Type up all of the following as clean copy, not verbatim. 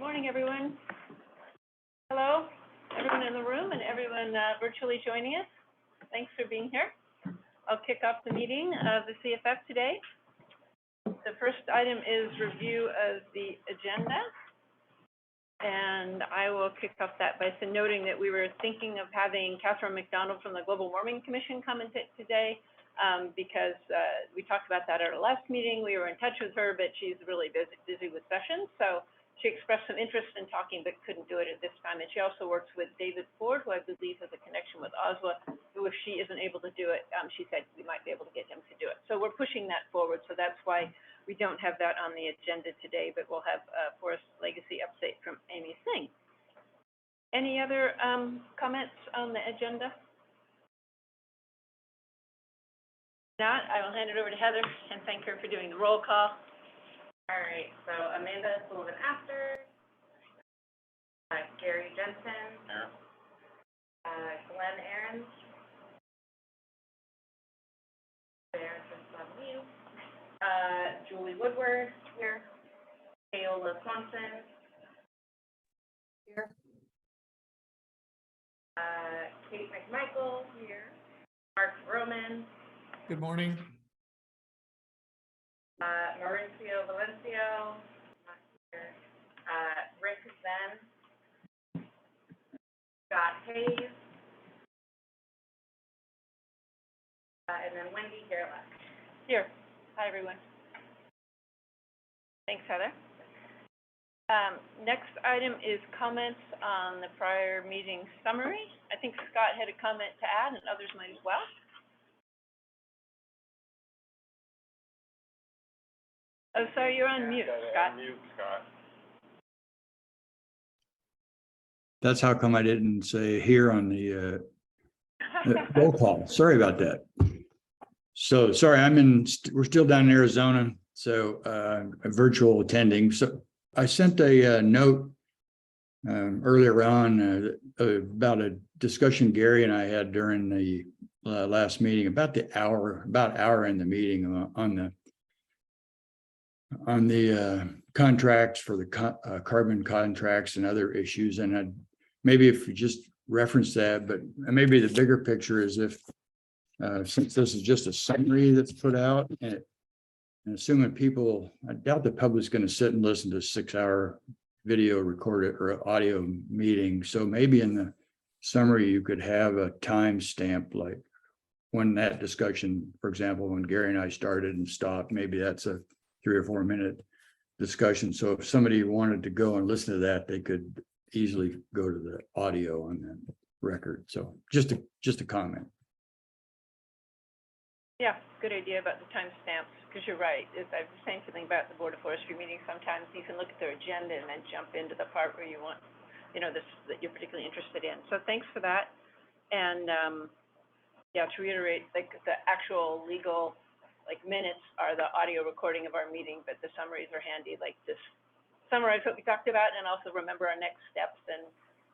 morning, everyone. Hello, everyone in the room and everyone virtually joining us. Thanks for being here. I'll kick off the meeting of the CFF today. The first item is review of the agenda. And I will kick off that by noting that we were thinking of having Catherine McDonald from the Global Warming Commission come in today because we talked about that at our last meeting. We were in touch with her, but she's really busy with sessions. So she expressed some interest in talking, but couldn't do it at this time. And she also works with David Ford, who I believe has a connection with OSWA, who if she isn't able to do it, she said we might be able to get him to do it. So we're pushing that forward. So that's why we don't have that on the agenda today, but we'll have a Forest Legacy update from Amy Singh. Any other comments on the agenda? If not, I will hand it over to Heather and thank her for doing the roll call. All right, so Amanda Sullivan-Astor, Gary Jensen, Glenn Ahrens, Julie Woodward here, Aola Swanson here, Kate McMichael here, Mark Roman. Good morning. Mauricio Valencio, not here. Rick Zen, Scott Hayes, and then Wendy Gerlach. Here. Hi, everyone. Thanks, Heather. Next item is comments on the prior meeting summary. I think Scott had a comment to add, and others might as well. Oh, sorry, you're on mute, Scott. Mute, Scott. That's how come I didn't say here on the roll call. Sorry about that. So sorry, we're still down in Arizona, so a virtual attending. So I sent a note earlier on about a discussion Gary and I had during the last meeting about hour in the meeting on the contracts for the carbon contracts and other issues. And maybe if you just reference that, but maybe the bigger picture is if since this is just a summary that's put out, and assuming people, I doubt the public's going to sit and listen to a 6-hour video recorded or audio meeting. So maybe in the summary, you could have a time stamp, like when that discussion, for example, when Gary and I started and stopped, maybe that's a 3 or 4 minute discussion. So if somebody wanted to go and listen to that, they could easily go to the audio on that record. So just a comment. Yeah, good idea about the timestamps, because you're right. I was saying something about the Board of Forestry meeting. Sometimes you can look at their agenda and then jump into the part where you want, this that you're particularly interested in. So thanks for that. And yeah, to reiterate, like the actual legal minutes are the audio recording of our meeting, but the summaries are handy, like just summarize what we talked about and also remember our next steps, and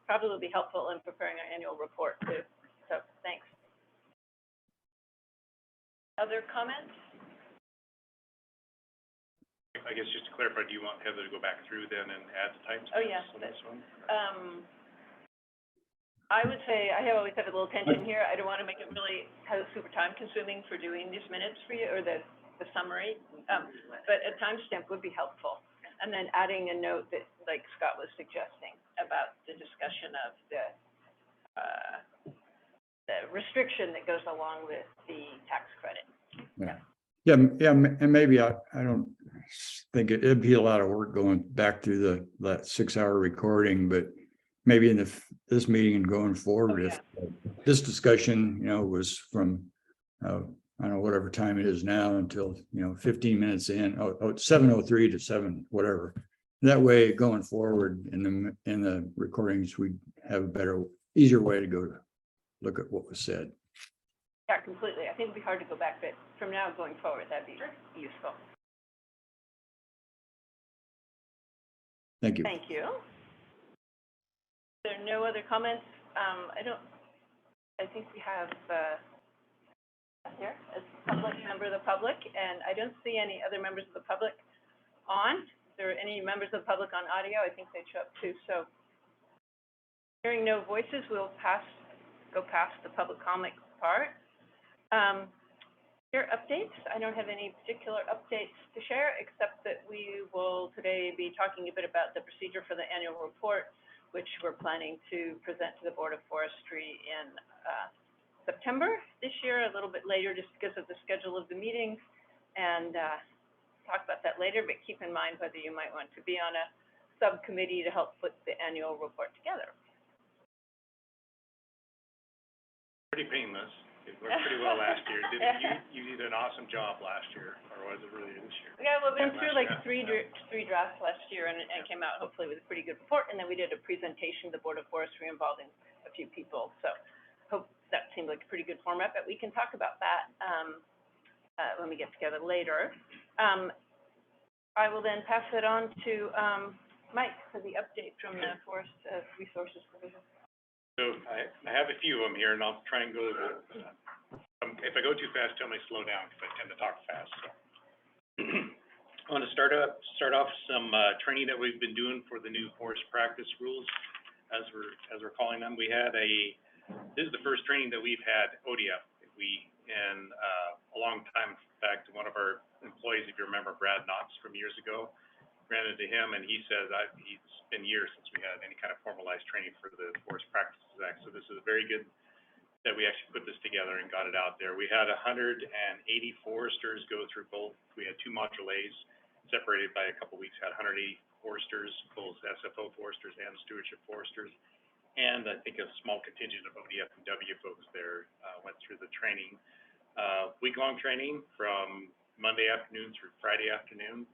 probably will be helpful in preparing our annual report too. So thanks. Other comments? I guess just to clarify, do you want Heather to go back through then and add the timestamps? Oh, yeah. On this one? I would say I always have a little tension here. I don't want to make it really super time consuming for doing these minutes for you, or the summary, but a timestamp would be helpful. And then adding a note that, like Scott was suggesting, about the discussion of the restriction that goes along with the tax credit. Yeah, and maybe I don't think it'd be a lot of work going back through that 6-hour recording, but maybe in this meeting and going forward, if this discussion, was from, I don't know, whatever time it is now until, 15 minutes in, 7:03 to 7, whatever. That way, going forward in the recordings, we have a easier way to go to look at what was said. Yeah, completely. I think it'd be hard to go back, but from now going forward, that'd be useful. Thank you. Thank you. There are no other comments. I think we have here as a public member of the public, and I don't see any other members of the public on. Is there are any members of the public on audio, I think they'd show up too. So hearing no voices, we'll go past the public comment part. Your updates, I don't have any particular updates to share, except that we will today be talking a bit about the procedure for the annual report, which we're planning to present to the Board of Forestry in September this year, a little bit later, just because of the schedule of the meetings, and talk about that later, but keep in mind whether you might want to be on a subcommittee to help put the annual report together. Pretty painless. It worked pretty well last year. You did an awesome job last year, or was it really this year? Yeah, well, we've been Yeah, through last like year. three drafts last year, and came out hopefully with a pretty good report, and then we did a presentation to the Board of Forestry involving a few people, so hope that seemed like a pretty good format, but we can talk about that when we get together later. I will then pass it on to Mike for the update from the Forest Resources Division. So I have a few of them here, and I'll try and go, if I go too fast, tell me to slow down, because I tend to talk fast, so. I want to start off some training that we've been doing for the new forest practice rules, as we're calling them. This is the first training that we've had ODF. In a long time, in fact, one of our employees, if you remember, Brad Knox from years ago, ran into him, and he says, it's been years since we had any kind of formalized training for the Forest Practices Act, so this is very good that we actually put this together and got it out there. We had 180 foresters go through both. We had 2 Module A's separated by a couple weeks, had 180 foresters, both SFO foresters and stewardship foresters, and I think a small contingent of ODF and W folks there went through the training. Week-long training from Monday afternoon through Friday afternoon.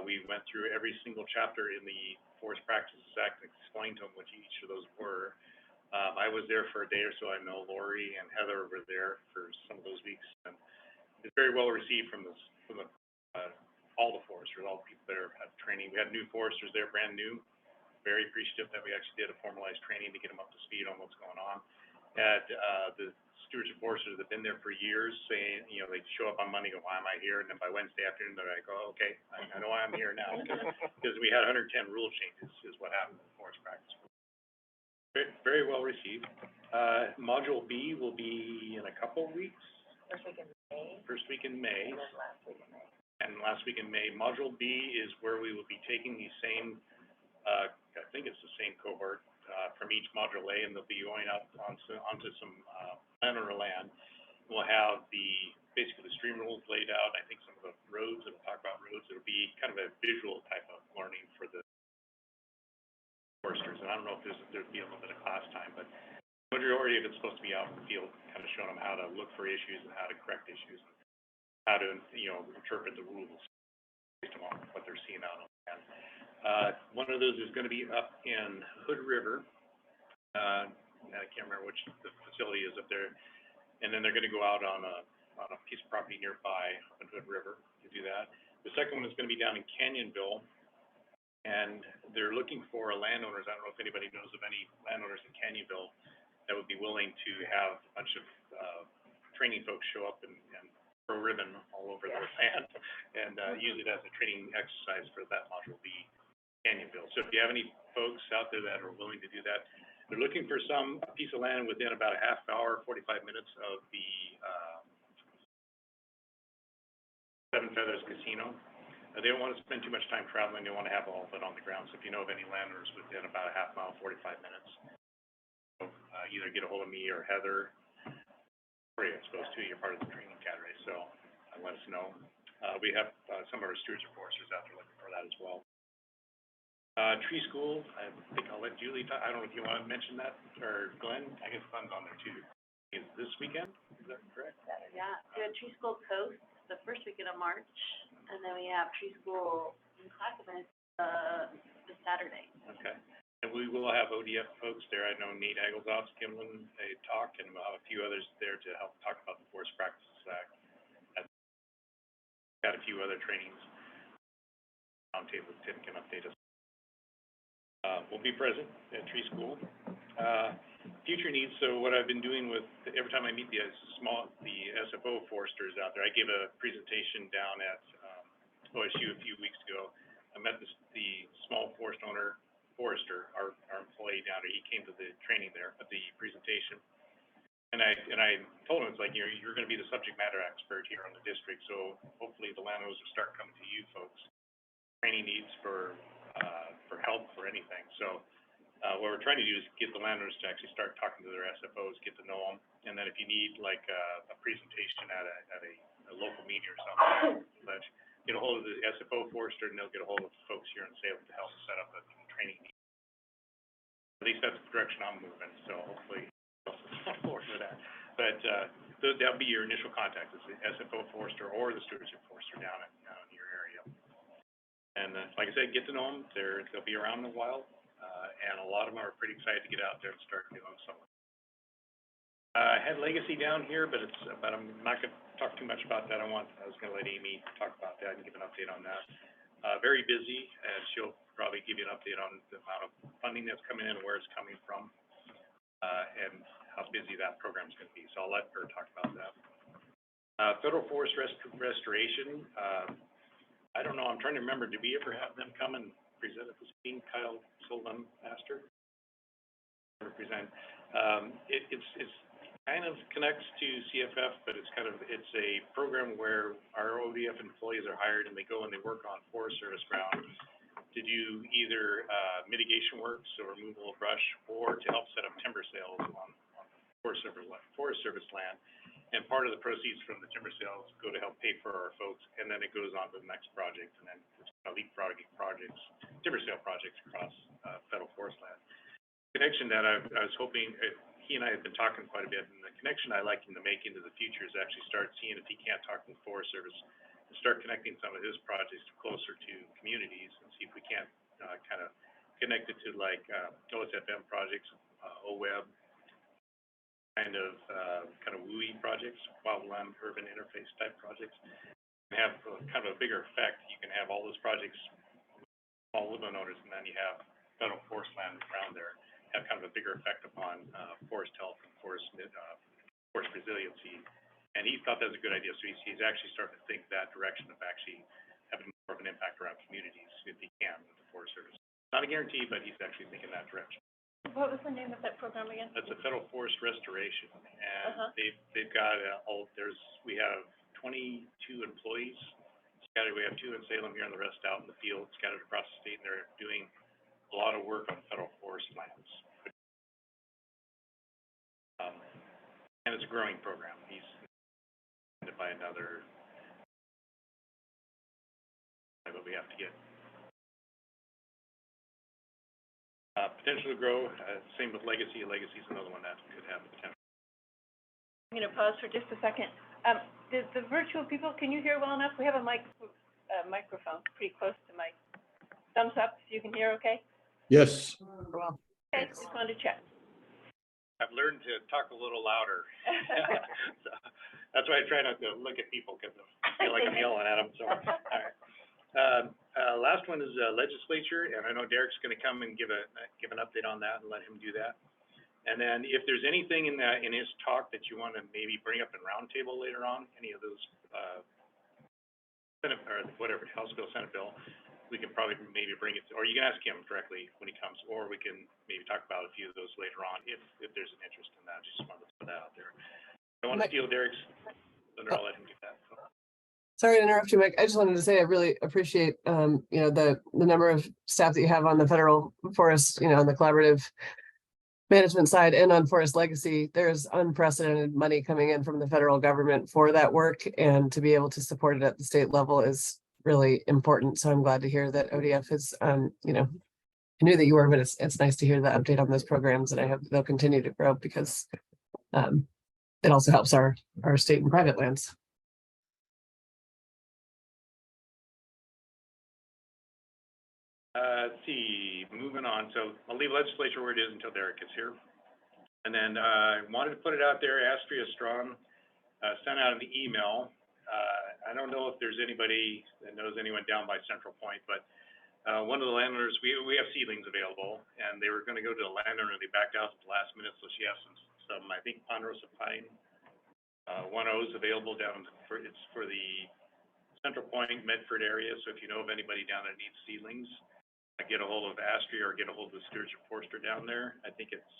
We went through every single chapter in the Forest Practices Act and explained to them what each of those were. I was there for a day or so. I know Lori and Heather were there for some of those weeks, and it was very well received from all the foresters, all the people there had training. We had new foresters there, brand new. Very appreciative that we actually did a formalized training to get them up to speed on what's going on. Had the stewardship foresters that have been there for years saying, they show up on Monday, go, why am I here? And then by Wednesday afternoon, they're like, oh, okay, I know why I'm here now. Because we had 110 rule changes is what happened in the forest practice. Very, very well received. Module B will be in a couple of weeks. First week in May, First week in May. and then last week in May. And last week in May. Module B is where we will be taking the same, I think it's the same cohort, from each Module A, and they'll be going out onto some landowner land. We'll have basically the stream rules laid out. I think some of the roads, it'll talk about roads. It'll be kind of a visual type of learning for the foresters. And I don't know if there'd be a little bit of class time, but the majority of it's supposed to be out in the field, kind of showing them how to look for issues and how to correct issues, and how to, interpret the rules based on what they're seeing out on land. One of those is going to be up in Hood River. I can't remember which the facility is up there. And then they're going to go out on a piece of property nearby up in Hood River to do that. The second one is going to be down in Canyonville, and they're looking for landowners. I don't know if anybody knows of any landowners in Canyonville that would be willing to have a bunch of training folks show up and throw ribbon all over their land, and use it as a training exercise for that Module B, Canyonville. So if you have any folks out there that are willing to do that, they're looking for a piece of land within about a half hour, 45 minutes of the Seven Feathers Casino. They don't want to spend too much time traveling. They want to have all of it on the ground. So if you know of any landowners within about a half mile, 45 minutes, either get a hold of me or Heather, or I suppose too, you're part of the training cadre, so let us know. We have some of our stewardship foresters out there looking for that as well. Tree school, I think I'll let Julie talk. I don't know if you want to mention that, or Glenn. I guess Glenn's on there too. Is this weekend? Is that correct? Yeah, we have Tree School Coast the first weekend of March, and then we have Tree School in class events this Saturday. Okay. And we will have ODF folks there. I know Nate Aglesoft's giving a talk, and we'll have a few others there to help talk about the Forest Practices Act. Got a few other trainings. Roundtable, Tim can update us. We'll be present at Tree School. Future needs, so what I've been doing with, every time I meet the SFO foresters out there, I gave a presentation down at OSU a few weeks ago I met the small forester, our employee down there. He came to the training there at the presentation. And I told him, it's like, you're gonna be the subject matter expert here on the district, so hopefully the landowners will start coming to you folks. Training needs for help for anything. So, what we're trying to do is get the landowners to actually start talking to their SFOs, get to know them. And then if you need like a presentation at a local meeting or something, but get a hold of the SFO forester and they'll get a hold of folks here in Salem to help set up a training. At least that's the direction I'm moving, so hopefully forward with that. But that'll be your initial contact, is the SFO forester or the stewardship forester down in your area. And like I said, get to know them. They'll be around in a while, and a lot of them are pretty excited to get out there and start doing something. I had legacy down here, but I'm not gonna talk too much about that. I was gonna let Amy talk about that and give an update on that. Very busy, and she'll probably give you an update on the amount of funding that's coming in and where it's coming from, and how busy that program's gonna be. So I'll let her talk about that. Federal Forest Restoration, I don't know, I'm trying to remember, did we ever have them come and present at this meeting? Kyle Sullivan, Master? Represent. It's kind of connects to CFF, but it's a program where our ODF employees are hired and they go and they work on Forest Service ground to do either mitigation work, so removal of brush, or to help set up timber sales on Forest Service land. And part of the proceeds from the timber sales go to help pay for our folks, and then it goes on to the next project, and then it's leapfrogging projects, timber sale projects across federal forest land. Connection that I was hoping, he and I have been talking quite a bit, and the connection I like him to make into the future is actually start seeing if he can't talk to the Forest Service and start connecting some of his projects closer to communities and see if we can't kind of connect it to like OSFM projects, OWEB, kind of WUI projects, wildland urban interface type projects, and have kind of a bigger effect. You can have all those projects, all woodland owners, and then you have federal forest land around there, have kind of a bigger effect upon forest health and forest resiliency. And he thought that was a good idea, so he's actually starting to think that direction of actually having more of an impact around communities if he can with the Forest Service. Not a guarantee, but he's actually thinking that direction. What was the name of that program again? That's a Federal Forest Restoration, and they've got we have 22 employees scattered. We have 2 in Salem here, and the rest out in the field, scattered across the state, and they're doing a lot of work on federal forest lands. And it's a growing program. He's funded by another, but we have to get potential to grow. Same with Legacy. Legacy is another one that could have potential. I'm going to pause for just a second. The virtual people, can you hear well enough? We have a microphone pretty close to my thumbs up, so you can hear okay? Yes. Okay, just wanted to check. I've learned to talk a little louder. So that's why I try not to look at people because I feel like I'm yelling at them. So, all right. Last one is legislature, and I know Derek's going to come and give an update on that and let him do that. And then if there's anything in his talk that you want to maybe bring up in roundtable later on, any of those Senate or whatever, House bill, Senate bill, we can probably maybe bring it, or you can ask him directly when he comes, or we can maybe talk about a few of those later on if there's an interest in that. Just wanted to put that out there. I want to steal Derek's thunder. I'll let him do that. So. Sorry to interrupt you, Mike. I just wanted to say I really appreciate, the number of staff that you have on the federal forest, on the collaborative management side and on Forest Legacy. There's unprecedented money coming in from the federal government for that work, and to be able to support it at the state level is really important. So I'm glad to hear that ODF is, I knew that you were, but it's nice to hear the update on those programs, and I hope they'll continue to grow because it also helps our state and private lands. Let's see, moving on. So I'll leave legislature where it is until Derek gets here. And then I wanted to put it out there, Astria Strawn sent out an email. I don't know if there's anybody that knows anyone down by Central Point, but one of the landowners, we have seedlings available, and they were going to go to the landowner, and they backed out at the last minute, so she has some I think, Ponderosa pine 1Os available down it's for the Central Point, Medford area, so if you know of anybody down there that needs seedlings, get a hold of Astria or get a hold of the Stewardship Forester down there. I think it's,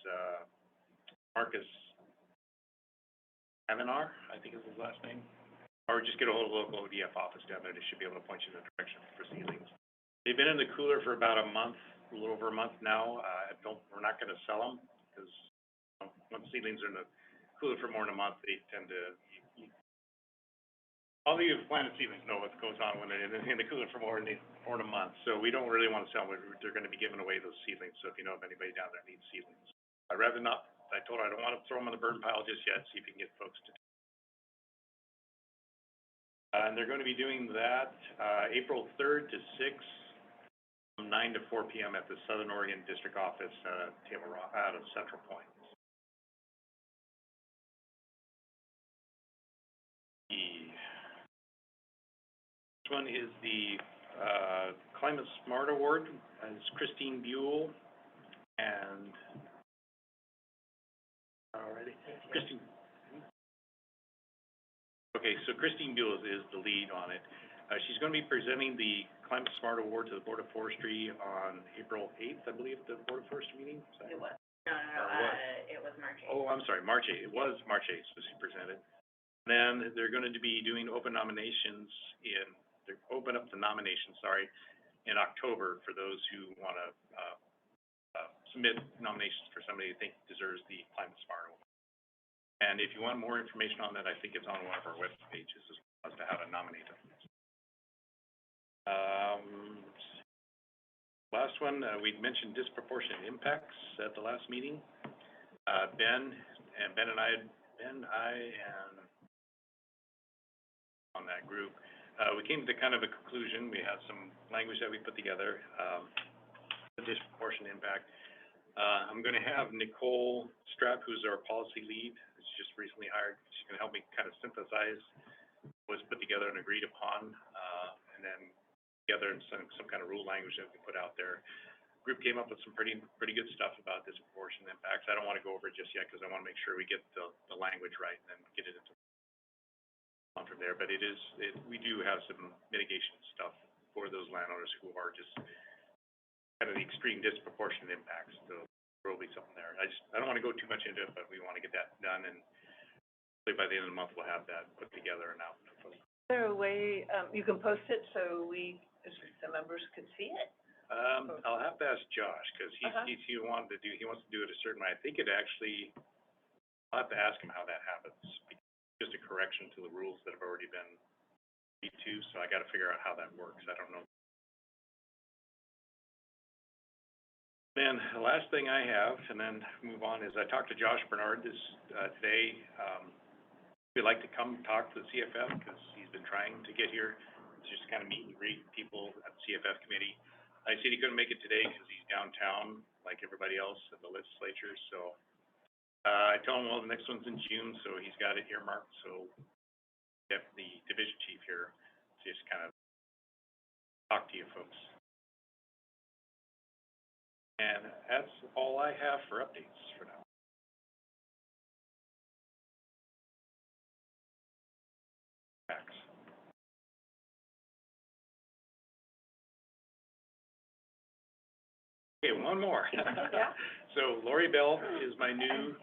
Marcus Aminar, I think is his last name. Or just get a hold of the local ODF office down there, they should be able to point you in the direction for seedlings. They've been in the cooler for about a month, a little over a month now. We're not gonna sell them, because once seedlings are in the cooler for more than a month, they tend to, all of you who've planted seedlings know what goes on when they're in the cooler for more than a month. So we don't really want to sell them. They're going to be giving away those seedlings. So if you know of anybody down there that needs seedlings, I'd rather not. I told her I don't want to throw them on the burn pile just yet. See if you can get folks to. And they're going to be doing that April 3rd to 6th, from 9 to 4 p.m. at the Southern Oregon District Office, Table Rock, out of Central Point. This one is the Climate Smart Award. It's Christine Buell and Christine. Okay, so Christine Buell is the lead on it. She's going to be presenting the Climate Smart Award to the Board of Forestry on April 8th, I believe, at the Board of Forestry meeting. It was. No, it was March 8th. Oh, I'm sorry, March 8th. It was March 8th, so she presented. Then they're going to be doing open nominations open up the nominations, in October for those who want to submit nominations for somebody they think deserves the Climate Smart Award. And if you want more information on that, I think it's on one of our web pages as to how to nominate them. Last one, we'd mentioned disproportionate impacts at the last meeting. Ben and I on that group, we came to kind of a conclusion. We had some language that we put together, the disproportionate impact. I'm going to have Nicole Strapp, who's our policy lead, who's just recently hired. She's going to help me kind of synthesize what's put together and agreed upon, and then together in some kind of rule language that we put out there. The group came up with some pretty good stuff about disproportionate impacts. I don't want to go over it just yet because I want to make sure we get the language right and then get it into on from there. But we do have some mitigation stuff for those landowners who are just kind of the extreme disproportionate impacts. So there will be something there. I don't want to go too much into it, but we want to get that done, and hopefully by the end of the month we'll have that put together and out. Is there a way you can post it so the members could see it? I'll have to ask Josh because he wants to do it a certain way. I think I'll have to ask him how that happens. Just a correction to the rules that have already been agreed to, so I got to figure out how that works. I don't know. Then the last thing I have, and then move on, is I talked to Josh Bernard today. We'd like to come talk to the CFF because he's been trying to get here to just kind of meet and greet people at the CFF committee. I said he couldn't make it today because he's downtown like everybody else at the legislature, so I told him, well, the next one's in June, so he's got it earmarked. So we have the division chief here to just kind of talk to you folks. And that's all I have for updates for now. Thanks. Okay, one more. Yeah. So Lori Bell is my new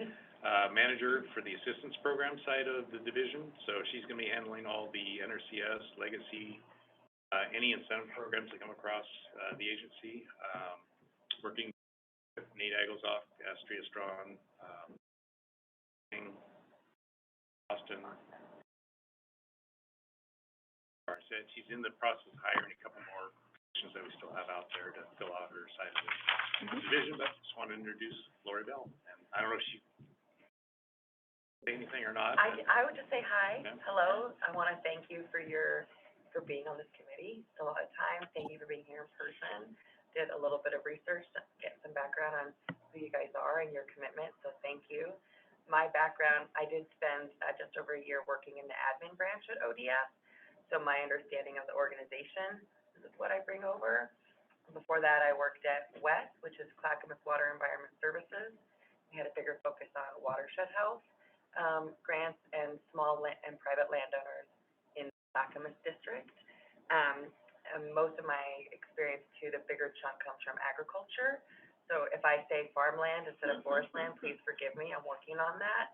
manager for the assistance program side of the division. So she's going to be handling all the NRCS, legacy, any incentive programs that come across the agency. Working with Nate Aglesoff, Astria Strong, Austin. Said she's in the process of hiring a couple more positions that we still have out there to fill out her side of the division, but just want to introduce Lori Bell. And I don't know if she say anything or not. I would just say hi. Yeah. Hello. I want to thank you for being on this committee a lot of time. Thank you for being here in person. Did a little bit of research to get some background on who you guys are and your commitment, so thank you. My background, I did spend just over a year working in the admin branch at ODS, so my understanding of the organization is what I bring over. Before that, I worked at WES, which is Clackamas Water Environment Services. We had a bigger focus on watershed health grants and small and private landowners in the Clackamas district. And most of my experience too, the bigger chunk comes from agriculture. So if I say farmland instead of forest land, please forgive me, I'm working on that.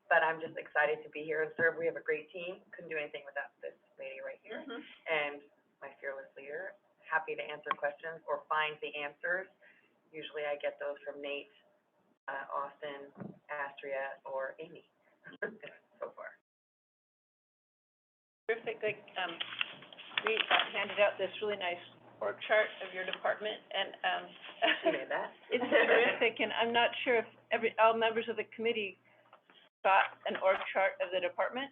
But I'm just excited to be here and serve. We have a great team, couldn't do anything without this lady right here. And my fearless leader, happy to answer questions or find the answers. Usually I get those from Nate, Austin, Astria, or Amy so far. Terrific, like, we handed out this really nice org chart of your department, and, She made that. it's terrific, and I'm not sure if all members of the committee got an org chart of the department.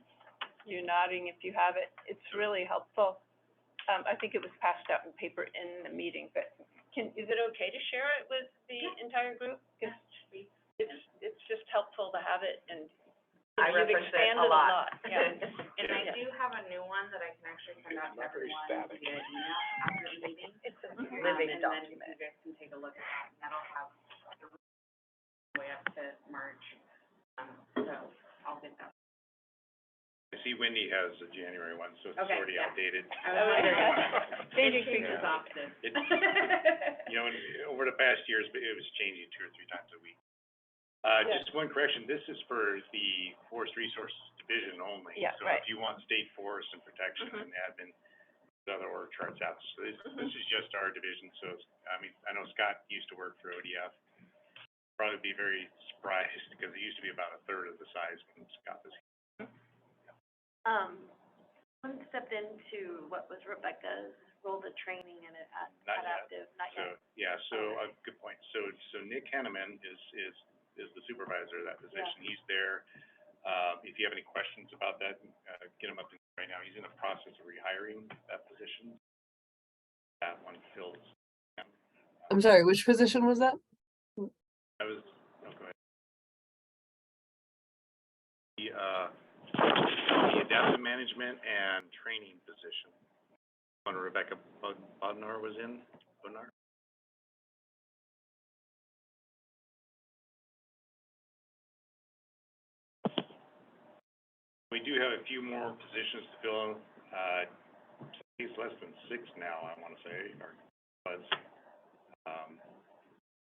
You're nodding if you have it. It's really helpful. I think it was passed out in paper in the meeting, but is it okay to share it with the entire group? Because it's just helpful to have it, and I you've reference it expanded a lot. Yeah. And I do have a new one that I can actually send out to everyone via email after the meeting. It's a living And then document. you guys can take a look at that, and that'll have the way up to March. So I'll get that. I see Wendy has a January one, so it's Okay, already yeah. outdated. I was wondering. Changing It changes figures. often. You know, over the past years, it was changing 2 or 3 times a week. Just one correction, this is for the Forest Resources Division only. Yeah, So right. if you want state forest and protection and admin, the other org charts out. So this is just our division, so, I mean, I know Scott used to work for ODF. Probably be very surprised, because it used to be about 1/3 of the size when Scott was here. One stepped into what was Rebecca's role, the training and it at Not yet. Active, not yet. So, yeah, so, good point. So Nick Henneman is the supervisor of that position. He's there. If you have any questions about that, get him up right now. He's in the process of rehiring that position. That one fills. I'm sorry, which position was that? That was, oh, go ahead. The adaptive management and training position. When Rebecca Bodnar was in, Bodnar? We do have a few more positions to fill, it's less than 6 now, I wanna say, or was.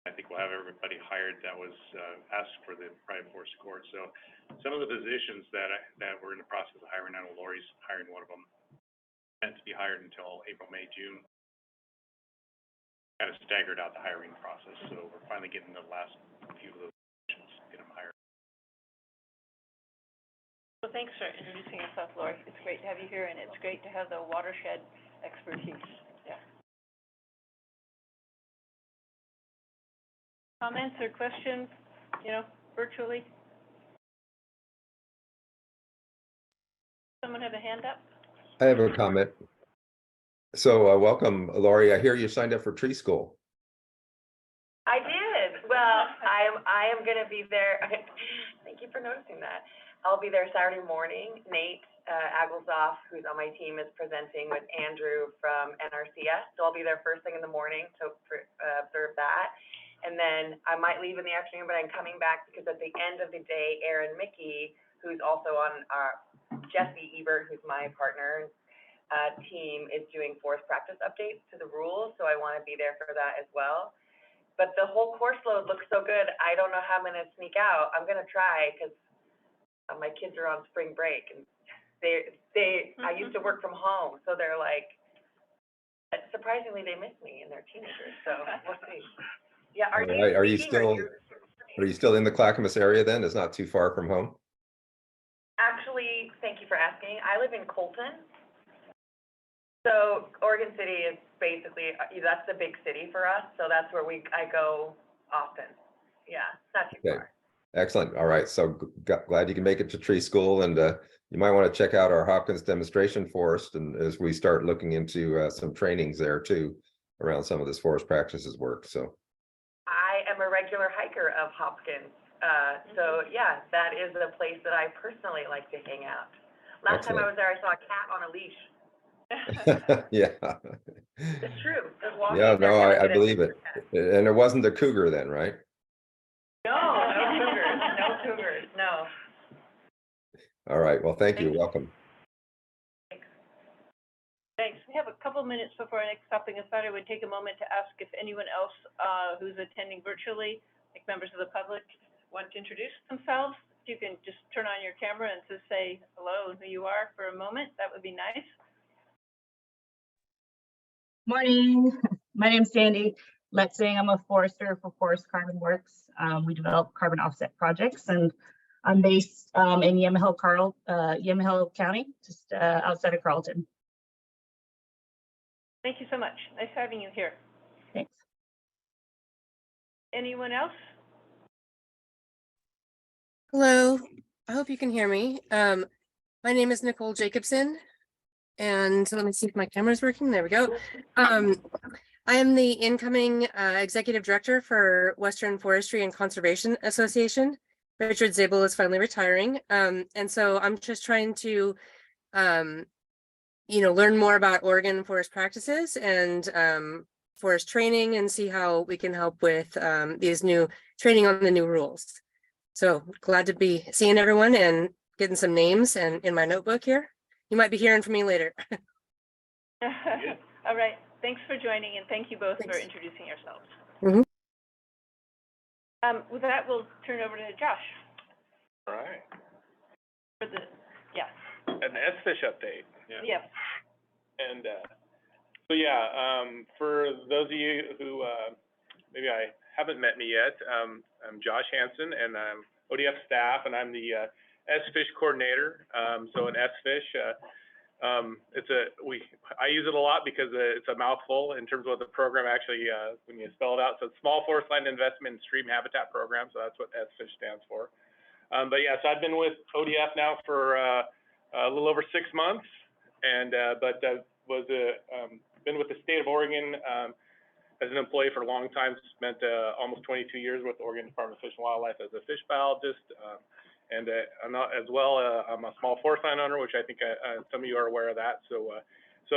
I think we'll have everybody hired that was, asked for the private forest court. So some of the positions that we're in the process of hiring, I know Lori's hiring one of them, meant to be hired until April, May, June. Kind of staggered out the hiring process, so we're finally getting the last few of those positions, get them hired. Well, thanks for introducing yourself, Lori. It's great to have you here, and it's great to have the watershed expertise. Yeah. Comments or questions, virtually? Someone have a hand up? I have a comment. So, welcome, Lori. I hear you signed up for tree school. I did. Well, I am gonna be there. Thank you for noticing that. I'll be there Saturday morning. Nate, Aglesoff, who's on my team, is presenting with Andrew from NRCS. So I'll be there first thing in the morning to observe that. And then I might leave in the afternoon, but I'm coming back because at the end of the day, Aaron Mickey, who's also on Jesse Ebert, who's my partner, team, is doing forest practice updates to the rules. So I wanna be there for that as well. But the whole course load looks so good, I don't know how I'm gonna sneak out. I'm gonna try, because my kids are on spring break, and I used to work from home, so they're like, surprisingly, they miss me, and they're teenagers, so we'll see. Yeah, All right. Are you still in the Clackamas area then? It's not too far from home? Actually, thank you for asking. I live in Colton. So Oregon City is basically, that's the big city for us, so that's where I go often. Yeah, it's not too Okay. far. Excellent. All right. So glad you can make it to tree school, and you might want to check out our Hopkins demonstration forest, and as we start looking into some trainings there too around some of this forest practices work. So I am a regular hiker of Hopkins. So yeah, that is a place that I personally like to hang out. Last time I was there, I saw a cat on a leash. yeah. It's true. Just walking Yeah, there, no, gonna I get a believe it. picture. And it wasn't a cougar then, right? No, no cougars, no cougars, no. All right. Well, thank you. Thank you. Welcome. couple minutes before our next topic, I thought I would take a moment to ask if anyone else who's attending virtually, like members of the public, want to introduce themselves. If you can just turn on your camera and just say hello and who you are for a moment, that would be nice. Morning, my name's Sandy Letzing. I'm a forester for Forest Carbon Works. We develop carbon offset projects, and I'm based in Yamhill County, just outside of Carlton. Thank you so much. Nice having you here. Thanks. Anyone else? Hello, I hope you can hear me. My name is Nicole Jacobson, and let me see if my camera's working. There we go. I am the incoming executive director for Western Forestry and Conservation Association. Richard Zabel is finally retiring, and so I'm just trying to, learn more about Oregon forest practices and forest training, and see how we can help with these new training on the new rules. So glad to be seeing everyone and getting some names and in my notebook here. You might be hearing from me later. All right. Thanks for joining, and thank you both Thanks. for introducing yourselves. Mhm. With that, we'll turn over to Josh All right, for the, yeah, an S-fish update. yeah. And, so yeah, for those of you who, maybe I haven't met me yet, I'm Josh Hansen, and I'm ODF staff, and I'm the, S-fish coordinator. So an S-fish, I use it a lot because it's a mouthful in terms of what the program actually, when you spell it out. So it's Small Forest Land Investment and Stream Habitat Program, so that's what S-fish stands for. But yeah, so I've been with ODF now for a little over 6 months, and been with the state of Oregon as an employee for a long time. Spent almost 22 years with the Oregon Department of Fish and Wildlife as a fish biologist, and I'm a small forest land owner, which I think some of you are aware of that. So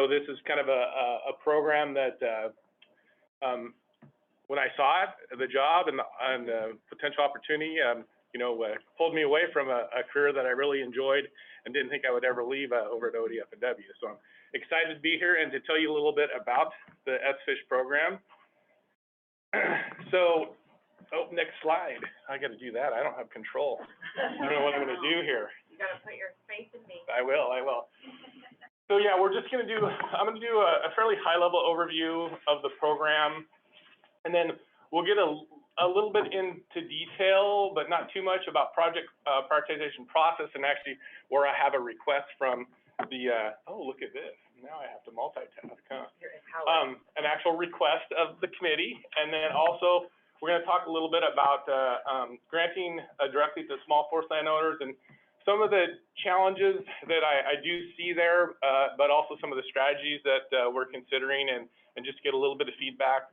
this is kind of a program that when I saw it, the job and the potential opportunity, pulled me away from a career that I really enjoyed and didn't think I would ever leave over at ODF&W. So I'm excited to be here and to tell you a little bit about the S-fish program. So, next slide. I got to do that. I don't have control. I don't know what I'm going to do here. You gotta put your faith in me. I will. So yeah, I'm going to do a fairly high-level overview of the program, and then we'll get a little bit into detail, but not too much, about project prioritization process, and actually where I have a request from the, oh, look at this. Now I have to multitask, huh? An actual request of the committee, and then also we're going to talk a little bit about granting directly to small forest landowners and some of the challenges that I do see there, but also some of the strategies that we're considering, and just get a little bit of feedback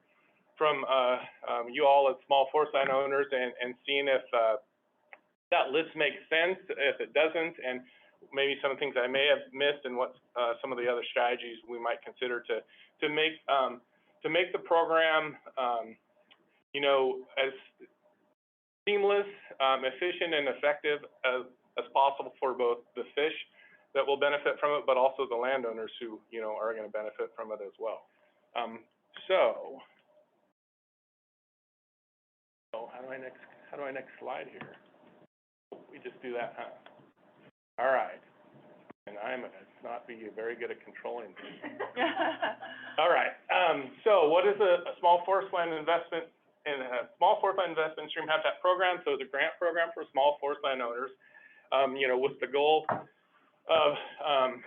from you all as small forest landowners, and seeing if that list makes sense, if it doesn't, and maybe some of the things I may have missed, and what some of the other strategies we might consider to make the program as seamless, efficient, and effective as possible for both the fish that will benefit from it, but also the landowners who are going to benefit from it as well. So how do I next slide here? We just do that, huh? All right. And I'm gonna not be very good at controlling things. All right. So what is a small forest land investment stream habitat program? So it's a grant program for small forest landowners, with the goal of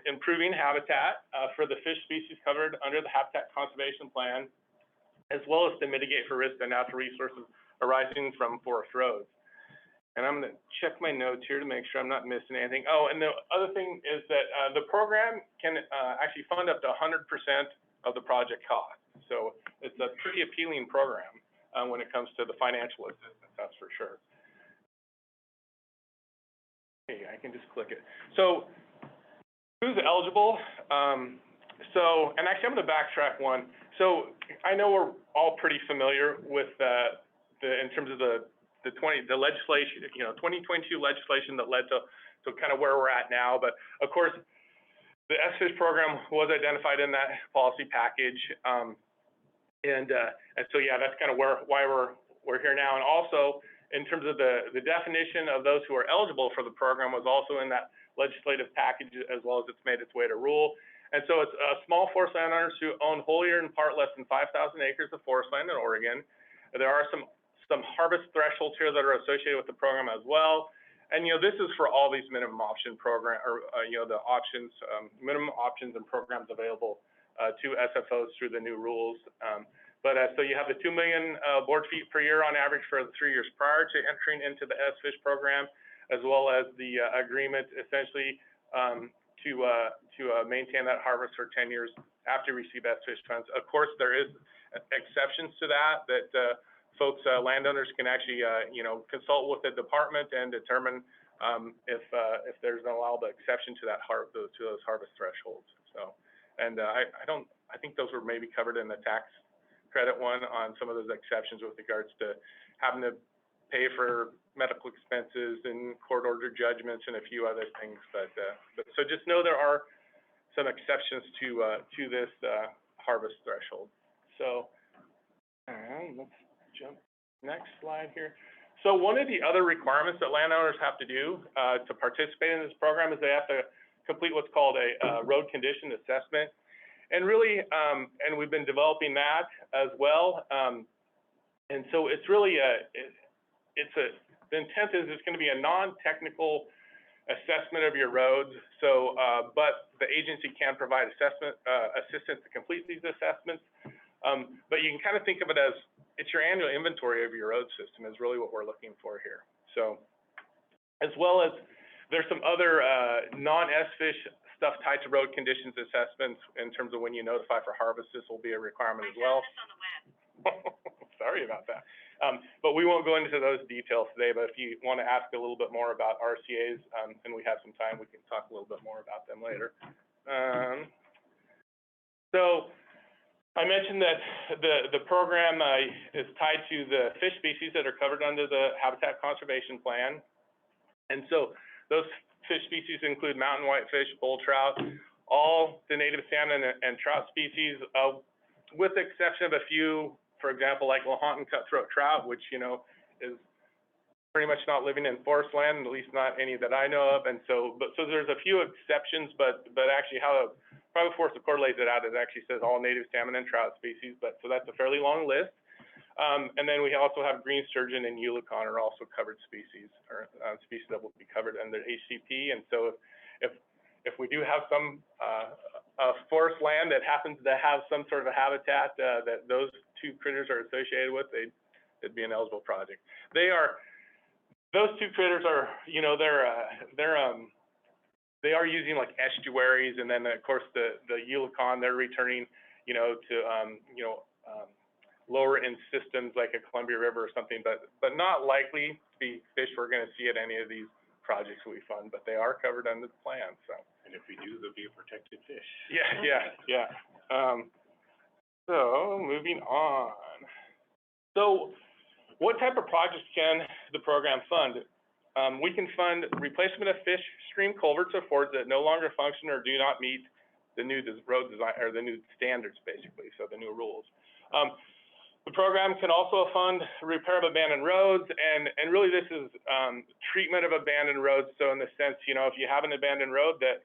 improving habitat for the fish species covered under the Habitat Conservation Plan, as well as to mitigate for risks to natural resources arising from forest roads. And I'm going to check my notes here to make sure I'm not missing anything. Oh, and the other thing is that the program can actually fund up to 100% of the project cost. So it's a pretty appealing program when it comes to the financial assistance, that's for sure. Hey, I can just click it. So who's eligible? And actually I'm going to backtrack one. So I know we're all pretty familiar with in terms of the legislation, 2022 legislation that led to kind of where we're at now. But of course, the SFISH program was identified in that policy package. And so, yeah, that's kind of why we're here now. And also, in terms of the definition of those who are eligible for the program was also in that legislative package, as well as it's made its way to rule. And so it's small forest landowners who own wholly or in part less than 5,000 acres of forest land in Oregon. There are some harvest thresholds here that are associated with the program as well. And, this is for all these minimum option program, or, the options, minimum options and programs available to SFOs through the new rules. So you have the 2 million board feet per year on average for the 3 years prior to entering into the SFISH program, as well as the agreement essentially to maintain that harvest for 10 years after you receive SFISH funds. Of course, there is exceptions to that folks, landowners can actually, consult with the department and determine if there's an allowable exception to those harvest thresholds. So, and I think those were maybe covered in the tax credit one on some of those exceptions with regards to having to pay for medical expenses and court-ordered judgments and a few other things. But so just know there are some exceptions to this harvest threshold. So, all right, let's jump next slide here. So one of the other requirements that landowners have to do to participate in this program is they have to complete what's called a road condition assessment. And really, and we've been developing that as well. And so it's really the intent is it's going to be a non-technical assessment of your roads. So, but the agency can provide assistance to complete these assessments. But you can kind of think of it as it's your annual inventory of your road system is really what we're looking for here. So, as well as there's some other non-SFISH stuff tied to road conditions assessments in terms of when you notify for harvest. This will be a requirement as well. Sorry about that. But we won't go into those details today, but if you want to ask a little bit more about RCAs, and we have some time, we can talk a little bit more about them later. So I mentioned that the program is tied to the fish species that are covered under the Habitat Conservation Plan. And so those fish species include mountain whitefish, bull trout, all the native salmon and trout species, with the exception of a few, for example, like Lahontan cutthroat trout, which, is pretty much not living in forest land, at least not any that I know of. And so, so there's a few exceptions, but actually how Private Forest Accord lays it out, it actually says all native salmon and trout species, so that's a fairly long list. And then we also have green sturgeon and eulachon are also covered species, or species that will be covered under HCP. And so if we do have some forest land that happens to have some sort of a habitat that those two critters are associated with, it'd be an eligible project. Those two critters are, they are using like estuaries, and then of course the eulachon, they're returning, to lower in systems like a Columbia River or something, but not likely to be fish we're going to see at any of these projects we fund, but they are covered under the plan. So, and if we do, they'll be a protected fish. Yeah. So moving on. So what type of projects can the program fund? We can fund replacement of fish stream culverts or fords that no longer function or do not meet the new road design, or the new standards, basically, so the new rules. The program can also fund repair of abandoned roads, and really this is treatment of abandoned roads. So in the sense, if you have an abandoned road that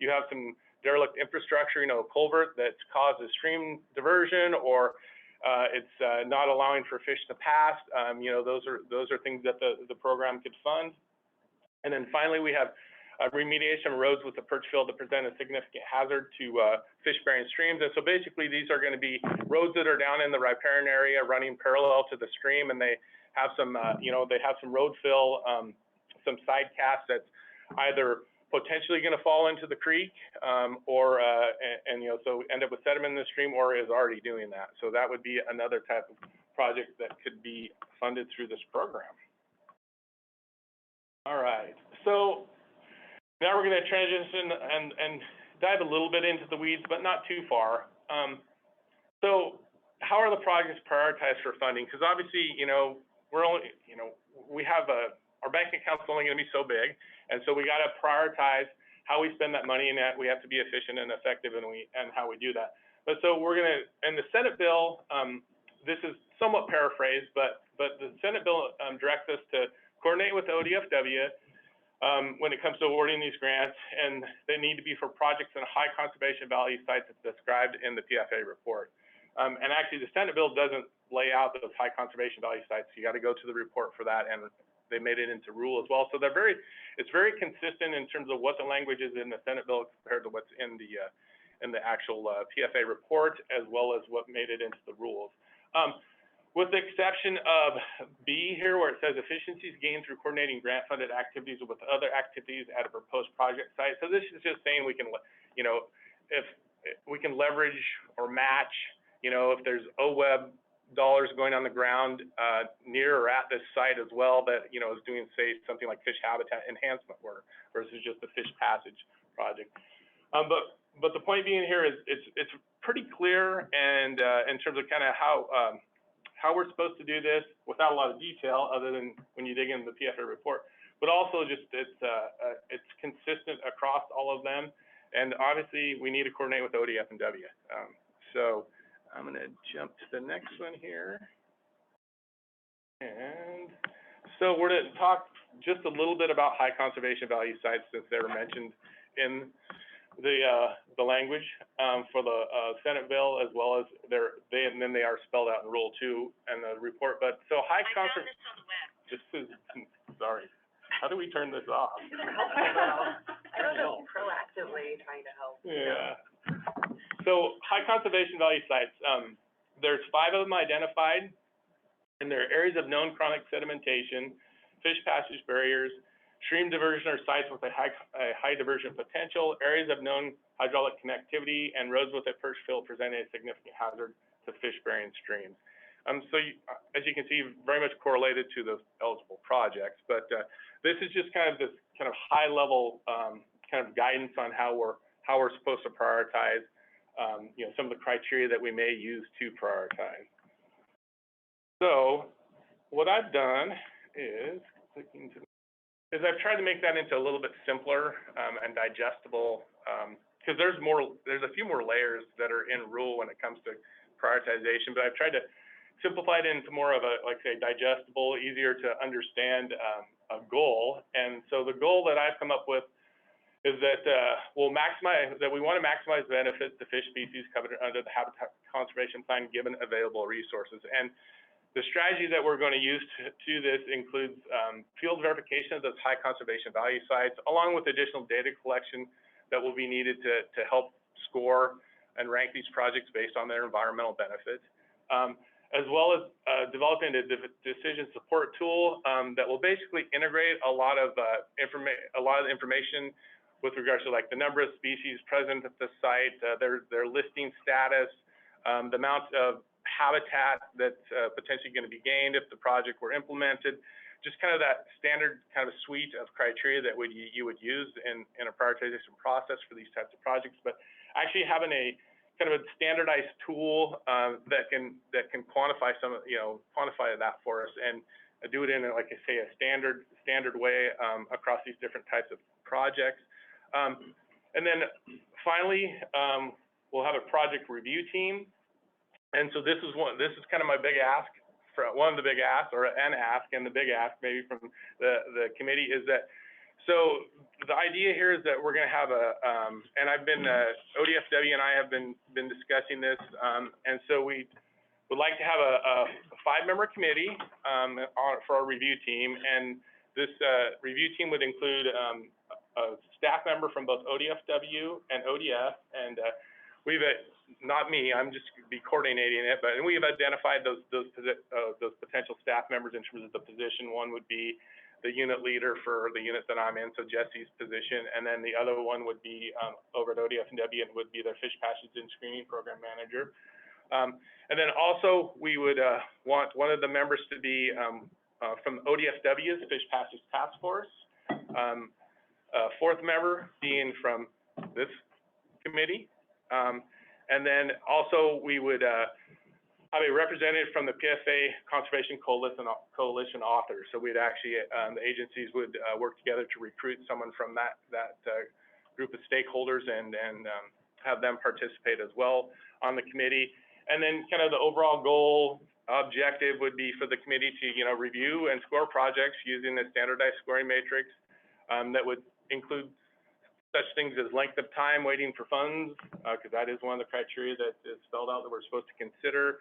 you have some derelict infrastructure, a culvert that's caused a stream diversion, or it's not allowing for fish to pass, those are things that the program could fund. And then finally, we have remediation of roads with the perch field that present a significant hazard to fish-bearing streams. And so basically, these are going to be roads that are down in the riparian area running parallel to the stream, and they have some, they have some road fill, some side cast that's either potentially going to fall into the creek, or so end up with sediment in the stream, or is already doing that. So that would be another type of project that could be funded through this program. All right, so now we're going to transition and dive a little bit into the weeds, but not too far. So how are the projects prioritized for funding? Because obviously, we're only, we have our bank account's only going to be so big, and so we got to prioritize how we spend that money, and that we have to be efficient and effective and how we do that. But so we're gonna, and the Senate bill, this is somewhat paraphrased, but the Senate bill directs us to coordinate with the ODFW when it comes to awarding these grants, and they need to be for projects in high conservation value sites as described in the PFA report. And actually, the Senate bill doesn't lay out those high conservation value sites. You got to go to the report for that, and they made it into rule as well. So it's very consistent in terms of what the language is in the Senate bill compared to what's in the actual PFA report, as well as what made it into the rules. With the exception of B here, where it says efficiencies gained through coordinating grant-funded activities with other activities at a proposed project site. So this is just saying we can, you know, if we can leverage or match, you know, if there's OWEB dollars going on the ground near or at this site as well, that, you know, is doing, say, something like fish habitat enhancement work versus just the fish passage project. But the point being here is it's pretty clear, and in terms of kind of how we're supposed to do this without a lot of detail, other than when you dig into the PFA report, but also just it's consistent across all of them, and obviously we need to coordinate with ODF and W. So I'm going to jump to the next one here, and so we're going to talk just a little bit about high conservation value sites, since they were mentioned in the language for the Senate bill, as well as and then they are spelled out in Rule 2 and the report. But so high conservation. This is, sorry. How do we turn this off? I don't know, proactively trying to help. Yeah. So high conservation value sites. There's 5 of them identified, and they're areas of known chronic sedimentation, fish passage barriers, stream diversion or sites with a high diversion potential, areas of known hydraulic connectivity, and roads with a perch fill presenting a significant hazard to fish-bearing streams. So as you can see, very much correlated to the eligible projects. But this is just kind of this kind of high-level kind of guidance on how we're supposed to prioritize, you know, some of the criteria that we may use to prioritize. So what I've done is I've tried to make that into a little bit simpler and digestible, because there's a few more layers that are in rule when it comes to prioritization, but I've tried to simplify it into more of a, like say, digestible, easier to understand a goal. And so the goal that I've come up with is that we want to maximize benefits to fish species covered under the Habitat Conservation Plan given available resources. And the strategy that we're going to use to this includes field verification of those high conservation value sites, along with additional data collection that will be needed to help score and rank these projects based on their environmental benefits, as well as developing a decision support tool that will basically integrate a lot of information with regards to like the number of species present at the site, their listing status, the amount of habitat that's potentially going to be gained if the project were implemented, just kind of that standard kind of suite of criteria that you would use in a prioritization process for these types of projects. But actually having a kind of a standardized tool that can quantify quantify that for us and do it in, like I say, a standard way across these different types of projects. And then finally, we'll have a project review team. And so this is kind of my big ask, for one of the big asks, or an ask, and the big ask maybe from the committee is that, so the idea here is that we're going to have and I've been, ODFW and I have been discussing this, and so we would like to have a 5-member committee for our review team, and this review team would include a staff member from both ODFW and ODF, and we've not me, I'm just be coordinating it, but and we've identified those potential staff members in terms of the position. One would be the unit leader for the unit that I'm in, so Jesse's position, and then the other one would be over at ODF&W and would be their fish passage and screening program manager. And then also we would want one of the members to be from ODFW's Fish Passage Task Force, a 4th member being from this committee. And then also we would have a representative from the PFA Conservation Coalition authors. So we'd actually, the agencies would work together to recruit someone from that group of stakeholders and have them participate as well on the committee. And then kind of the overall goal objective would be for the committee to, you know, review and score projects using the standardized scoring matrix that would include such things as length of time waiting for funds, because that is one of the criteria that is spelled out that we're supposed to consider.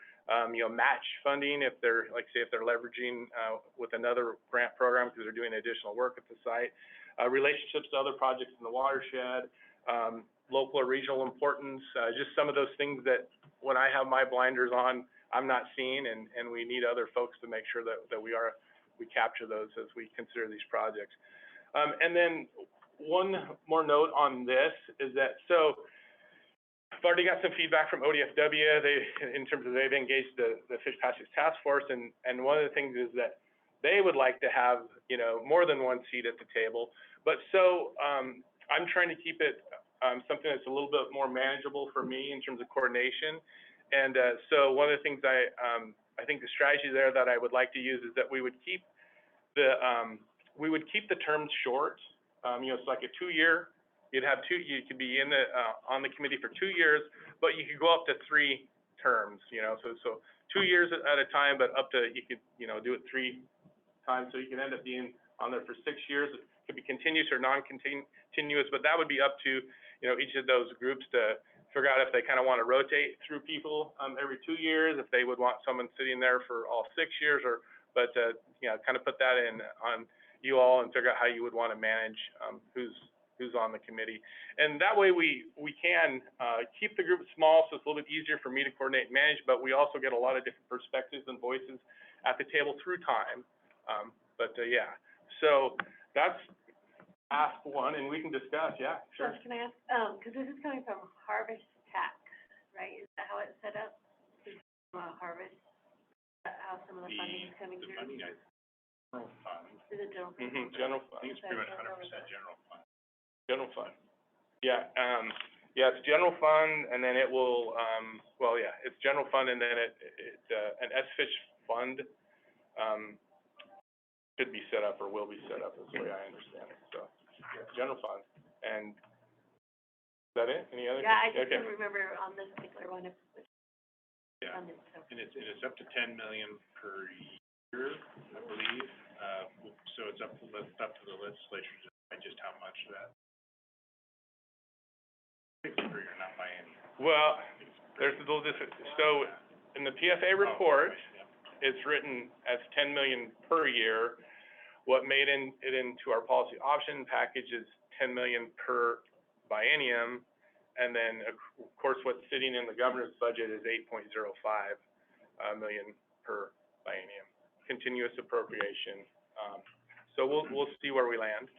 You know, match funding if they're, like, say, if they're leveraging with another grant program because they're doing additional work at the site. Relationships to other projects in the watershed, local or regional importance, just some of those things that when I have my blinders on, I'm not seeing, and we need other folks to make sure that we capture those as we consider these projects. And then one more note on this is that, so I've already got some feedback from ODFW, in terms of they've engaged the Fish Passage Task Force, and one of the things is that they would like to have, you know, more than one seat at the table. But so I'm trying to keep it something that's a little bit more manageable for me in terms of coordination. And so one of the things I think the strategy there that I would like to use is that we would keep the terms short. You know, it's like a 2-year. You could be in on the committee for 2 years, but you could go up to 3 terms. You know, so 2 years at a time, but up to, you could, you know, do it 3 times, so you can end up being on there for 6 years. It could be continuous or non-continuous, but that would be up to, you know, each of those groups to figure out if they kind of want to rotate through people every 2 years, if they would want someone sitting there for all 6 years, but you know, kind of put that in on you all and figure out how you would want to manage who's on the committee. And that way we can keep the group small, so it's a little bit easier for me to coordinate and manage, but we also get a lot of different perspectives and voices at the table through time. Yeah, so that's ask one, and we can discuss. Yeah, sure. Josh, can I ask, because this is coming from harvest tax, right? Is that how it's set up? Harvest, how some of the funding is coming through? Funding, general fund. Is it general fund? General I fund. think it's pretty much 100% general fund. General fund. Yeah, yeah, it's general fund, and then it will, well, yeah, it's general fund, and then an SFISH fund should be set up or will be set up, is the way I understand it. So, yeah, general fund. And is that it? Any other? Yeah, I just Okay. couldn't remember on this particular one if it was Yeah, funded, so. and it's up to 10 million per year, I believe. So it's up to the legislature to decide just how much of that. Per year, not by any. Well, there's a little difference. So in the PFA report, it's written as 10 million per year. What made it into our policy option package is 10 million per biennium. And then, of course, what's sitting in the governor's budget is 8.05 million per biennium, continuous appropriation. So we'll see where we land.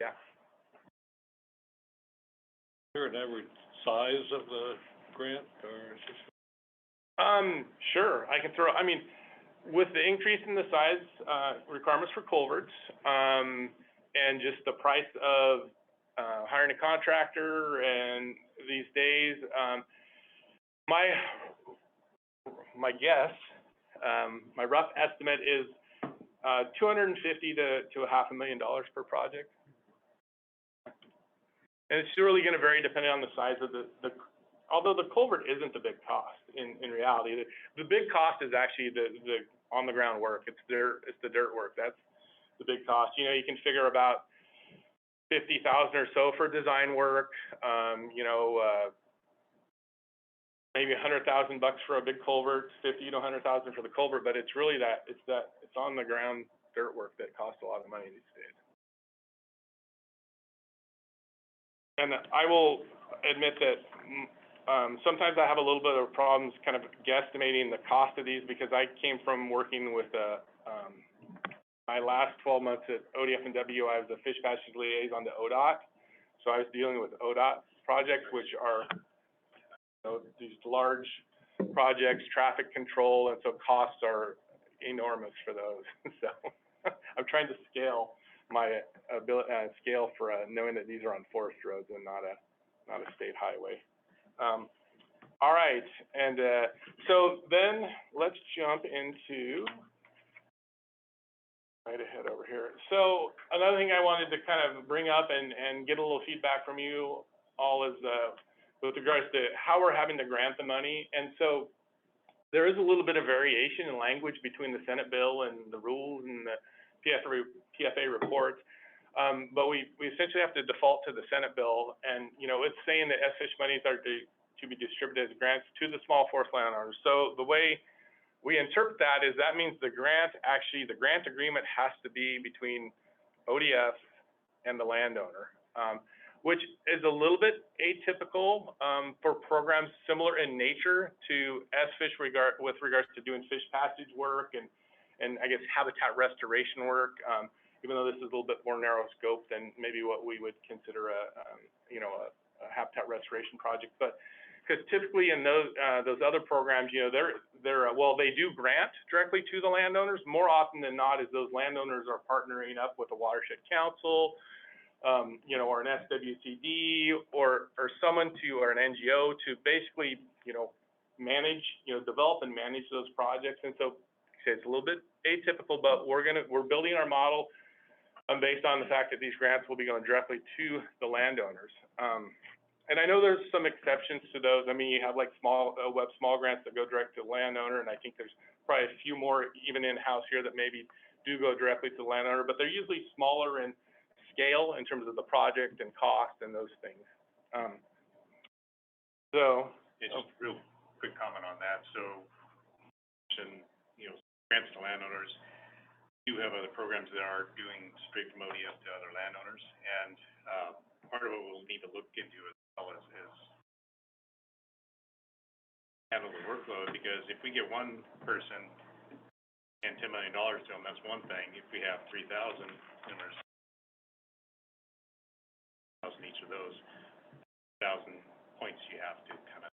Yeah. Is there an average size of the grant, or is this? Sure, I can throw, I mean, with the increase in the size, requirements for culverts, and just the price of, hiring a contractor and these days, my guess, my rough estimate is, $250,000 to $500,000 per project. And it's really gonna vary depending on the size of although the culvert isn't the big cost in reality. The big cost is actually the on the ground work. It's the dirt work. That's the big cost. You know, you can figure about 50,000 or so for design work, you know, maybe $100,000 for a big culvert, 50 to 100,000 for the culvert, but it's really it's on the ground dirt work that costs a lot of money these days. And I will admit that sometimes I have a little bit of problems kind of guesstimating the cost of these, because I came from working with my last 12 months at ODF and W, I was a fish passage liaison to ODOT. So I was dealing with ODOT projects, which are, you know, these large projects, traffic control, and so costs are enormous for those. So I'm trying to scale my scale for knowing that these are on forest roads and not a state highway. All right, and so then let's jump into right ahead over here. So another thing I wanted to kind of bring up and get a little feedback from you all is, with regards to how we're having to grant the money. And so there is a little bit of variation in language between the Senate bill and the rules and the PFA reports. But we essentially have to default to the Senate bill, and, you know, it's saying that SFISH monies are to be distributed as grants to the small forest landowners. So the way we interpret that is that means the grant agreement has to be between ODS and the landowner, which is a little bit atypical for programs similar in nature to SFISH with regards to doing fish passage work and I guess habitat restoration work, even though this is a little bit more narrow scope than maybe what we would consider a habitat restoration project. But because typically in those other programs, you know, well, they do grant directly to the landowners. More often than not, is those landowners are partnering up with a watershed council, you know, or an SWCD or someone or an NGO to basically, you know, manage, you know, develop and manage those projects. And so it's a little bit atypical, but we're building our model based on the fact that these grants will be going directly to the landowners. And I know there's some exceptions to those. I mean, you have like small grants that go direct to the landowner, and I think there's probably a few more even in-house here that maybe do go directly to the landowner, but they're usually smaller in scale in terms of the project and cost and those things. Yeah, just a real quick comment on that. So, you know, grants to landowners, do have other programs that are doing straight from ODS to other landowners, and part of what we'll need to look into as well is handle the workload, because if we get one person and $10 million to them, that's one thing. If we have 3,000, then there's 1,000 each of those 1,000 points you have to kind of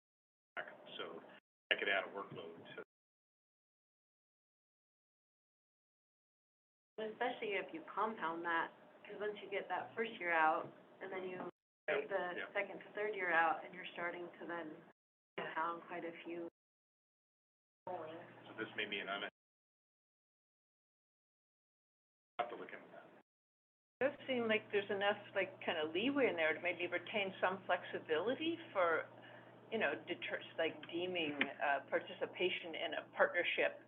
track. So that could add a workload to. Especially if you compound that, because once you get that first year out, and then you take the second to third year out, and you're starting to then compound quite a few. So this may be an have to look into that. It does seem like there's enough like kind of leeway in there to maybe retain some flexibility for, you know, like deeming participation in a partnership,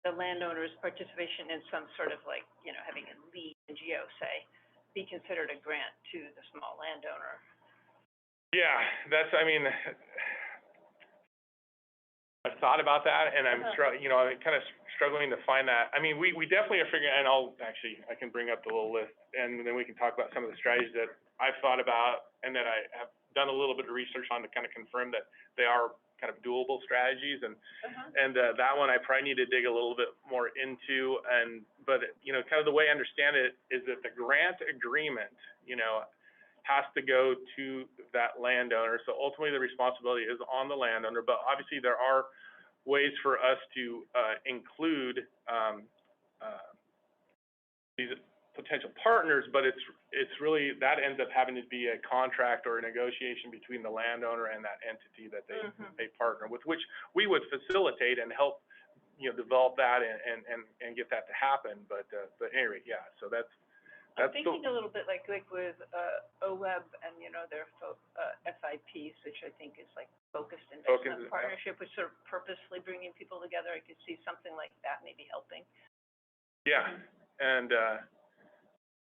the landowner's participation in some sort of like, you know, having a lead NGO, say, be considered a grant to the small landowner. Yeah, I mean, I've thought about that, and I'm you know, I'm kind of struggling to find that. I mean, we definitely are figuring, and I can bring up the little list, and then we can talk about some of the strategies that I've thought about and that I have done a little bit of research on to kind of confirm that they are kind of doable strategies, and that one I probably need to dig a little bit more into. But you know, kind of the way I understand it is that the grant agreement, you know, has to go to that landowner. So ultimately, the responsibility is on the landowner. But obviously, there are ways for us to include these potential partners, but it's really, that ends up having to be a contract or a negotiation between the landowner and that entity that they partner with, which we would facilitate and help, you know, develop that and get that to happen. But anyway, yeah, so that's I'm thinking a little bit like with OWEB and, you know, their FIPs, which I think is like focused investment partnership, which sort of purposely bringing people together. I could see something like that maybe helping. Yeah, and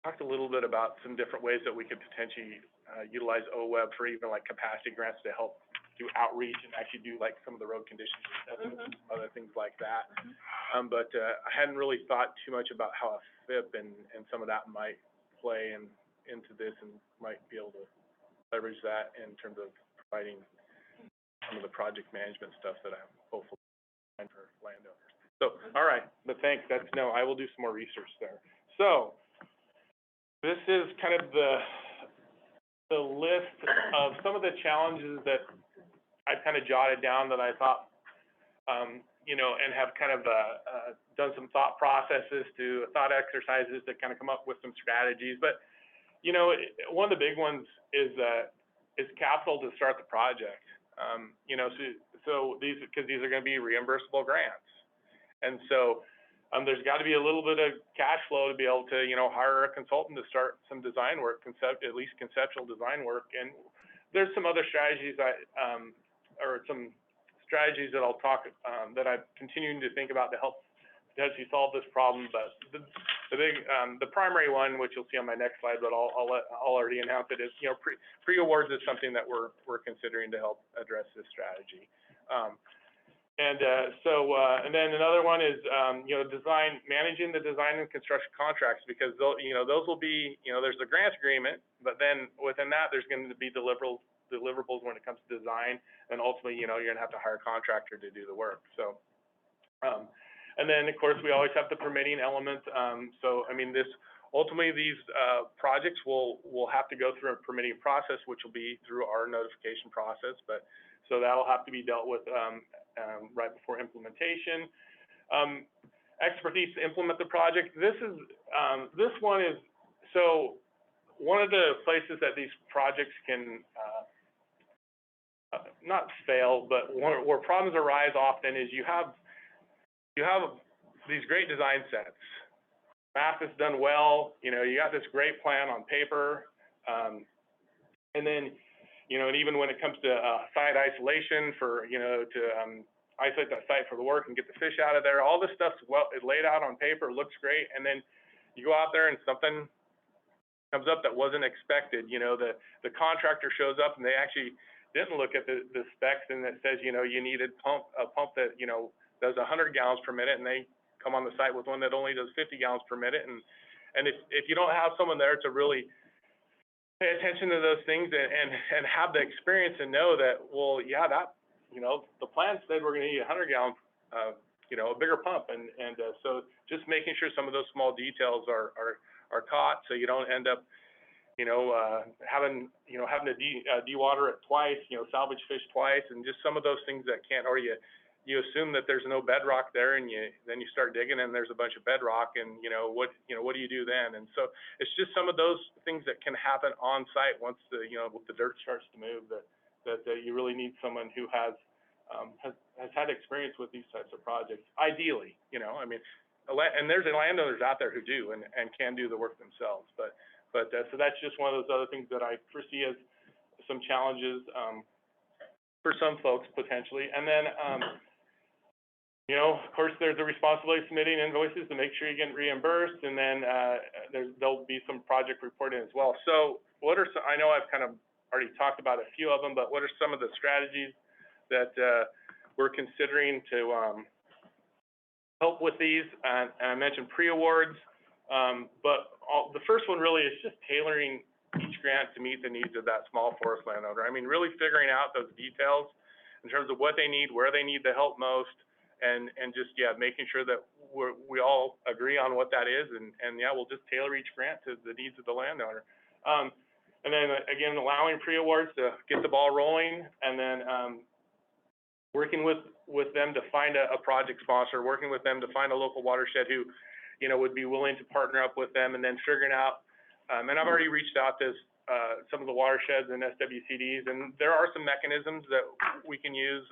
talked a little bit about some different ways that we could potentially utilize OWEB for even like capacity grants to help do outreach and actually do like some of the road conditions assessments, other things like that. But I hadn't really thought too much about how a FIP and some of that might play into this, and might be able to leverage that in terms of providing some of the project management stuff that I'm hopeful for landowners. So, all right, but thanks. I will do some more research there. So this is kind of the list of some of the challenges that I've kind of jotted down that I thought, you know, and have kind of done some thought exercises to kind of come up with some strategies. But, you know, one of the big ones is capital to start the project. You know, so these are going to be reimbursable grants. And so there's got to be a little bit of cash flow to be able to, you know, hire a consultant to start some design work, at least conceptual design work. And there's some other strategies or some strategies that I'll talk, that I'm continuing to think about to help potentially solve this problem. But the primary one, which you'll see on my next slide, but I'll already announce it, is, you know, pre-awards is something that we're considering to help address this strategy. And then another one is, you know, managing the design and construction contracts, because you know, those will be, you know, there's a grant agreement, but then within that, there's going to be deliverables when it comes to design, and ultimately, you know, you're gonna have to hire a contractor to do the work. So, and then of course, we always have the permitting element. So, I mean, ultimately these projects will have to go through a permitting process, which will be through our notification process, but so that'll have to be dealt with right before implementation. Expertise to implement the project. This one is, so one of the places that these projects can not fail, but where problems arise often is you have these great design sets. Math is done well, you know, you got this great plan on paper, and then, you know, and even when it comes to site isolation for, you know, to isolate that site for the work and get the fish out of there, all this stuff's laid out on paper, looks great, and then you go out there and something comes up that wasn't expected. You know, the contractor shows up and they actually didn't look at the specs, and it says, you know, you needed a pump that, you know, does 100 gallons per minute, and they come on the site with one that only does 50 gallons per minute. And if you don't have someone there to really pay attention to those things and have the experience and know that, well, yeah, that, you know, the plan said we're going to need 100 gallon, you know, a bigger pump, and so just making sure some of those small details are caught, so you don't end up, you know, having to dewater it twice, you know, salvage fish twice, and just some of those things that can't, or you assume that there's no bedrock there, and then you start digging and there's a bunch of bedrock, and what do you do then? And so it's just some of those things that can happen on site once the dirt starts to move, that you really need someone who has had experience with these types of projects, ideally, you know, I mean, and there's landowners out there who do and can do the work themselves, but so that's just one of those other things that I foresee as some challenges for some folks potentially. And then, you know, of course, there's the responsibility of submitting invoices to make sure you get reimbursed, and then there'll be some project reporting as well. So I know I've kind of already talked about a few of them, but what are some of the strategies that we're considering to help with these? And I mentioned pre-awards, but the first one really is just tailoring each grant to meet the needs of that small forest landowner. I mean, really figuring out those details in terms of what they need, where they need the help most, and just, yeah, making sure that we all agree on what that is, and yeah, we'll just tailor each grant to the needs of the landowner. And then again, allowing pre-awards to get the ball rolling, and then working with them to find a project sponsor, working with them to find a local watershed who, you know, would be willing to partner up with them, and then figuring out, and I've already reached out to some of the watersheds and SWCDs, and there are some mechanisms that we can use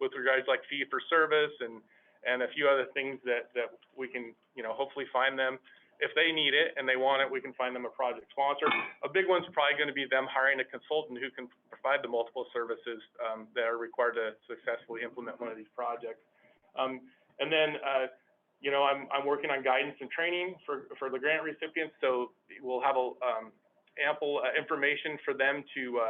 with regards like fee for service and a few other things that we can, you know, hopefully find them. If they need it and they want it, we can find them a project sponsor. A big one's probably going to be them hiring a consultant who can provide the multiple services that are required to successfully implement one of these projects. And then, you know, I'm working on guidance and training for the grant recipients, so we'll have ample information for them to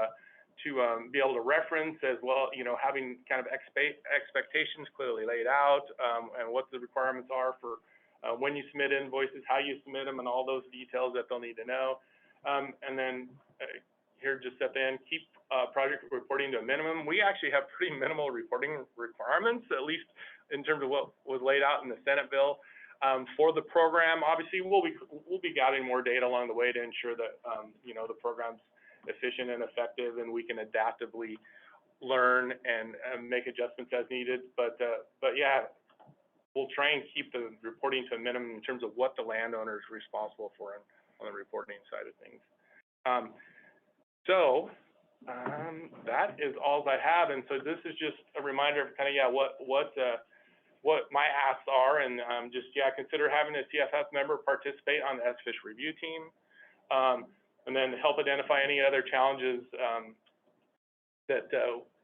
be able to reference, as well, you know, having kind of expectations clearly laid out, and what the requirements are for when you submit invoices, how you submit them, and all those details that they'll need to know. And then here just at the end, keep project reporting to a minimum. We actually have pretty minimal reporting requirements, at least in terms of what was laid out in the Senate bill. For the program, obviously, we'll be gathering more data along the way to ensure that, you know, the program's efficient and effective, and we can adaptively learn and make adjustments as needed. But yeah, we'll try and keep the reporting to a minimum in terms of what the landowner is responsible for on the reporting side of things. So that is all I have, and so this is just a reminder of kind of, yeah, what what my asks are, and, just, yeah, consider having a CFF member participate on the S-Fish review team. And then help identify any other challenges, that,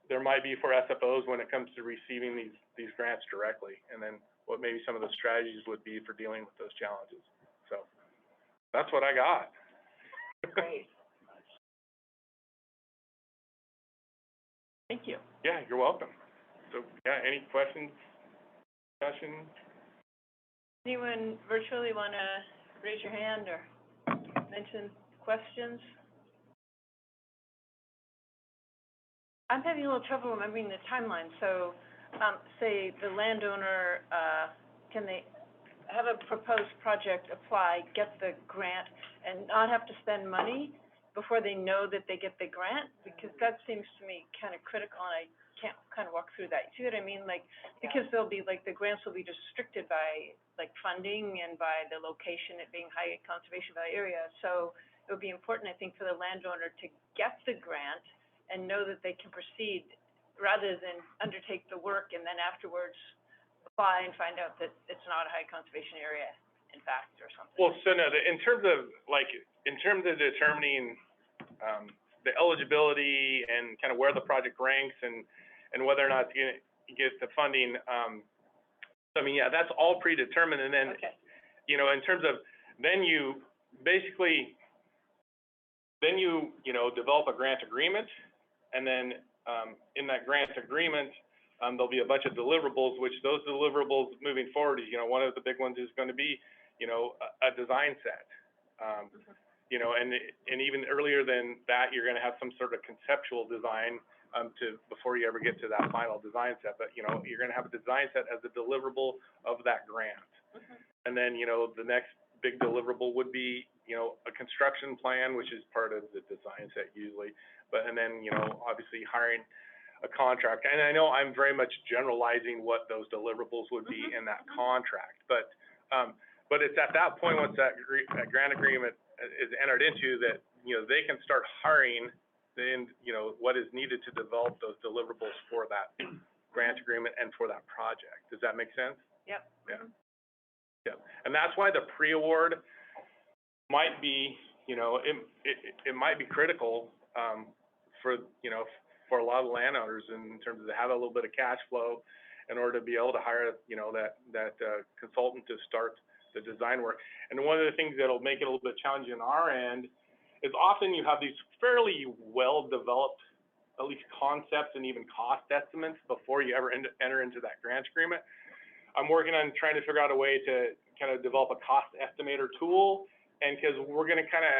there might be for SFOs when it comes to receiving these grants directly, and then what maybe some of the strategies would be for dealing with those challenges. So that's what I got. Great. Thank you. Yeah, you're welcome. So, yeah, any questions, discussion? Anyone virtually want to raise your hand or mention questions? I'm having a little trouble remembering the timeline. So, say the landowner, can they have a proposed project, apply, get the grant, and not have to spend money before they know that they get the grant? Because that seems to me kind of critical, and I can't kind of walk through that. See what I mean? Like, because they'll be, like, the grants will be restricted by, like, funding and by the location, it being high conservation value area. So it would be important, I think, for the landowner to get the grant and know that they can proceed, rather than undertake the work and then afterwards apply and find out that it's not a high conservation area, in fact, or something. Well, so no, in terms of determining, the eligibility and kind of where the project ranks and whether or not it's gonna get the funding, I mean, yeah, that's all predetermined. And then, Okay. you know, in terms of, then you basically, develop a grant agreement, and then, in that grant agreement, there'll be a bunch of deliverables, which those deliverables moving forward, one of the big ones is going to be, a design set. And even earlier than that, you're going to have some sort of conceptual design, before you ever get to that final design set. But, you're going to have a design set as a deliverable of that grant. And then, the next big deliverable would be, a construction plan, which is part of the design set usually. And then, obviously hiring a contract. And I know I'm very much generalizing what those deliverables would be in that contract. But it's at that point, once that grant agreement is entered into, that, they can start hiring what is needed to develop those deliverables for that grant agreement and for that project. Does that make sense? Yep. Yeah. Yeah. And that's why the pre-award might be, it might be critical, for a lot of landowners in terms of to have a little bit of cash flow in order to be able to hire, that consultant to start the design work. And one of the things that'll make it a little bit challenging on our end is often you have these fairly well-developed, at least concepts and even cost estimates before you ever enter into that grant agreement. I'm working on trying to figure out a way to kind of develop a cost estimator tool, and because we're going to kind of,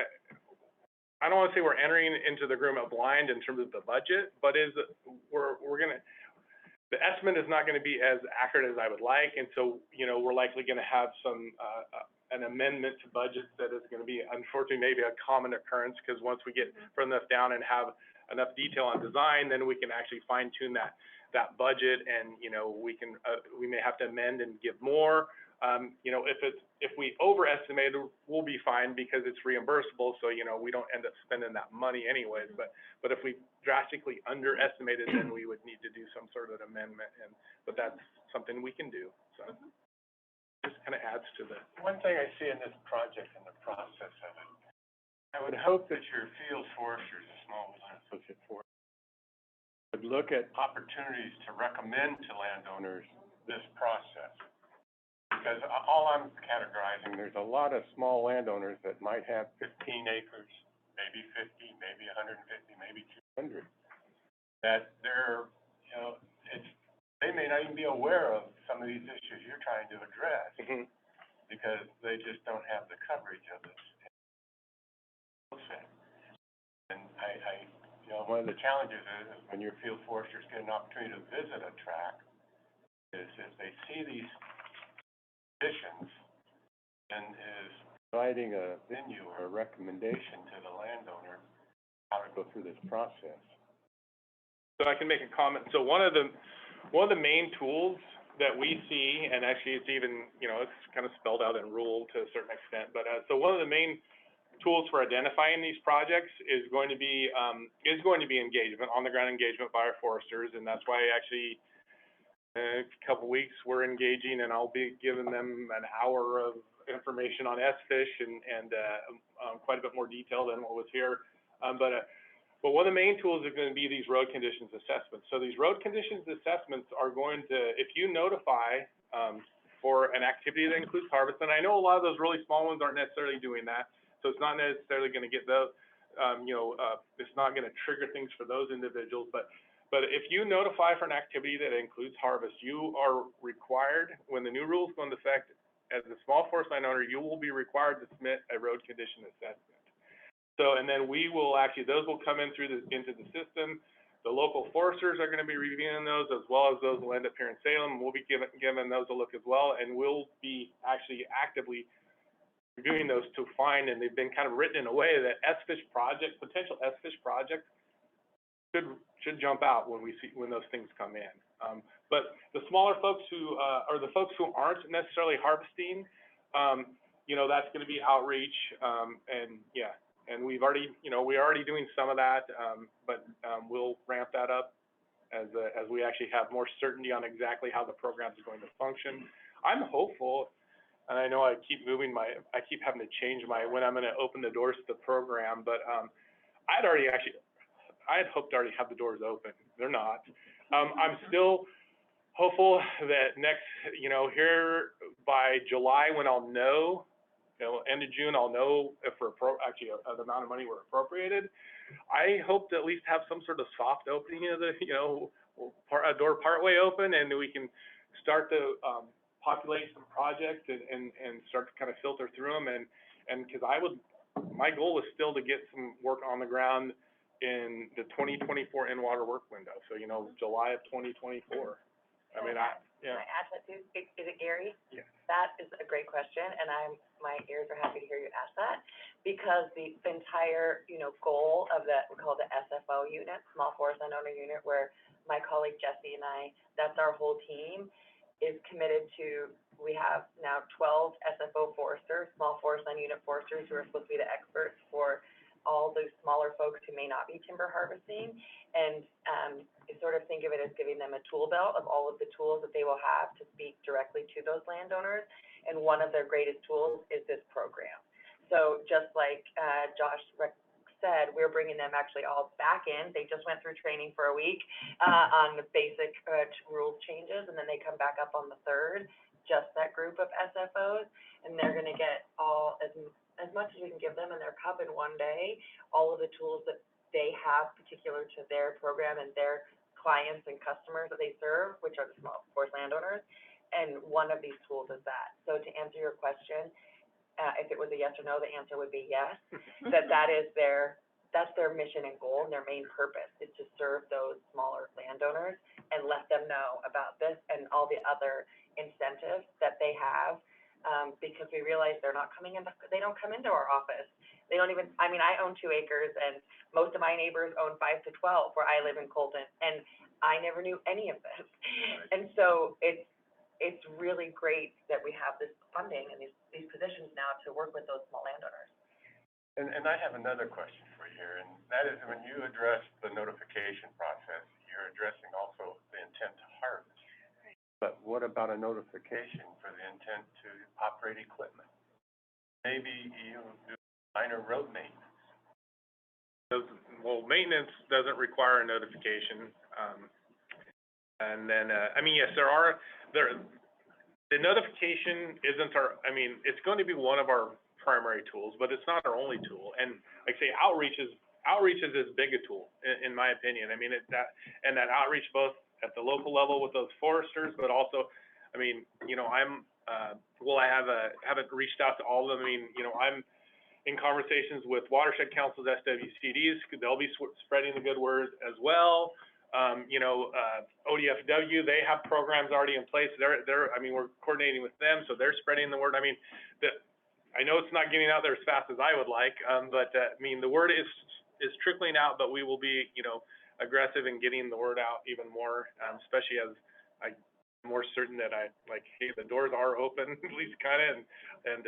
I don't want to say we're entering into the agreement blind in terms of the budget, but we're going to, the estimate is not going to be as accurate as I would like, and so, we're likely going to have some, an amendment to budgets that is going to be, unfortunately, maybe a common occurrence, because once we get from this down and have enough detail on design, then we can actually fine tune that budget, and, we may have to amend and give more. If we overestimate, we'll be fine because it's reimbursable, so, we don't end up spending that money anyways. But if we drastically underestimated, then we would need to do some sort of amendment, but that's something we can do, so. Just kind of adds to the. One thing I see in this project and the process of it, I would hope that your field foresters, a small associate forester, would look at opportunities to recommend to landowners this process. Because all I'm categorizing, there's a lot of small landowners that might have 15 acres, maybe 50, maybe 150, maybe 200, that they're, they may not even be aware of some of these issues you're trying to address, because they just don't have the coverage of this. And I one of the challenges is when your field foresters get an opportunity to visit a tract, is if they see these conditions and is providing a venue or a recommendation to the landowner how to go through this process. So I can make a comment. So one of the main tools that we see, and actually it's even, it's kind of spelled out in rule to a certain extent, but so one of the main tools for identifying these projects is going to be engagement, on the ground engagement by our foresters, and that's why actually in a couple weeks, we're engaging, and I'll be giving them an hour of information on S-fish and quite a bit more detail than what was here. But one of the main tools are going to be these road conditions assessments. So these road conditions assessments are going to, if you notify for an activity that includes harvest, and I know a lot of those really small ones aren't necessarily doing that, so it's not necessarily going to get those, it's not going to trigger things for those individuals, but if you notify for an activity that includes harvest, you are required, when the new rules go into effect, as a small forest landowner, you will be required to submit a road condition assessment. So, and then we will actually, those will come in into the system. The local foresters are going to be reviewing those, as well as those will end up here in Salem. We'll be giving those a look as well, and we'll be actually actively reviewing those to find, and they've been kind of written in a way that S-fish projects, potential S-fish projects, should jump out when those things come in. But the smaller folks who, or the folks who aren't necessarily harvesting, that's going to be outreach, and we're already doing some of that, but we'll ramp that up as we actually have more certainty on exactly how the program is going to function. I'm hopeful, and I know I keep having to change when I'm going to open the doors to the program, but I had hoped to already have the doors open. They're not. I'm still hopeful that here by July, when I'll know, end of June, I'll know if the amount of money we're appropriated. I hope to at least have some sort of soft opening of the, a door partway open, and we can start to populate some projects and start to kind of filter through them. And because my goal is still to get some work on the ground in the 2024 in-water work window. So, July of 2024. Can I add that too? Is it Gary? Yeah. That is a great question, and my ears are happy to hear you ask that, because the entire, goal of we call the SFO unit, Small Forest Landowner Unit, where my colleague Jesse and that's our whole team, is committed to, we have now 12 SFO foresters, Small Forest Land Unit foresters, who are supposed to be the experts for all those smaller folks who may not be timber harvesting, and you sort of think of it as giving them a tool belt of all of the tools that they will have to speak directly to those landowners, and one of their greatest tools is this program. So just like Josh said, we're bringing them actually all back in. They just went through training for a week on the basic rules changes, and then they come back up on the 3rd, just that group of SFOs, and they're going to get all, as much as we can give them in their cup in one day, all of the tools that they have particular to their program and their clients and customers that they serve, which are the small forest landowners. And one of these tools is that. So to answer your question, if it was a yes or no, the answer would be yes. That's their mission and goal, and their main purpose is to serve those smaller landowners and let them know about this and all the other incentives that they have. Because we realize they don't come into our office. They don't even, I own 2 acres, and most of my neighbors own 5 to 12 where I live in Colton, and I never knew any of this. Right. And so it's really great that we have this funding and these positions now to work with those small landowners. And I have another question for you here, and that is, when you address the notification process, you're addressing also the intent to harvest. But what about a notification for the intent to operate equipment? Maybe you do minor road maintenance. Maintenance doesn't require a notification. And then, yes, the notification isn't it's going to be one of our primary tools, but it's not our only tool. And like I say, outreach is as big a tool, in my opinion. That outreach both at the local level with those foresters, but also, I haven't reached out to all of them. I'm in conversations with watershed councils, SWCDs. They'll be spreading the good word as well. ODFW, they have programs already in place. We're coordinating with them, so they're spreading the word. I know it's not getting out there as fast as I would like, but the word is trickling out, but we will be, aggressive in getting the word out even more, especially as I more certain that hey, the doors are open, at least kinda, And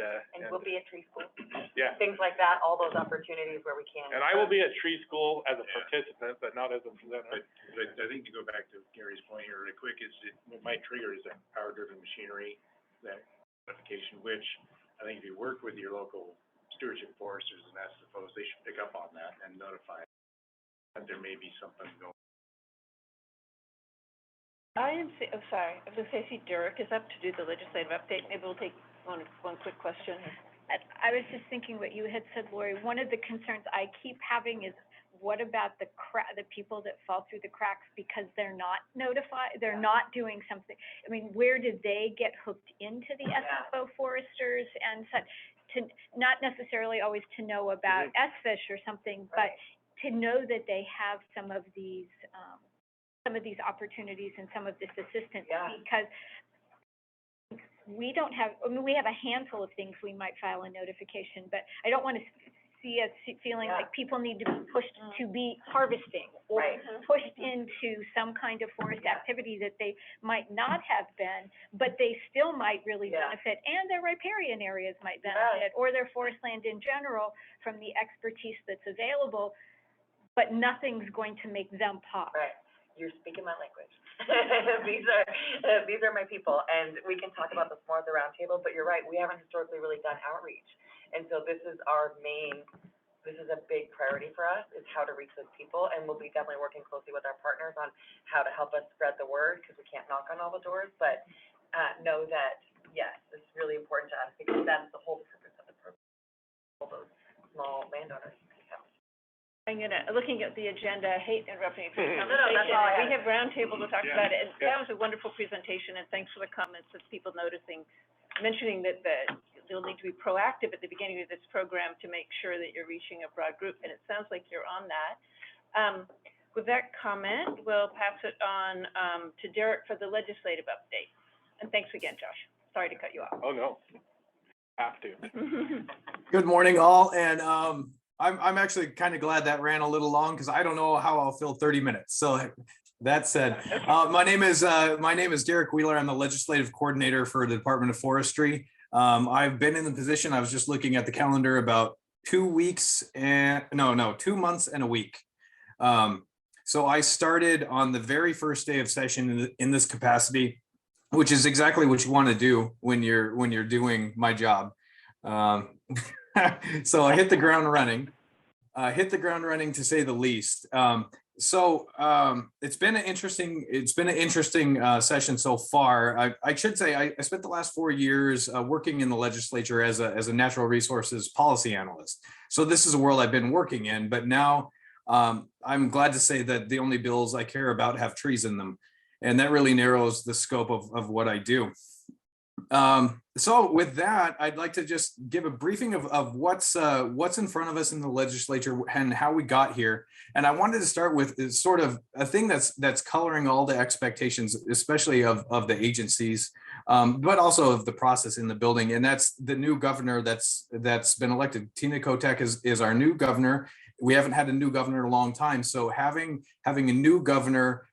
we'll be a tree school, yeah. things like that, all those opportunities where we can. And I will be at tree school as a participant, but not as a presenter. But I think to go back to Gary's point here really quick, what might trigger is that power-driven machinery, that notification, which I think if you work with your local stewardship foresters and that's the folks, they should pick up on that and notify that there may be something going. I was gonna say, I see Derek is up to do the legislative update. Maybe we'll take one quick question. I was just thinking what you had said, Lori. One of the concerns I keep having is, what about the people that fall through the cracks because they're not notified, they're not doing something? I mean, where did they get hooked into the SFO foresters and such? Not necessarily always to know about SFIsh or something, but to know that they have some of these opportunities and some of this assistance, because we don't have, I mean, we have a handful of things we might file a notification, but I don't want to see us feeling like people need to be pushed to be harvesting or pushed into some kind of forest activity that they might not have been, but they still might really benefit, and their riparian areas might benefit, or their forest land in general from the expertise that's available, but nothing's going to make them pop. Right. You're speaking my language. These are my people, and we can talk about this more at the roundtable, but you're right, we haven't historically really done outreach. And so this is a big priority for us, is how to reach those people, and we'll be definitely working closely with our partners on how to help us spread the word, because we can't knock on all the doors, but know that, yes, it's really important to us, because that's the whole purpose of the program, all those small landowners. Looking at the agenda, I hate interrupting you for the No, conversation. that's all I have. We have roundtable to talk about it, and that was a wonderful presentation, and thanks for the comments of people mentioning that they'll need to be proactive at the beginning of this program to make sure that you're reaching a broad group, and it sounds like you're on that. With that comment, we'll pass it on to Derek for the legislative update. And thanks again, Josh. Sorry to cut you off. Oh, no. Have to. Good morning, all, and I'm actually kind of glad that ran a little long, because I don't know how I'll fill 30 minutes. So that said, my name is Derek Wheeler. I'm the legislative coordinator for the Department of Forestry. I've been in the position, I was just looking at the calendar, about 2 months and a week. So I started on the very first day of session in this capacity, which is exactly what you want to do when you're doing my job. So I hit the ground running, to say the least. It's been an interesting session so far. I should say I spent the last 4 years working in the legislature as a natural resources policy analyst. So this is a world I've been working in, but now I'm glad to say that the only bills I care about have trees in them. And that really narrows the scope of what I do. So with that, I'd like to just give a briefing of what's in front of us in the legislature and how we got here. And I wanted to start with sort of a thing that's coloring all the expectations, especially of the agencies, but also of the process in the building. And that's the new governor that's been elected. Tina Kotek is our new governor. We haven't had a new governor in a long time. So having a new governor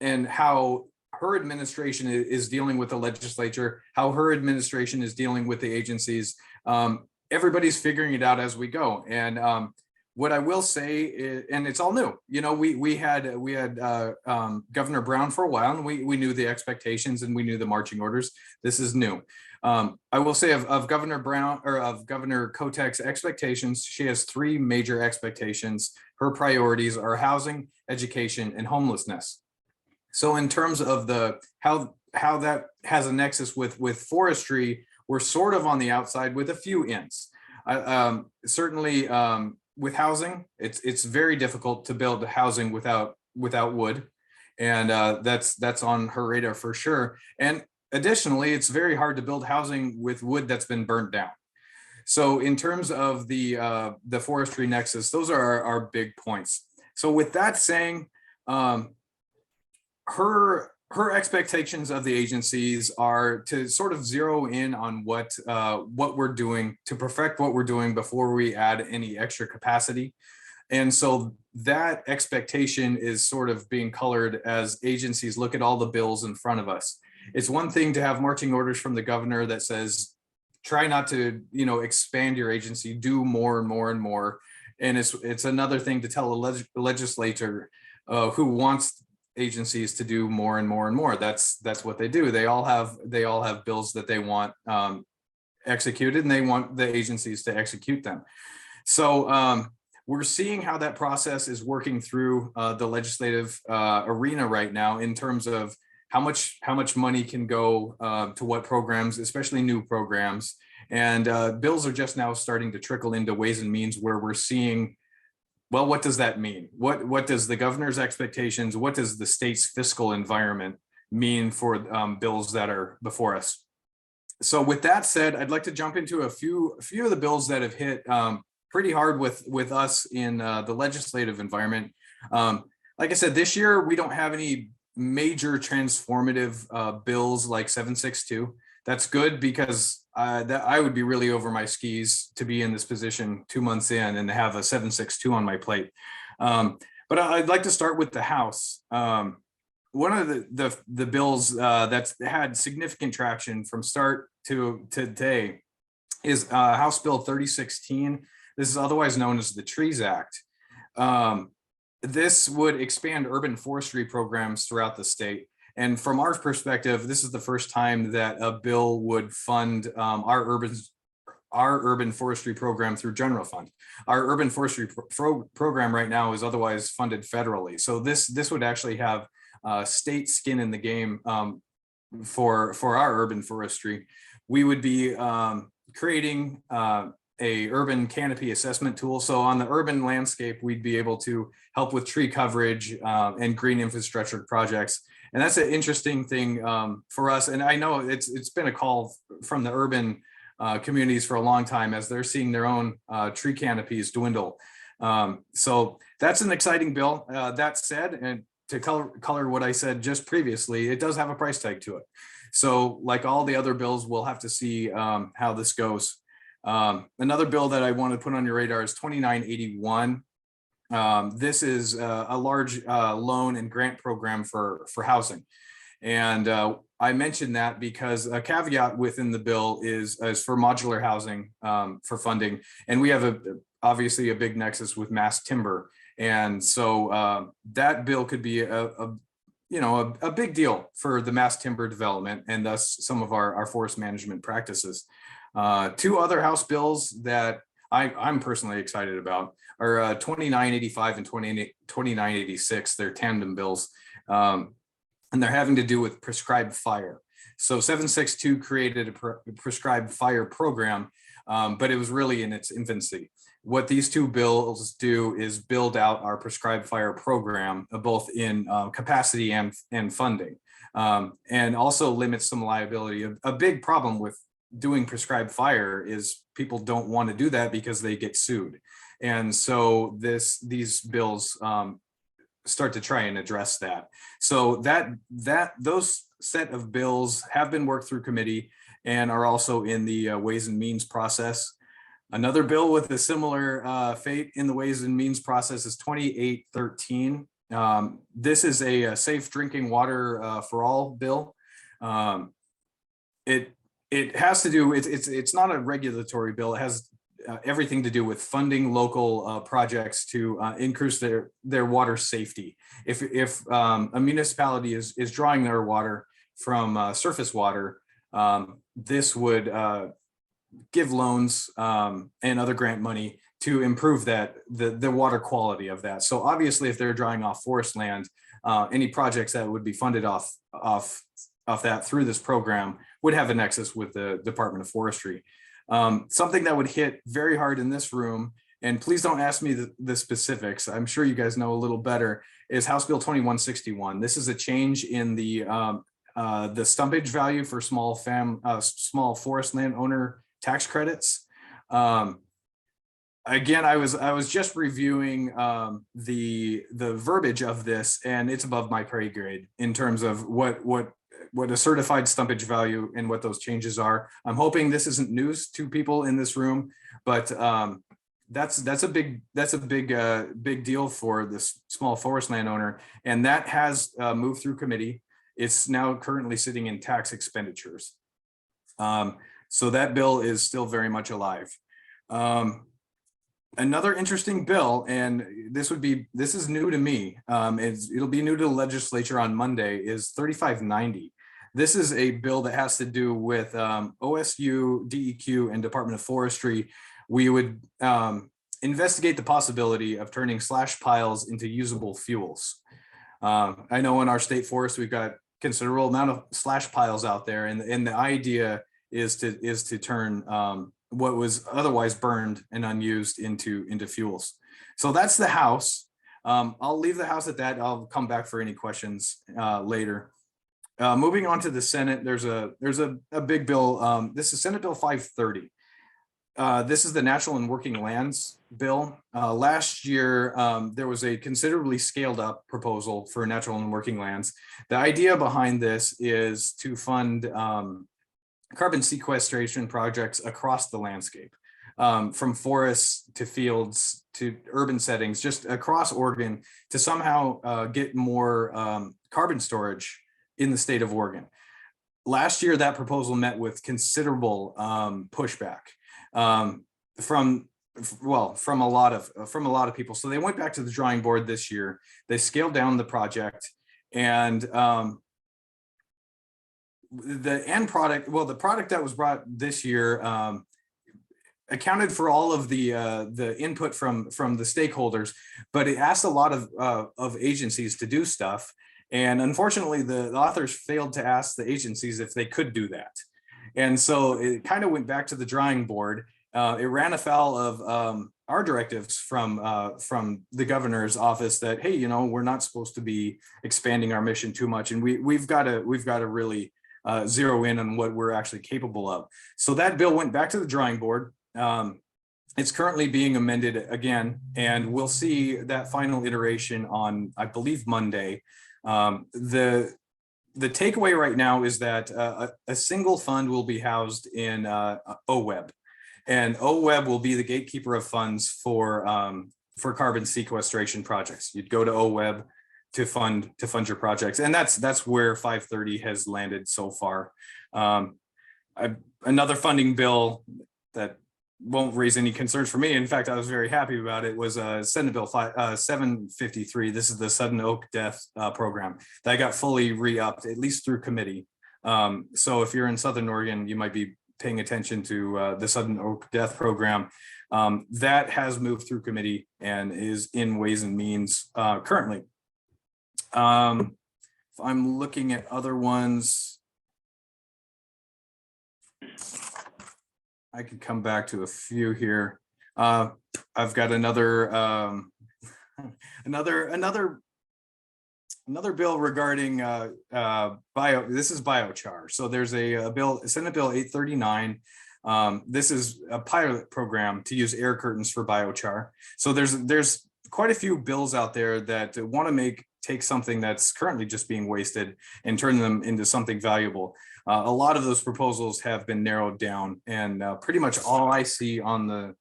and how her administration is dealing with the legislature, how her administration is dealing with the agencies. Everybody's figuring it out as we go. And what I will say is, and it's all new, we had Governor Brown for a while, and we knew the expectations and we knew the marching orders. This is new. I will say of Governor Brown, or of Governor Kotek's expectations, she has 3 major expectations. Her priorities are housing, education, and homelessness. So in terms of how that has a nexus with forestry, we're sort of on the outside with a few ins. Certainly with housing, it's very difficult to build housing without wood, and that's on her radar for sure. And additionally, it's very hard to build housing with wood that's been burnt down. So in terms of the forestry nexus, those are our big points. So with that saying, her expectations of the agencies are to sort of zero in on what we're doing, to perfect what we're doing before we add any extra capacity. And so that expectation is sort of being colored as agencies look at all the bills in front of us. It's one thing to have marching orders from the governor that says, try not to, expand your agency, do more and more and more. And it's another thing to tell a legislator who wants agencies to do more and more and more. That's what they do. They all have bills that they want executed, and they want the agencies to execute them. So we're seeing how that process is working through the legislative arena right now in terms of how much money can go to what programs, especially new programs. And bills are just now starting to trickle into Ways and Means, where we're seeing, well, what does that mean? What does the governor's expectations, what does the state's fiscal environment mean for bills that are before us? So with that said, I'd like to jump into a few of the bills that have hit pretty hard with us in the legislative environment. Like I said, this year we don't have any major transformative bills like 762. That's good, because I would be really over my skis to be in this position 2 months in and to have a 762 on my plate. But I'd like to start with the House. One of the bills that's had significant traction from start to today is House Bill 3016. This is otherwise known as the Trees Act. This would expand urban forestry programs throughout the state. And from our perspective, this is the first time that a bill would fund our urban forestry program through general fund. Our urban forestry program right now is otherwise funded federally. So this would actually have state skin in the game for our urban forestry. We would be creating a urban canopy assessment tool. So on the urban landscape, we'd be able to help with tree coverage and green infrastructure projects. And that's an interesting thing for us. And I know it's been a call from the urban communities for a long time, as they're seeing their own tree canopies dwindle. So that's an exciting bill. That said, and to color what I said just previously, it does have a price tag to it. So like all the other bills, we'll have to see how this goes. Another bill that I want to put on your radar is 2981. This is a large loan and grant program for housing. And I mentioned that because a caveat within the bill is for modular housing for funding. And we have obviously a big nexus with mass timber. And so that bill could be a big deal for the mass timber development, and thus some of our forest management practices. Two other House bills that I'm personally excited about are 2985 and 2986. They're tandem bills, and they're having to do with prescribed fire. So 762 created a prescribed fire program, but it was really in its infancy. What these two bills do is build out our prescribed fire program, both in capacity and funding, and also limits some liability. A big problem with doing prescribed fire is people don't want to do that because they get sued. And so these bills start to try and address that. So those set of bills have been worked through committee and are also in the Ways and Means process. Another bill with a similar fate in the Ways and Means process is 2813. This is a safe drinking water for all bill. It has to do, it's not a regulatory bill. It has everything to do with funding local projects to increase their water safety. If a municipality is drawing their water from surface water, this would give loans and other grant money to improve the water quality of that. So obviously, if they're drawing off forest land, any projects that would be funded off that through this program would have a nexus with the Department of Forestry. Something that would hit very hard in this room, and please don't ask me the specifics, I'm sure you guys know a little better, is House Bill 2161. This is a change in the stumpage value for small forest land owner tax credits. Again, I was just reviewing the verbiage of this, and it's above my pay grade in terms of what a certified stumpage value and what those changes are. I'm hoping this isn't news to people in this room, but that's a big deal for this small forest landowner, and that has moved through committee. It's now currently sitting in tax expenditures. So that bill is still very much alive. Another interesting bill, and this is new to me, it'll be new to the legislature on Monday, is 3590. This is a bill that has to do with OSU, DEQ, and Department of Forestry. We would investigate the possibility of turning slash piles into usable fuels. I know in our state forest, we've got considerable amount of slash piles out there, and the idea is to turn what was otherwise burned and unused into fuels. So that's the House. I'll leave the House at that. I'll come back for any questions later. Moving on to the Senate, there's a big bill. This is Senate Bill 530. This is the Natural and Working Lands bill. Last year, there was a considerably scaled up proposal for natural and working lands. The idea behind this is to fund carbon sequestration projects across the landscape, from forests to fields to urban settings, just across Oregon, to somehow get more carbon storage in the state of Oregon. Last year, that proposal met with considerable pushback from a lot of people. So they went back to the drawing board this year. They scaled down the project, and the end product, the product that was brought this year accounted for all of the input from the stakeholders, but it asked a lot of agencies to do stuff. And unfortunately, the authors failed to ask the agencies if they could do that. And so it kind of went back to the drawing board. It ran afoul of our directives from the governor's office that, hey, we're not supposed to be expanding our mission too much, and we've got to really zero in on what we're actually capable of. So that bill went back to the drawing board. It's currently being amended again, and we'll see that final iteration on, I believe, Monday. The takeaway right now is that a single fund will be housed in OWEB, and OWEB will be the gatekeeper of funds for carbon sequestration projects. You'd go to OWEB to fund your projects, and that's where 530 has landed so far. Another funding bill that won't raise any concerns for me. In fact, I was very happy about it. Was Senate Bill 753. This is the sudden oak death program that got fully re-upped, at least through committee. So if you're in Southern Oregon, you might be paying attention to the sudden oak death program. That has moved through committee and is in Ways and Means currently. If I'm looking at other ones, I could come back to a few here. I've got another bill regarding this is biochar. So there's a bill, Senate Bill 839. This is a pilot program to use air curtains for biochar. So there's quite a few bills out there that want to take something that's currently just being wasted and turn them into something valuable. A lot of those proposals have been narrowed down, and pretty much all I see on the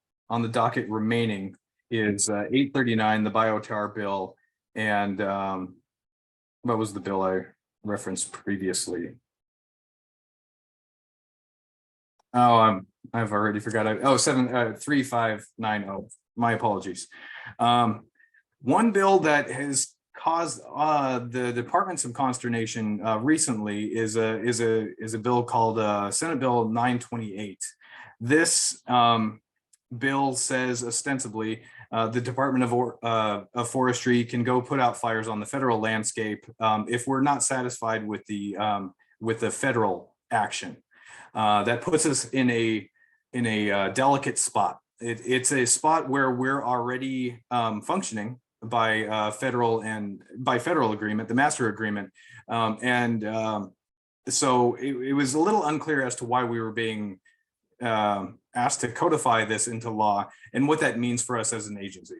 docket remaining is 839, the biochar bill, and what was the bill I referenced previously? Oh, I've already forgot. 3590. My apologies. One bill that has caused the department some consternation recently is a bill called Senate Bill 928. This bill says ostensibly the Department of Forestry can go put out fires on the federal landscape if we're not satisfied with the federal action. That puts us in a delicate spot. It's a spot where we're already functioning by federal agreement, the master agreement, so it was a little unclear as to why we were being asked to codify this into law and what that means for us as an agency.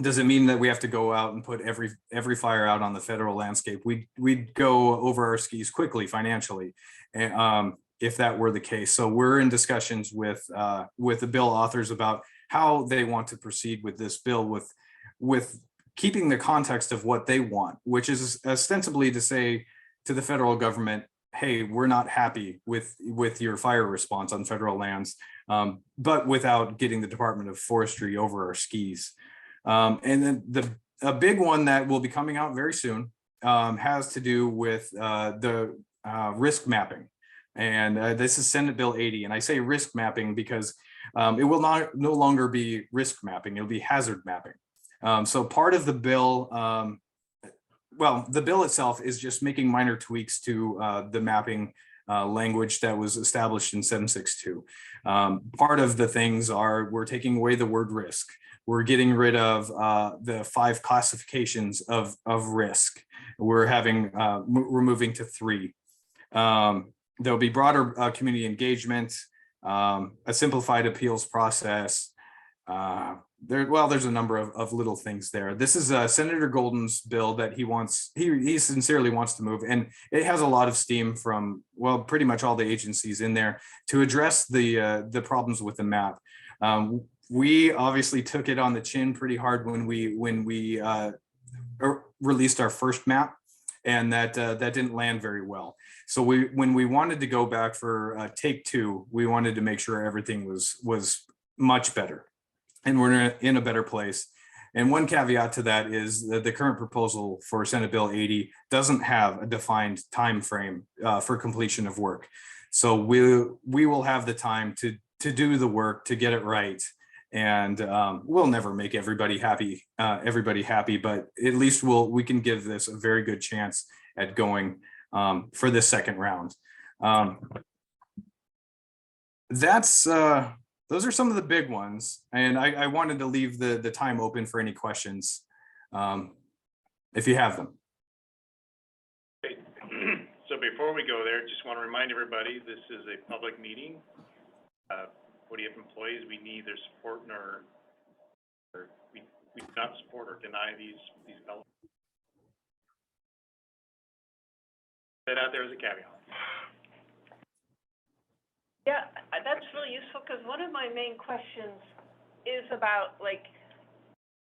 Does it mean that we have to go out and put every fire out on the federal landscape? We'd go over our skis quickly financially, if that were the case. So we're in discussions with the bill authors about how they want to proceed with this bill, with keeping the context of what they want, which is ostensibly to say to the federal government, hey, we're not happy with your fire response on federal lands, but without getting the Department of Forestry over our skis. And then a big one that will be coming out very soon has to do with the risk mapping. And this is Senate Bill 80. And I say risk mapping because it will no longer be risk mapping, it'll be hazard mapping. So part of the bill, well, the bill itself is just making minor tweaks to the mapping language that was established in 762. Part of the things are we're taking away the word risk. We're getting rid of the 5 classifications of risk. We're moving to 3. There'll be broader community engagement, a simplified appeals process. There's a number of little things there. This is Senator Golden's bill that he sincerely wants to move, and it has a lot of steam from, well, pretty much all the agencies in there to address the problems with the map. We obviously took it on the chin pretty hard when we released our first map, and that didn't land very well. So when we wanted to go back for take 2, we wanted to make sure everything was much better, and we're in a better place. And one caveat to that is that the current proposal for Senate Bill 80 doesn't have a defined time frame for completion of work. So we will have the time to do the work, to get it right. And we'll never make everybody happy, but at least we can give this a very good chance at going for this second round. Those are some of the big ones, and I wanted to leave the time open for any questions, if you have them. Okay. So before we go there, just want to remind everybody, this is a public meeting. What do you have employees? We need their support, we do not support or deny these developments. That out there as a caveat. Yeah, that's really useful, because one of my main questions is about, like,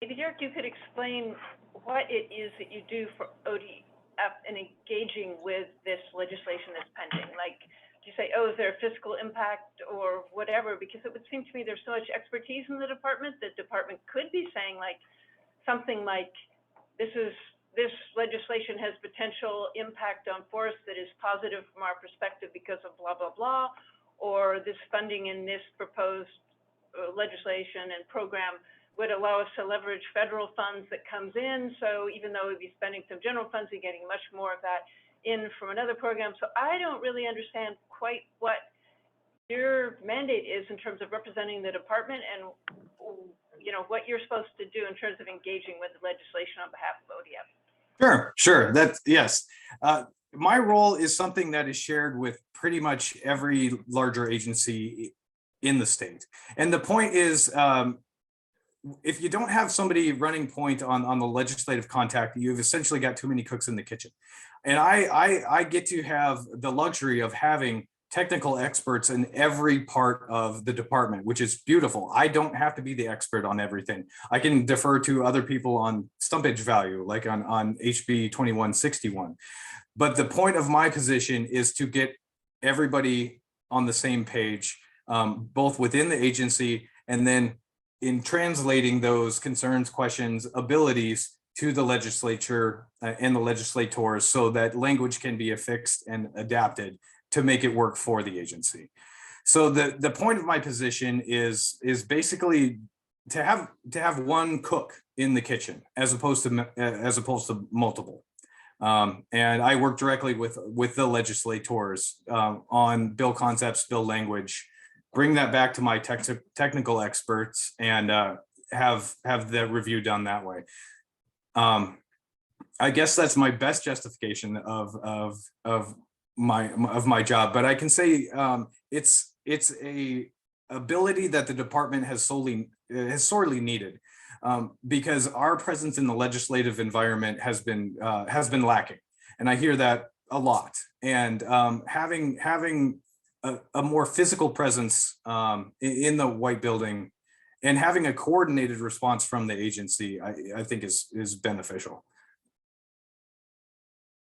maybe Derek, you could explain what it is that you do for ODF and engaging with this legislation that's pending. Like, do you say, oh, is there a fiscal impact or whatever? Because it would seem to me there's so much expertise in the department that department could be saying, like, something like, this legislation has potential impact on forests that is positive from our perspective because of blah, blah, blah. Or this funding in this proposed legislation and program would allow us to leverage federal funds that comes in. So even though we'd be spending some general funds, we're getting much more of that in from another program. So I don't really understand quite what your mandate is in terms of representing the department and, you know, what you're supposed to do in terms of engaging with the legislation on behalf of ODF. Sure. Yes. My role is something that is shared with pretty much every larger agency in the state. And the point is, if you don't have somebody running point on the legislative contact, you've essentially got too many cooks in the kitchen. And I get to have the luxury of having technical experts in every part of the department, which is beautiful. I don't have to be the expert on everything. I can defer to other people on stumpage value, like on HB 2161. But the point of my position is to get everybody on the same page, both within the agency and then in translating those concerns, questions, abilities to the legislature and the legislators so that language can be affixed and adapted to make it work for the agency. So the point of my position is basically to have one cook in the kitchen as opposed to multiple. And I work directly with the legislators on bill concepts, bill language, bring that back to my technical experts, and have the review done that way. I guess that's my best justification of my job, but I can say it's a ability that the department has sorely needed, because our presence in the legislative environment has been lacking, and I hear that a lot. And having a more physical presence in the White Building and having a coordinated response from the agency, I think is beneficial.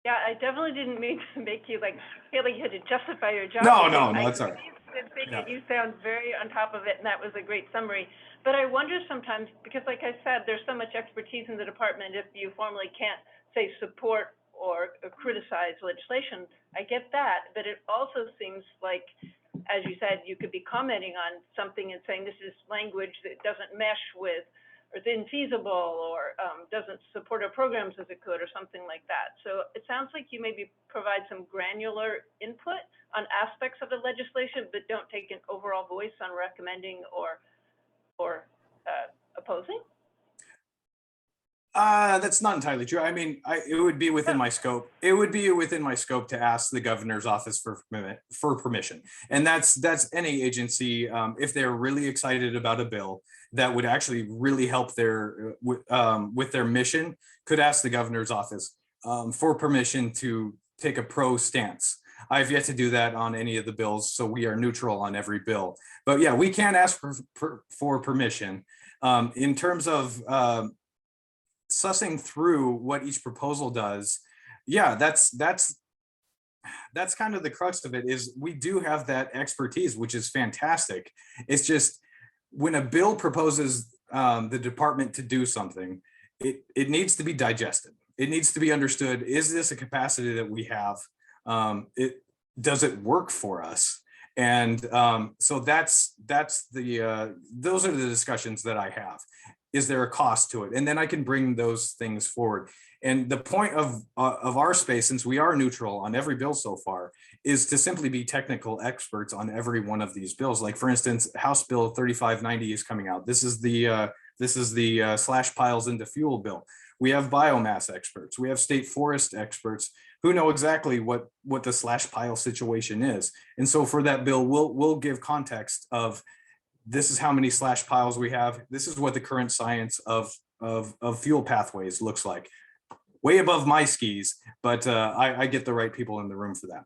Yeah, I definitely didn't mean to make you like feel like you had to justify your job. No, because no, that's all right. I think Yeah. you sound very on top of it, and that was a great summary. But I wonder sometimes, because like I said, there's so much expertise in the department, if you formally can't say support or criticize legislation, I get that, but it also seems like, as you said, you could be commenting on something and saying this is language that doesn't mesh with, or it's infeasible, or doesn't support our programs as it could, or something like that. So it sounds like you maybe provide some granular input on aspects of the legislation, but don't take an overall voice on recommending or opposing? That's not entirely true. I mean, it would be within my scope. It would be within my scope to ask the governor's office for permission. And that's any agency, if they're really excited about a bill that would actually really help with their mission, could ask the governor's office for permission to take a pro stance. I've yet to do that on any of the bills, so we are neutral on every bill. But yeah, we can ask for permission. In terms of sussing through what each proposal does, yeah, that's kind of the crux of it, is we do have that expertise, which is fantastic. It's just when a bill proposes the department to do something, it needs to be digested. It needs to be understood. Is this a capacity that we have? Does it work for us? And so those are the discussions that I have. Is there a cost to it? And then I can bring those things forward. And the point of our space, since we are neutral on every bill so far, is to simply be technical experts on every one of these bills. Like for instance, House Bill 3590 is coming out. This is the slash piles into fuel bill. We have biomass experts. We have state forest experts who know exactly what the slash pile situation is. And so for that bill, we'll give context of, this is how many slash piles we have. This is what the current science of fuel pathways looks like. Way above my skis, but I get the right people in the room for that.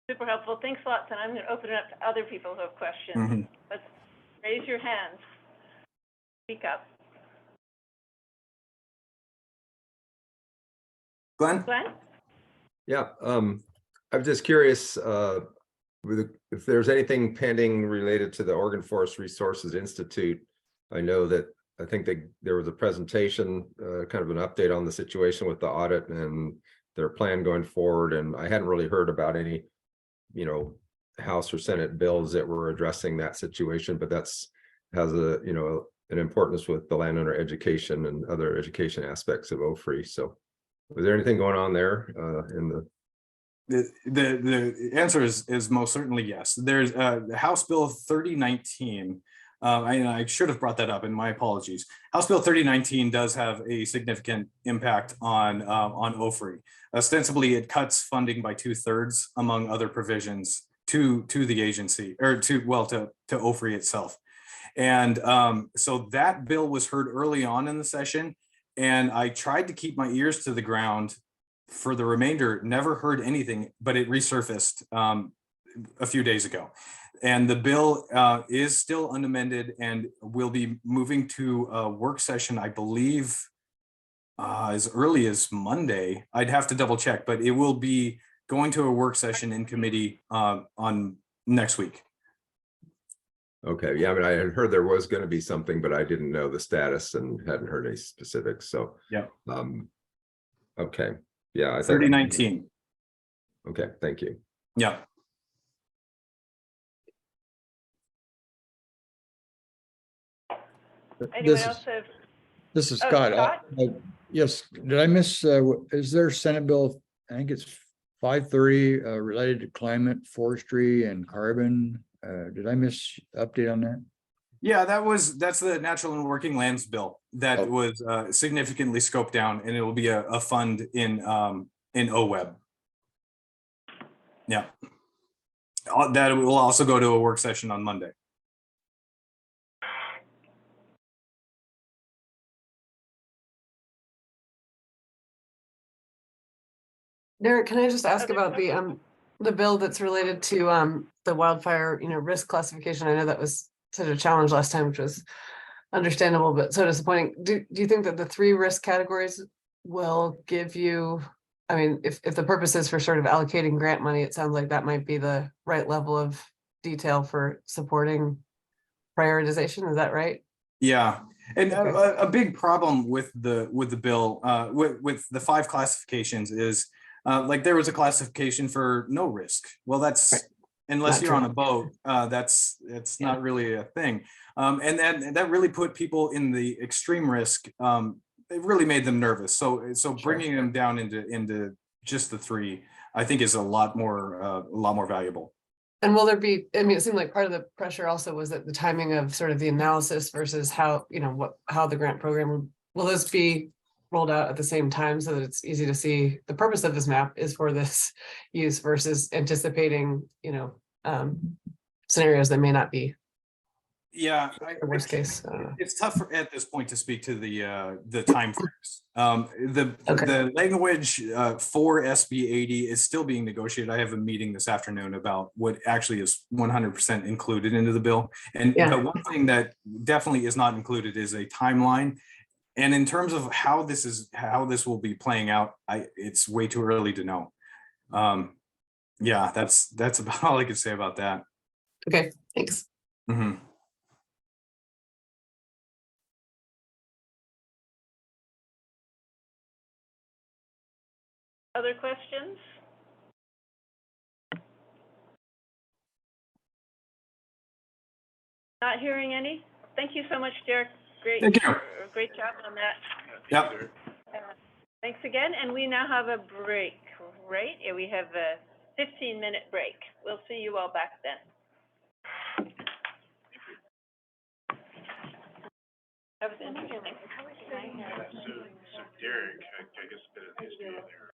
Super helpful. Thanks a lot. And I'm going to open it up to other people who have questions. Mm-hmm. Let's raise your hands. Speak up. Glenn? Yeah, I'm just curious if there's anything pending related to the Oregon Forest Resources Institute. I know that I think there was a presentation, kind of an update on the situation with the audit and their plan going forward. And I hadn't really heard about any, House or Senate bills that were addressing that situation, but has an importance with the landowner education and other education aspects of OFRI. So was there anything going on there The answer is most certainly yes. There's House Bill 3019. I should have brought that up, and my apologies. House Bill 3019 does have a significant impact on OFRI. Ostensibly, it cuts funding by 2/3, among other provisions, to the agency, or to OFRI itself. And so that bill was heard early on in the session, and I tried to keep my ears to the ground for the remainder. Never heard anything, but it resurfaced a few days ago. And the bill is still unamended and will be moving to a work session, I believe, as early as Monday. I'd have to double check, but it will be going to a work session in committee on next week. Okay, yeah, I mean, I had heard there was going to be something, but I didn't know the status and hadn't heard any specifics. So yeah. Okay. Yeah, I 3019. Okay, thank you. Yeah. Anyone else have? This is Scott. Yes, did I miss, is there Senate Bill, I think it's 530 related to climate, forestry and carbon? Did I miss update on that? Yeah, that's the Natural and Working Lands bill that was significantly scoped down, and it will be a fund in OWEB. Yeah, that will also go to a work session on Monday. Derek, can I just ask about the bill that's related to the wildfire, risk classification? I know that was such a challenge last time, which was understandable, but so disappointing. Do you think that the 3 risk categories will give you, I mean, if the purpose is for sort of allocating grant money, it sounds like that might be the right level of detail for supporting prioritization. Is that right? Yeah, and Okay. a big problem with the bill, with the 5 classifications is, like there was a classification for no risk. Well, that's, Right. unless Not you're true. on a boat, it's not really a thing. And that really put people in the extreme risk. It really made them nervous. So Sure. bringing them down into just the 3, I think is a lot more valuable. And will there be, I mean, it seemed like part of the pressure also was that the timing of sort of the analysis versus how, you know, how the grant program, will this be rolled out at the same time so that it's easy to see the purpose of this map is for this use versus anticipating, you know, scenarios that may not be Yeah, the worst case. it's tough at this point to speak to the time frames. Okay. The language for SB 80 is still being negotiated. I have a meeting this afternoon about what actually is 100% included into the bill. And Yeah. but one thing that definitely is not included is a timeline. And in terms of how this will be playing out, it's way too early to know. Yeah, that's about all I can say about that. Okay, thanks. Mhm. Other questions? Not hearing any? Thank you so much, Derek. Thank you. Great job on that. Yep. Thanks again, and we now have a break, right? Yeah, we have a 15-minute break. We'll see you all back then. That was interesting. So Derek, I guess a bit of history there.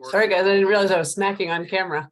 Sorry, guys, I didn't realize I was smacking on camera.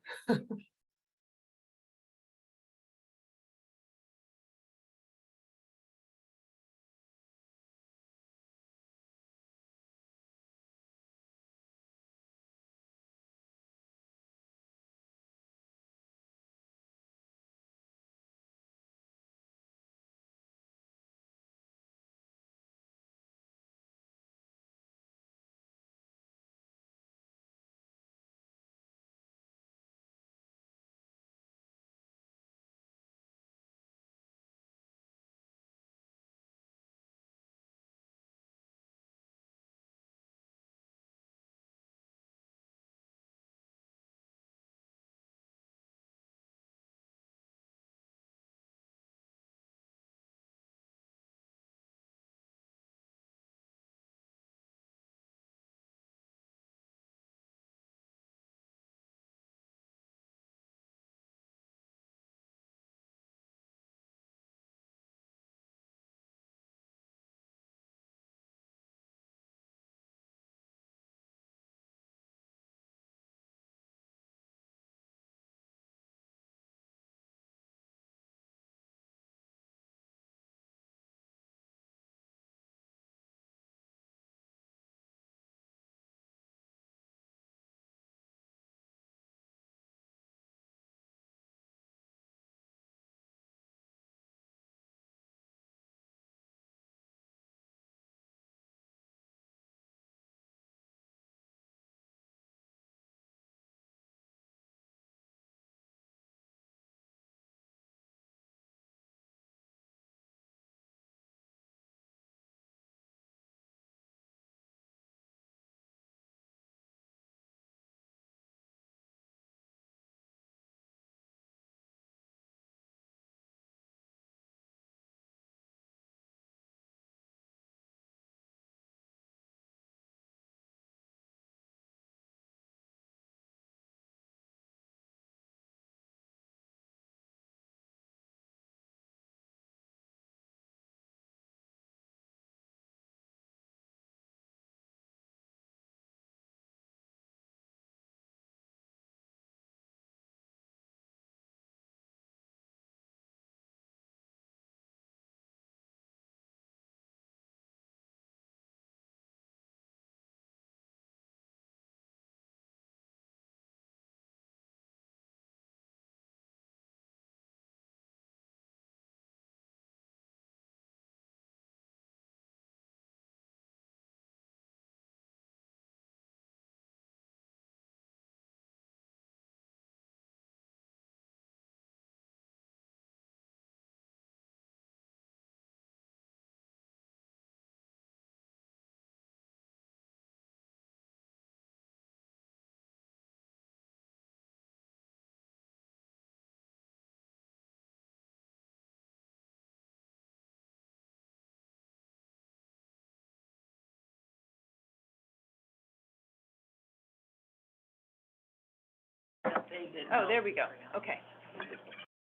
Oh, there we go. Okay.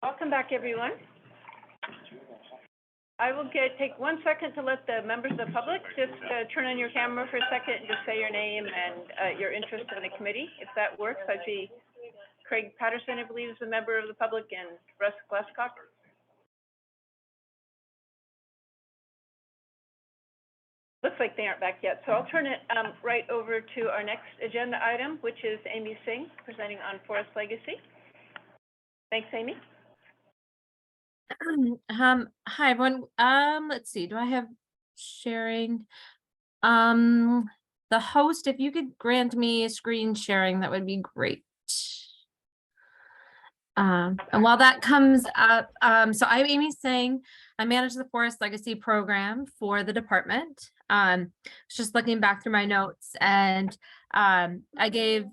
Welcome back, everyone. I will take 1 second to let the members of the public just turn on your camera for a second and just say your name and your interest in the committee, if that works. I see Craig Patterson, I believe, is a member of the public, and Russ Glasscock. Looks like they aren't back yet, so I'll turn it right over to our next agenda item, which is Amy Singh presenting on Forest Legacy. Thanks, Amy. Hi everyone. Let's see, do I have sharing? The host, if you could grant me a screen sharing, that would be great. And while that comes up, so I'm Amy Singh. I manage the Forest Legacy program for the department. Just looking back through my notes, and I gave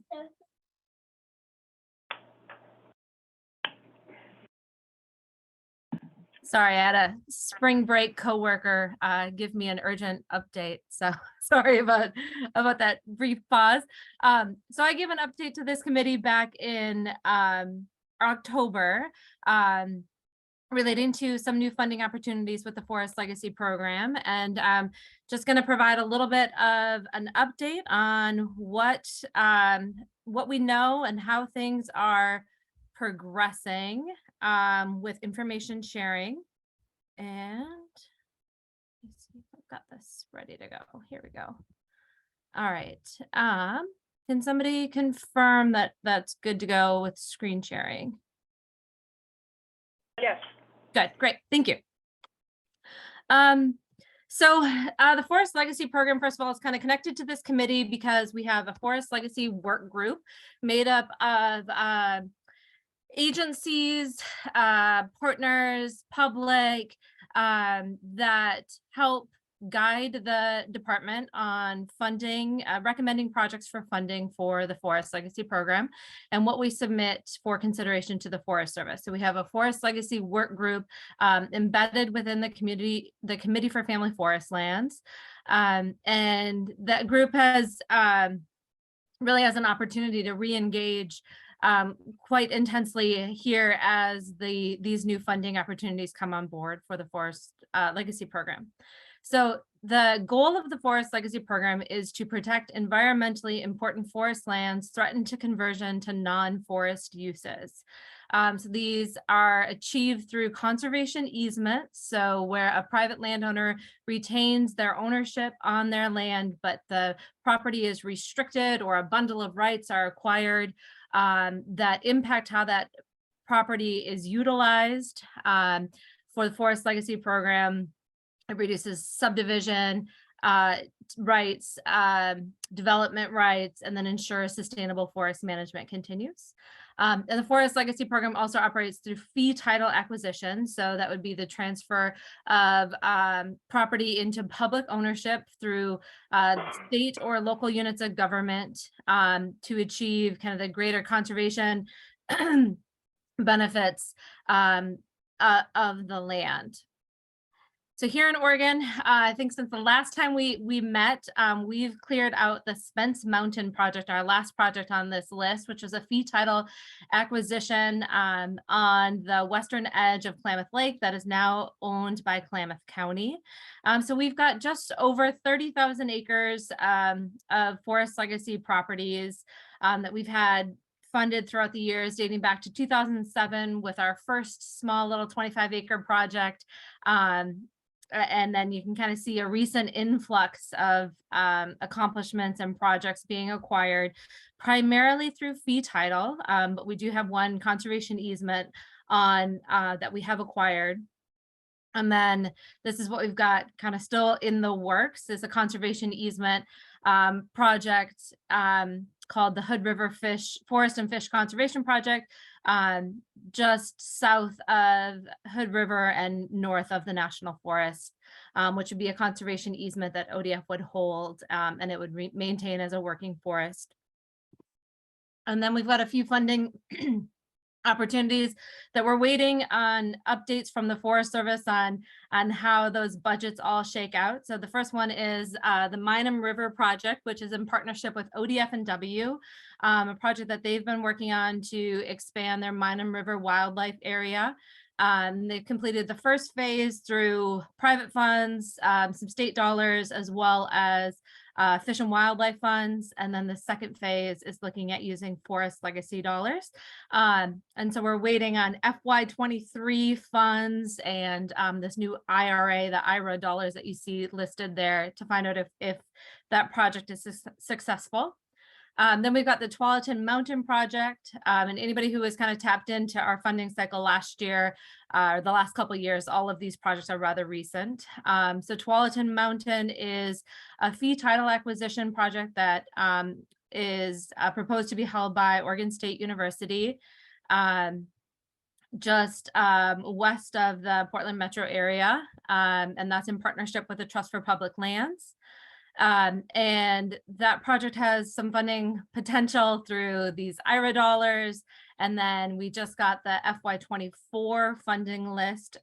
sorry, I had a spring break coworker give me an urgent update. So sorry about that brief pause. So I gave an update to this committee back in October, relating to some new funding opportunities with the Forest Legacy Program. And just going to provide a little bit of an update on what we know and how things are progressing with information sharing. And let's see if I've got this ready to go. Here we go. All right. Can somebody confirm that that's good to go with screen sharing? Yes. Good, great, thank you. So the Forest Legacy Program, first of all, is kind of connected to this committee because we have a Forest Legacy work group made up of agencies, partners, public, that help guide the department on funding, recommending projects for funding for the Forest Legacy Program and what we submit for consideration to the Forest Service. So we have a Forest Legacy work group embedded within the Committee for Family Forestlands. And that group has really has an opportunity to re-engage quite intensely here as these new funding opportunities come on board for the Forest Legacy Program. So the goal of the Forest Legacy Program is to protect environmentally important forest lands threatened to conversion to non-forest uses. So these are achieved through conservation easements. So where a private landowner retains their ownership on their land, but the property is restricted or a bundle of rights are acquired that impact how that property is utilized. For the Forest Legacy Program, it reduces subdivision rights, development rights, and then ensures sustainable forest management continues. And the Forest Legacy Program also operates through fee title acquisition. So that would be the transfer of property into public ownership through state or local units of government to achieve kind of the greater conservation benefits of the land. So here in Oregon, I think since the last time we met, we've cleared out the Spence Mountain project, our last project on this list, which was a fee title acquisition on the western edge of Klamath Lake that is now owned by Klamath County. So we've got just over 30,000 acres of Forest Legacy properties that we've had funded throughout the years, dating back to 2007 with our first small little 25-acre project. And then you can kind of see a recent influx of accomplishments and projects being acquired primarily through fee title, but we do have one conservation easement on that we have acquired. And then this is what we've got kind of still in the works, is a conservation easement project called the Hood River Forest and Fish Conservation Project, just south of Hood River and north of the National Forest, which would be a conservation easement that ODF would hold, and it would maintain as a working forest. And then we've got a few funding opportunities that we're waiting on updates from the Forest Service on how those budgets all shake out. So the first one is the Minam River project, which is in partnership with ODF and W, a project that they've been working on to expand their Minam River wildlife area. They've completed the first phase through private funds, some state dollars, as well as Fish and Wildlife funds. And then the second phase is looking at using Forest Legacy dollars. And so we're waiting on FY23 funds and this new IRA, the IRA dollars that you see listed there, to find out if that project is successful. Then we've got the Tualatin Mountain project, and anybody who was kind of tapped into our funding cycle last year, or the last couple of years, all of these projects are rather recent. So Tualatin Mountain is a fee title acquisition project that is proposed to be held by Oregon State University, just west of the Portland metro area, and that's in partnership with the Trust for Public Lands. And that project has some funding potential through these IRA dollars. And then we just got the FY24 funding list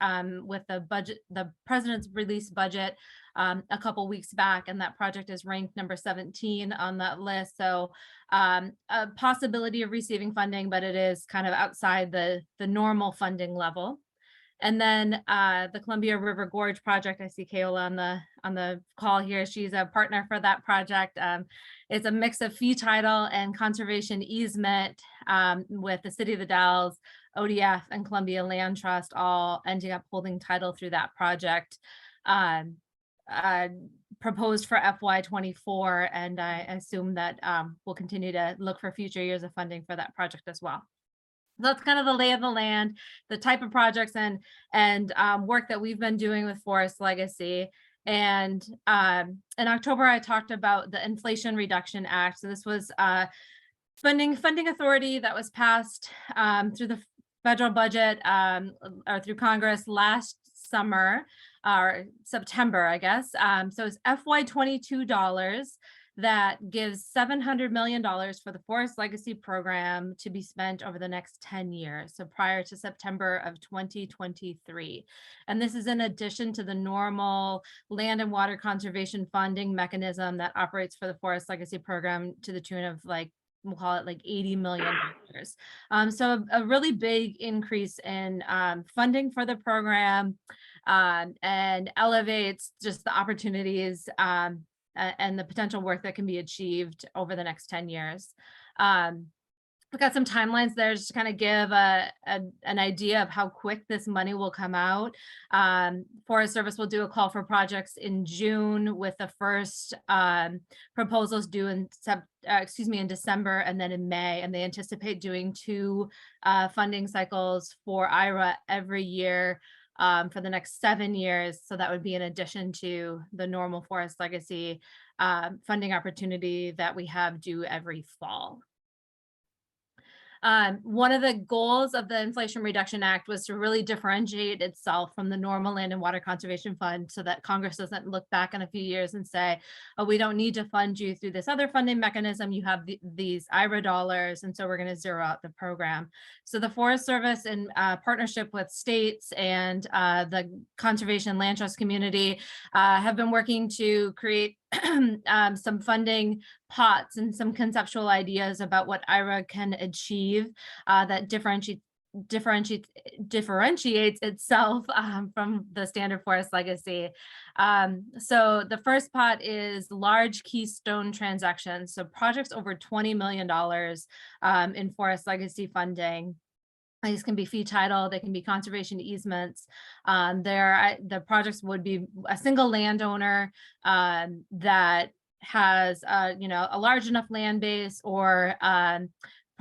with the budget, the president's released budget a couple weeks back, and that project is ranked number 17 on that list. So a possibility of receiving funding, but it is kind of outside the normal funding level. And then the Columbia River Gorge project, I see Kayola on the call here. She's a partner for that project. It's a mix of fee title and conservation easement with the City of the Dalles, ODF, and Columbia Land Trust all ending up holding title through that project. Proposed for FY24, and I assume that we'll continue to look for future years of funding for that project as well. That's kind of the lay of the land, the type of projects and work that we've been doing with Forest Legacy. And in October, I talked about the Inflation Reduction Act. So this was funding authority that was passed through the federal budget or through Congress last summer or September, I guess. So it's FY22 dollars that gives $700 million for the Forest Legacy program to be spent over the next 10 years. So prior to September of 2023. And this is in addition to the normal land and water conservation funding mechanism that operates for the Forest Legacy program to the tune of we'll call it like $80 million. So a really big increase in funding for the program and elevates just the opportunities and the potential work that can be achieved over the next 10 years. We've got some timelines there just to kind of give an idea of how quick this money will come out. Forest Service will do a call for projects in June with the first proposals due in December and then in May, and they anticipate doing 2 funding cycles for IRA every year for the next 7 years. So that would be in addition to the normal Forest Legacy funding opportunity that we have due every fall. One of the goals of the Inflation Reduction Act was to really differentiate itself from the normal Land and Water Conservation Fund so that Congress doesn't look back in a few years and say, oh, we don't need to fund you through this other funding mechanism. You have these IRA dollars, and so we're going to zero out the program. So the Forest Service, in partnership with states and the Conservation Land Trust community, have been working to create some funding pots and some conceptual ideas about what IRA can achieve that differentiates itself from the standard Forest Legacy. So the first pot is large keystone transactions. So projects over $20 million in Forest Legacy funding. These can be fee title, they can be conservation easements. The projects would be a single landowner that has a large enough land base or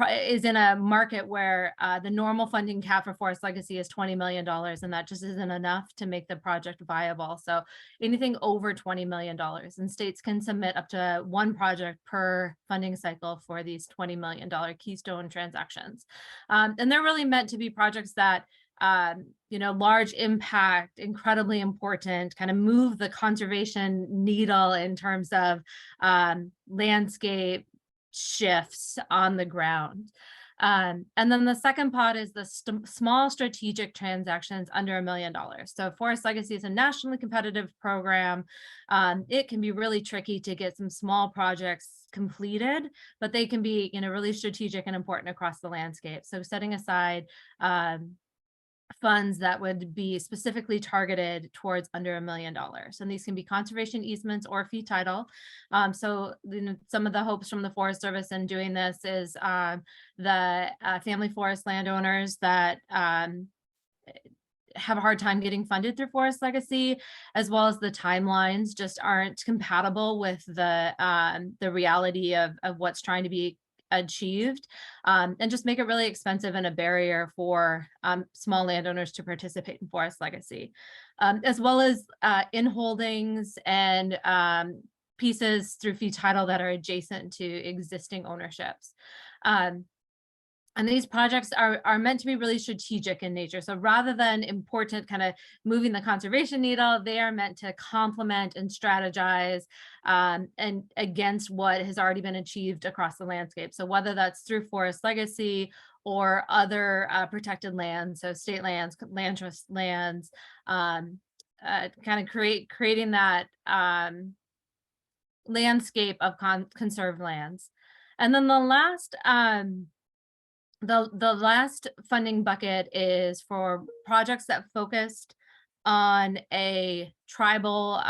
is in a market where the normal funding cap for Forest Legacy is $20 million, and that just isn't enough to make the project viable. So anything over $20 million, and states can submit up to 1 project per funding cycle for these $20 million keystone transactions. And they're really meant to be projects that large impact, incredibly important, kind of move the conservation needle in terms of landscape shifts on the ground. And then the second pot is the small strategic transactions under $1 million. So Forest Legacy is a nationally competitive program. It can be really tricky to get some small projects completed, but they can be really strategic and important across the landscape. So setting aside funds that would be specifically targeted towards under $1 million. And these can be conservation easements or fee title. So some of the hopes from the Forest Service in doing this is the family forest landowners that have a hard time getting funded through Forest Legacy, as well as the timelines just aren't compatible with the reality of what's trying to be achieved, and just make it really expensive and a barrier for small landowners to participate in Forest Legacy, as well as in holdings and pieces through fee title that are adjacent to existing ownerships. And these projects are meant to be really strategic in nature. So rather than important kind of moving the conservation needle, they are meant to complement and strategize and against what has already been achieved across the landscape. So whether that's through Forest Legacy or other protected lands, so state lands, land trust lands, kind of creating that landscape of conserved lands. And then the last the last funding bucket is for projects that focused on a tribal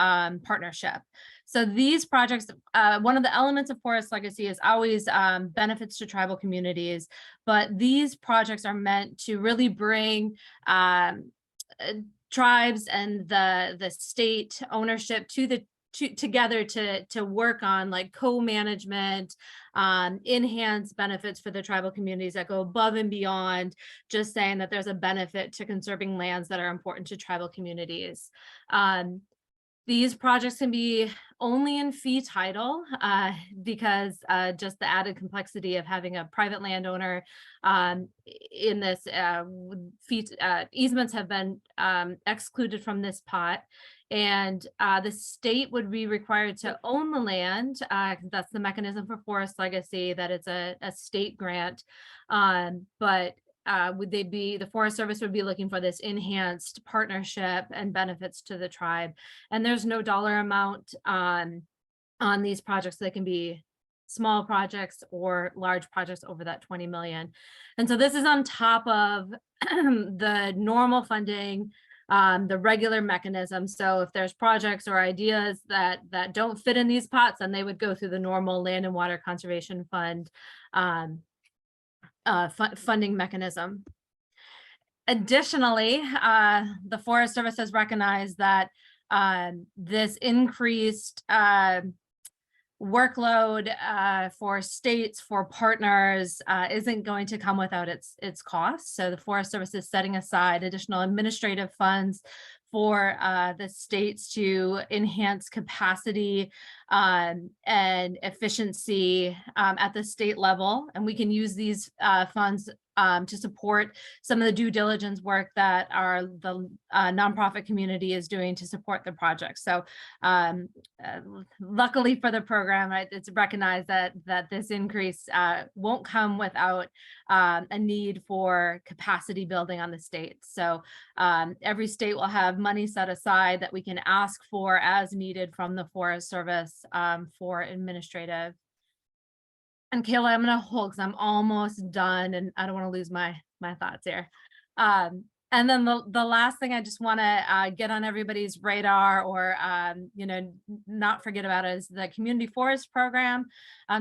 partnership. So these projects, one of the elements of Forest Legacy is always benefits to tribal communities, but these projects are meant to really bring tribes and the state ownership together to work on like co-management, enhanced benefits for the tribal communities that go above and beyond just saying that there's a benefit to conserving lands that are important to tribal communities. These projects can be only in fee title because just the added complexity of having a private landowner in this easements have been excluded from this pot. And the state would be required to own the land. That's the mechanism for Forest Legacy, that it's a state grant. But would they be, the Forest Service would be looking for this enhanced partnership and benefits to the tribe. And there's no dollar amount on these projects. They can be small projects or large projects over that 20 million. And so this is on top of the normal funding, the regular mechanism. So if there's projects or ideas that don't fit in these pots, then they would go through the normal Land and Water Conservation Fund funding mechanism. Additionally, the Forest Service has recognized that this increased workload for states, for partners, isn't going to come without its costs. So the Forest Service is setting aside additional administrative funds for the states to enhance capacity and efficiency at the state level. And we can use these funds to support some of the due diligence work that the nonprofit community is doing to support the project. So luckily for the program, right, it's recognized that this increase won't come without a need for capacity building on the states. So every state will have money set aside that we can ask for as needed from the Forest Service for administrative. And Kayla, I'm going to hold because I'm almost done and I don't want to lose my thoughts here. And then the last thing I just want to get on everybody's radar or, not forget about is the Community Forest Program.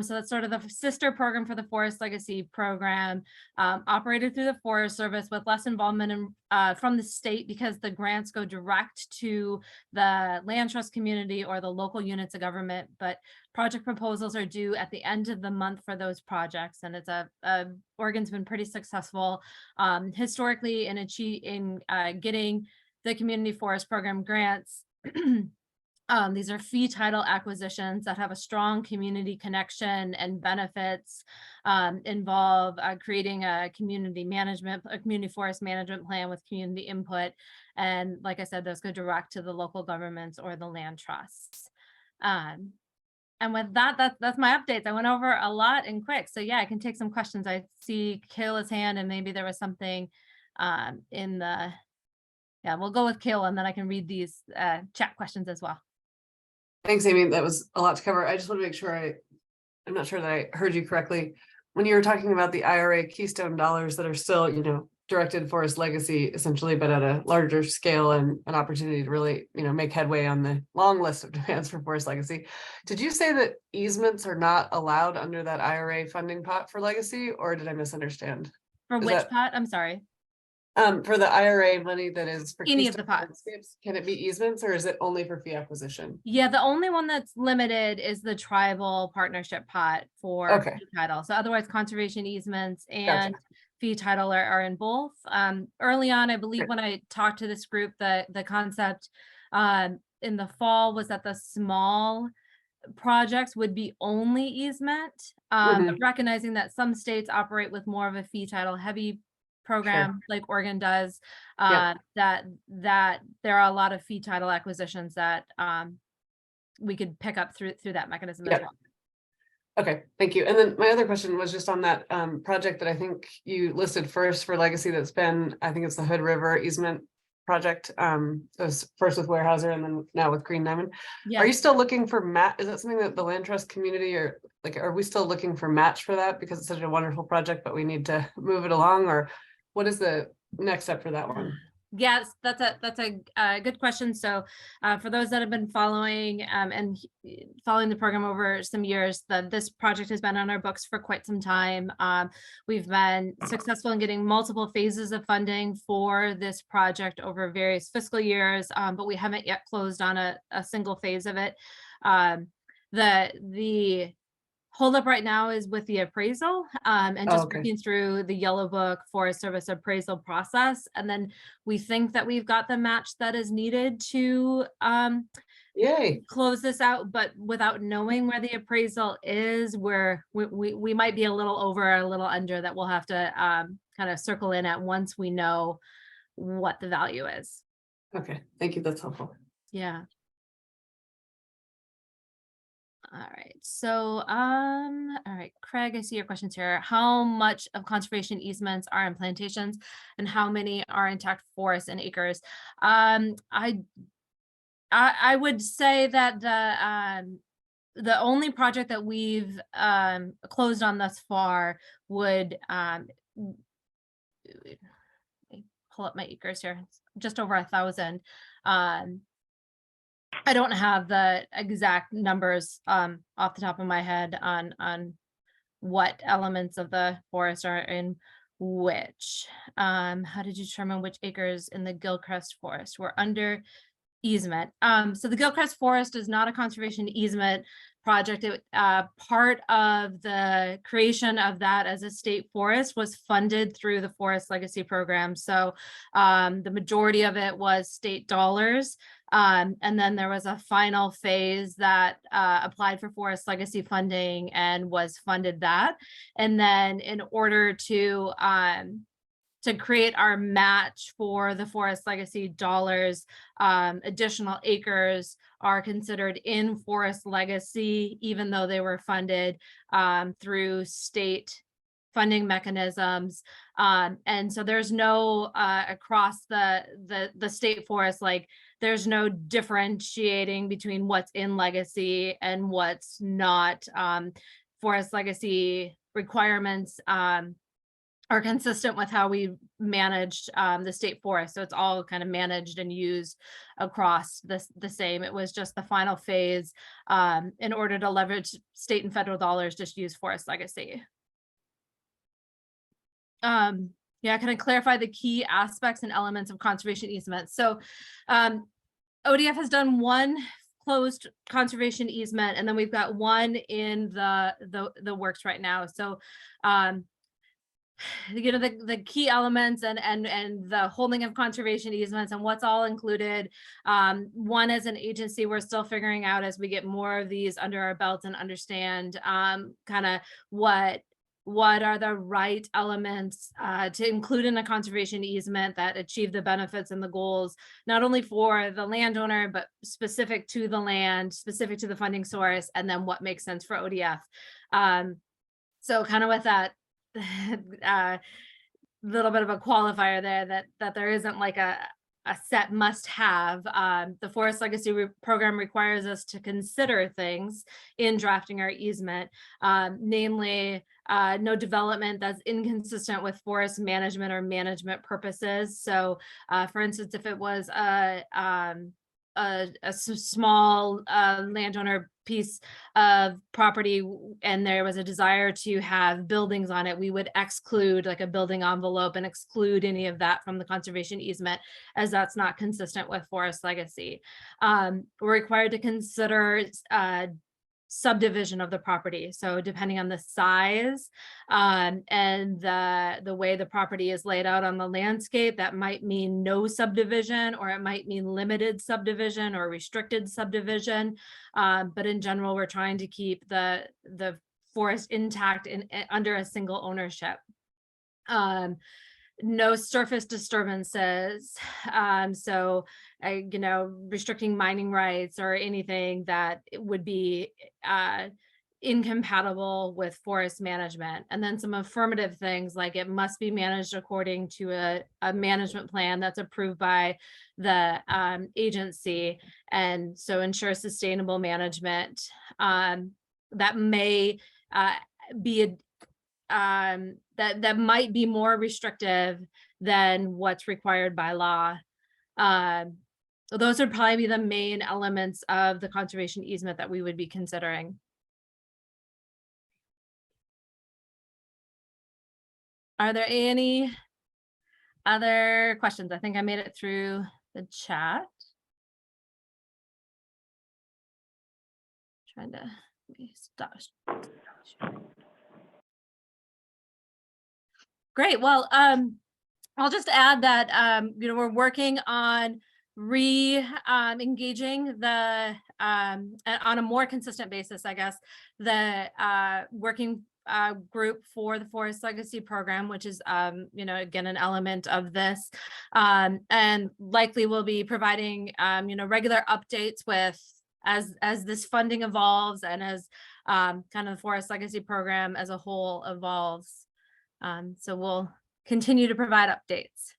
So that's sort of the sister program for the Forest Legacy Program, operated through the Forest Service with less involvement from the state because the grants go direct to the land trust community or the local units of government. But project proposals are due at the end of the month for those projects. And it's Oregon's been pretty successful historically in getting the Community Forest Program grants. These are fee title acquisitions that have a strong community connection and benefits, involve creating a community forest management plan with community input. And like I said, those go direct to the local governments or the land trusts. And with that's my updates. I went over a lot and quick. So yeah, I can take some questions. I see Kayla's hand and maybe there was something we'll go with Kayla and then I can read these chat questions as well. Thanks, Amy. That was a lot to cover. I just want to make sure I'm not sure that I heard you correctly. When you were talking about the IRA Keystone dollars that are still, directed Forest Legacy essentially, but at a larger scale and an opportunity to really, make headway on the long list of demands for Forest Legacy. Did you say that easements are not allowed under that IRA funding pot for Legacy, or did I misunderstand? For which pot? I'm sorry. For the IRA money that is for any of the pots. Can it be easements or is it only for fee acquisition? Yeah, the only one that's limited is the tribal partnership pot for fee title. So otherwise conservation easements and fee title are in both. Early on, I believe when I talked to this group, the concept in the fall was that the small projects would be only easement, but recognizing that some states operate with more of a fee title heavy program like Oregon does, that there are a lot of fee title acquisitions that we could pick up through that mechanism as well. Okay, thank you. And then my other question was just on that project that I think you listed first for Legacy that's been, I think it's the Hood River easement project, it was first with Weyerhaeuser and then now with Green Diamond. Yeah. Are you still looking for is that something that the land trust community or like, are we still looking for match for that? Because it's such a wonderful project, but we need to move it along, or what is the next step for that one? Yes, that's a good question. So for those that have been following following the program over some years, this project has been on our books for quite some time. We've been successful in getting multiple phases of funding for this project over various fiscal years, but we haven't yet closed on a single phase of it. The holdup right now is with the appraisal and just working through the Yellow Book Forest Service appraisal process. And then we think that we've got the match that is needed to close this out, but without knowing where the appraisal is, where we might be a little over or a little under, that we'll have to kind of circle in at once we know what the value is. Okay, thank you. That's helpful. Yeah. All right, so, all right, Craig, I see your questions here. How much of conservation easements are in plantations and how many are intact forests and acres? I would say that the only project that we've closed on thus far would pull up my acres here, it's just over 1,000. I don't have the exact numbers off the top of my head on what elements of the forest are in which. How did you determine which acres in the Gilcrest Forest were under easement? So the Gilcrest Forest is not a conservation easement project. Part of the creation of that as a state forest was funded through the Forest Legacy Program. So the majority of it was state dollars. And then there was a final phase that applied for Forest Legacy funding and was funded that. And then in order to create our match for the Forest Legacy dollars, additional acres are considered in Forest Legacy, even though they were funded through state funding mechanisms. And so there's no across the state forest, like there's no differentiating between what's in legacy and what's not. Forest Legacy requirements are consistent with how we managed the state forest. So it's all kind of managed and used across the same. It was just the final phase in order to leverage state and federal dollars, just use Forest Legacy. Yeah, can I clarify the key aspects and elements of conservation easements? So ODF has done one closed conservation easement, and then we've got one in the works right now. So you know, the key elements and the holding of conservation easements and what's all included. One, as an agency, we're still figuring out as we get more of these under our belts and understand kind of what are the right elements to include in a conservation easement that achieve the benefits and the goals, not only for the landowner, but specific to the land, specific to the funding source, and then what makes sense for ODF. So kind of with that little bit of a qualifier there that there isn't like a set must have. The Forest Legacy Program requires us to consider things in drafting our easement, namely no development that's inconsistent with forest management or management purposes. So for instance, if it was a small landowner piece of property and there was a desire to have buildings on it, we would exclude like a building envelope and exclude any of that from the conservation easement, as that's not consistent with Forest Legacy. We're required to consider subdivision of the property. So depending on the size and the way the property is laid out on the landscape, that might mean no subdivision, or it might mean limited subdivision or restricted subdivision. But in general, we're trying to keep the forest intact under a single ownership. No surface disturbances. So, you know, restricting mining rights or anything that would be incompatible with forest management. And then some affirmative things like it must be managed according to a management plan that's approved by the agency. And so ensure sustainable management. That may be that might be more restrictive than what's required by law. Those would probably be the main elements of the conservation easement that we would be considering. Are there any other questions? I think I made it through the chat. Trying to stop. Great. Well, I'll just add that we're working on engaging the on a more consistent basis, I guess, the working group for the Forest Legacy Program, which is again an element of this, and likely we'll be providing regular updates with as this funding evolves and as kind of the Forest Legacy Program as a whole evolves. So we'll continue to provide updates.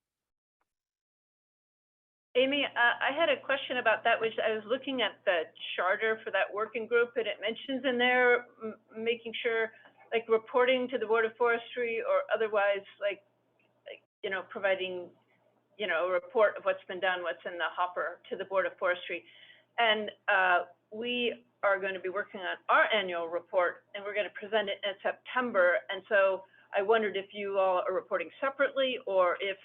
Amy, I had a question about that, which I was looking at the charter for that working group, and it mentions in there making sure, like reporting to the Board of Forestry or otherwise, like providing, a report of what's been done, what's in the hopper to the Board of Forestry. And we are going to be working on our annual report, and we're going to present it in September. And so I wondered if you all are reporting separately, or if,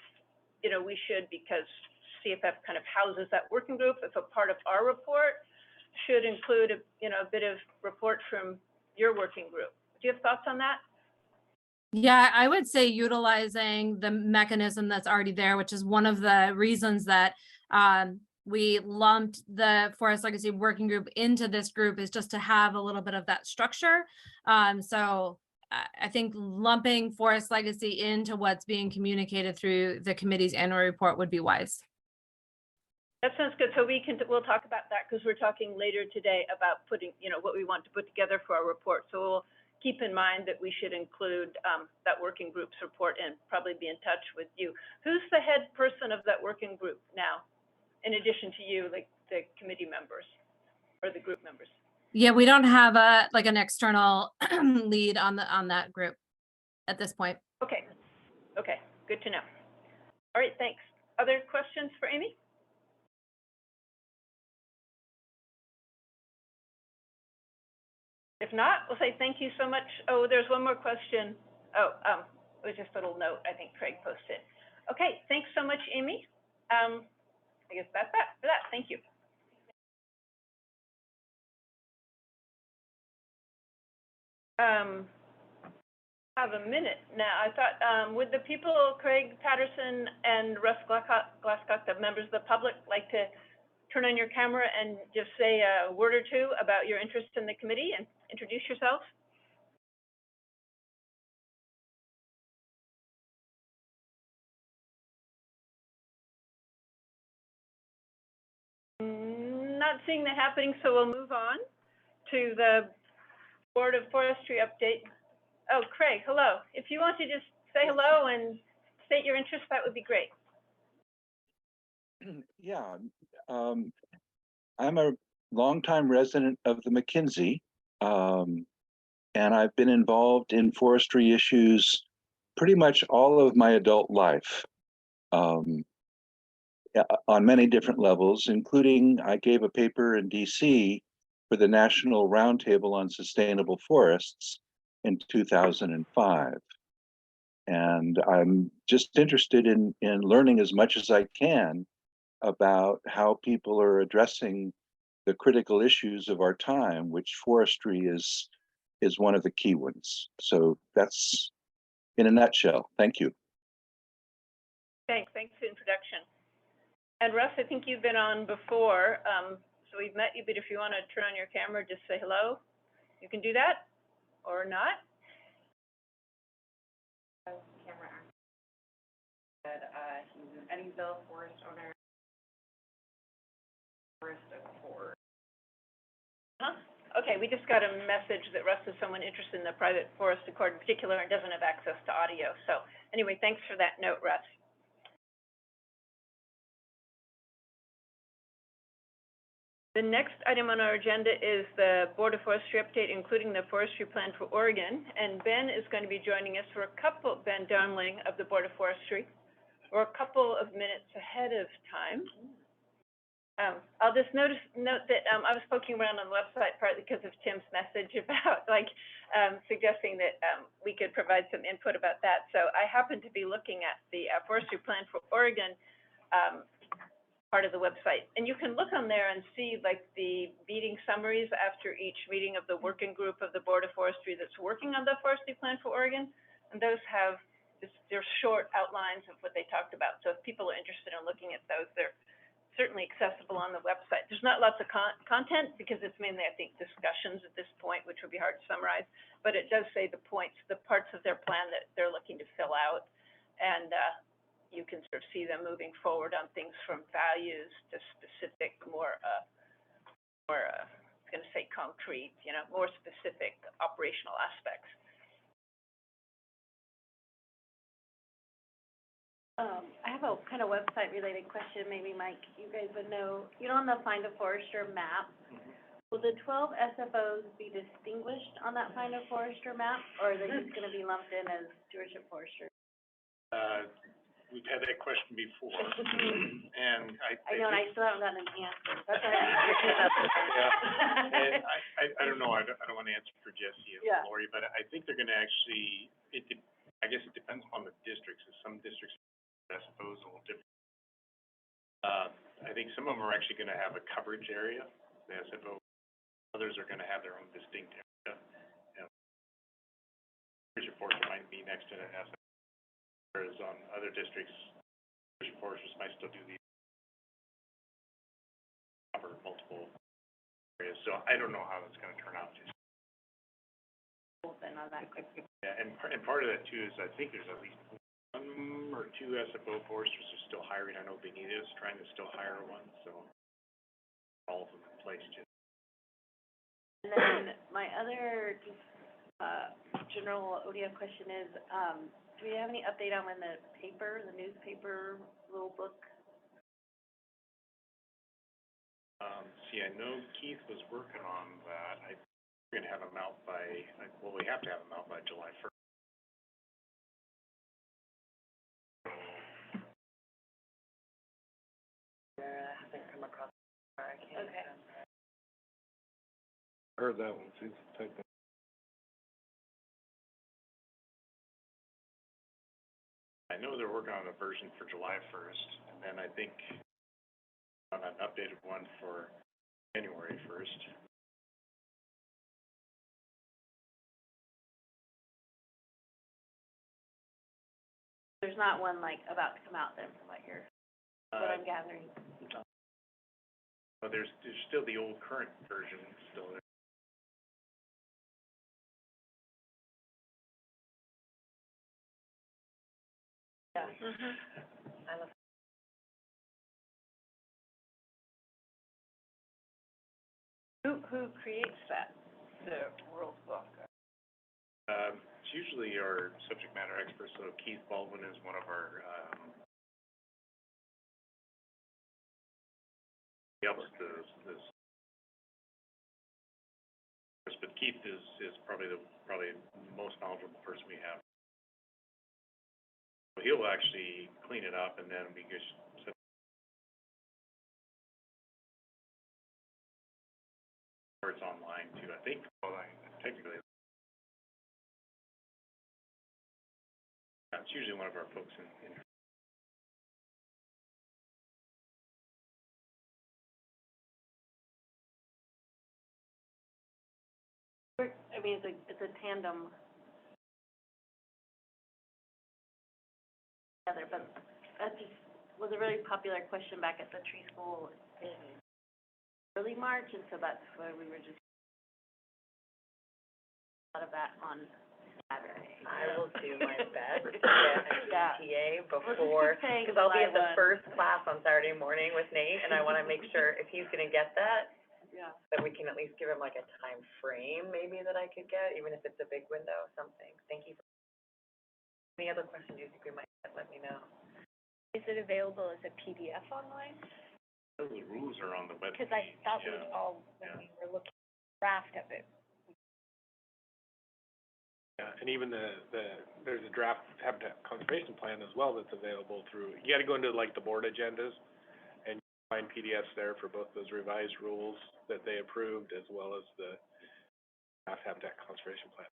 we should, because CFF kind of houses that working group, if a part of our report should include a bit of report from your working group. Do you have thoughts on that? Yeah, I would say utilizing the mechanism that's already there, which is one of the reasons that we lumped the Forest Legacy Working Group into this group, is just to have a little bit of that structure. So I think lumping Forest Legacy into what's being communicated through the committee's annual report would be wise. That sounds good. So we'll talk about that, because we're talking later today about putting, what we want to put together for our report. So we'll keep in mind that we should include that working group's report and probably be in touch with you. Who's the head person of that working group now, in addition to you, like the committee members or the group members? Yeah, we don't have an external lead on that group at this point. Okay, good to know. All right, thanks. Other questions for Amy? If not, we'll say thank you so much. Oh, there's one more question. Oh, it was just a little note I think Craig posted. Okay, thanks so much, Amy. I guess that's that for that. Thank you. Have a minute now. I thought, would the people, Craig Patterson and Russ Glasscock, the members of the public, like to turn on your camera and just say a word or two about your interest in the committee and introduce yourself? Not seeing that happening, so we'll move on to the Board of Forestry update. Oh, Craig, hello. If you want to just say hello and state your interest, that would be great. Yeah, I'm a longtime resident of the McKinsey, and I've been involved in forestry issues pretty much all of my adult life, on many different levels, including I gave a paper in DC for the National Roundtable on Sustainable Forests in 2005. And I'm just interested in learning as much as I can about how people are addressing the critical issues of our time, which forestry is one of the key ones. So that's in a nutshell. Thank you. Thanks for the introduction. And Russ, I think you've been on before, so we've met you, but if you want to turn on your camera, just say hello. You can do that or not. Camera said he's an Eddiesville forest owner. Forest Accord. Okay, we just got a message that Russ is someone interested in the private forest accord in particular and doesn't have access to audio. So anyway, thanks for that note, Russ. The next item on our agenda is the Board of Forestry update, including the forestry plan for Oregon. And Ben is going to be joining us for Ben Darmling of the Board of Forestry. We're a couple of minutes ahead of time. I'll just note that I was poking around on the website partly because of Tim's message about suggesting that we could provide some input about that. So I happen to be looking at the forestry plan for Oregon part of the website, and you can look on there and see like the meeting summaries after each meeting of the working group of the Board of Forestry that's working on the forestry plan for Oregon, and those have they're short outlines of what they talked about. So if people are interested in looking at those, they're certainly accessible on the website. There's not lots of content because it's mainly, I think, discussions at this point, which would be hard to summarize, but it does say the points, the parts of their plan that they're looking to fill out, and you can sort of see them moving forward on things from values to specific, more I was going to say concrete, more specific operational aspects. I have a kind of website related question, maybe Mike, you guys would know. On the Find a Forester map, will the 12 SFOs be distinguished on that Find a Forester map, or are they just going to be lumped in as stewardship foresters? We've had that question before, and I know, and I still haven't gotten an answer. That's why and I don't know, I don't want to answer for Jesse and Lori, but I think they're going to actually, I guess it depends upon the districts. Some districts, SFOs a little different. I think some of them are actually going to have a coverage area, the SFO. Others are going to have their own distinct area. Stewardship forester might be next to the SFO. Whereas on other districts, foresters might still do the cover multiple areas. So I don't know how it's going to turn out. Yeah, and part of that too is I think there's at least 1 or 2 SFO foresters are still hiring. I know Benita is trying to still hire one, so all of them in place too. And then my other general ODF question is, do we have any update on when the newspaper little book? See, I know Keith was working on that. We're going to have them out by, we have to have them out by July 1st. I haven't come across it. I can't. Okay. I heard that one, see, type that. I know they're working on a version for July 1st, and then I think on an updated one for January 1st. There's not one about to come out then, from what I'm gathering. Well, there's still the old current version still there. Yeah. I love Who creates that, the World Book? It's usually our subject matter expert, so Keith Baldwin is one of our, he helps this. But Keith is probably the most knowledgeable person we have. So he'll actually clean it up, and then we just set or it's online too. I think, technically, it's usually one of our folks in I mean, it's a tandem together, but that just was a really popular question back at the tree school in early March, and so that's why we were just a lot of that on Saturday. I will do my best to get an ETA before, because I'll be at the first class on Saturday morning with Nate, and I want to make sure if he's going to get that, that we can at least give them like a time frame maybe that I could get, even if it's a big window, something. Thank you. Any other questions you think we might get, let me know. Is it available as a PDF online? The rules are on the website. Because I thought we all, when we were looking at the draft of it, Yeah, and even there's a draft habitat conservation plan as well that's available through, you gotta go into like the board agendas and find PDFs there for both those revised rules that they approved as well as the draft habitat conservation plan.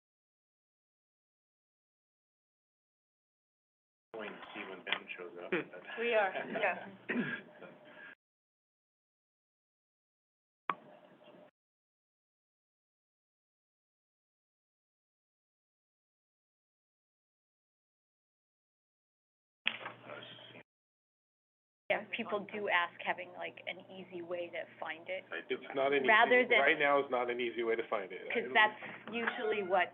Going to see when Ben shows up. but- We are, yeah. yeah, people do ask having like an easy way to find it. It's not an Rather easy, than- right now is not an easy way to find it. Because that's usually what's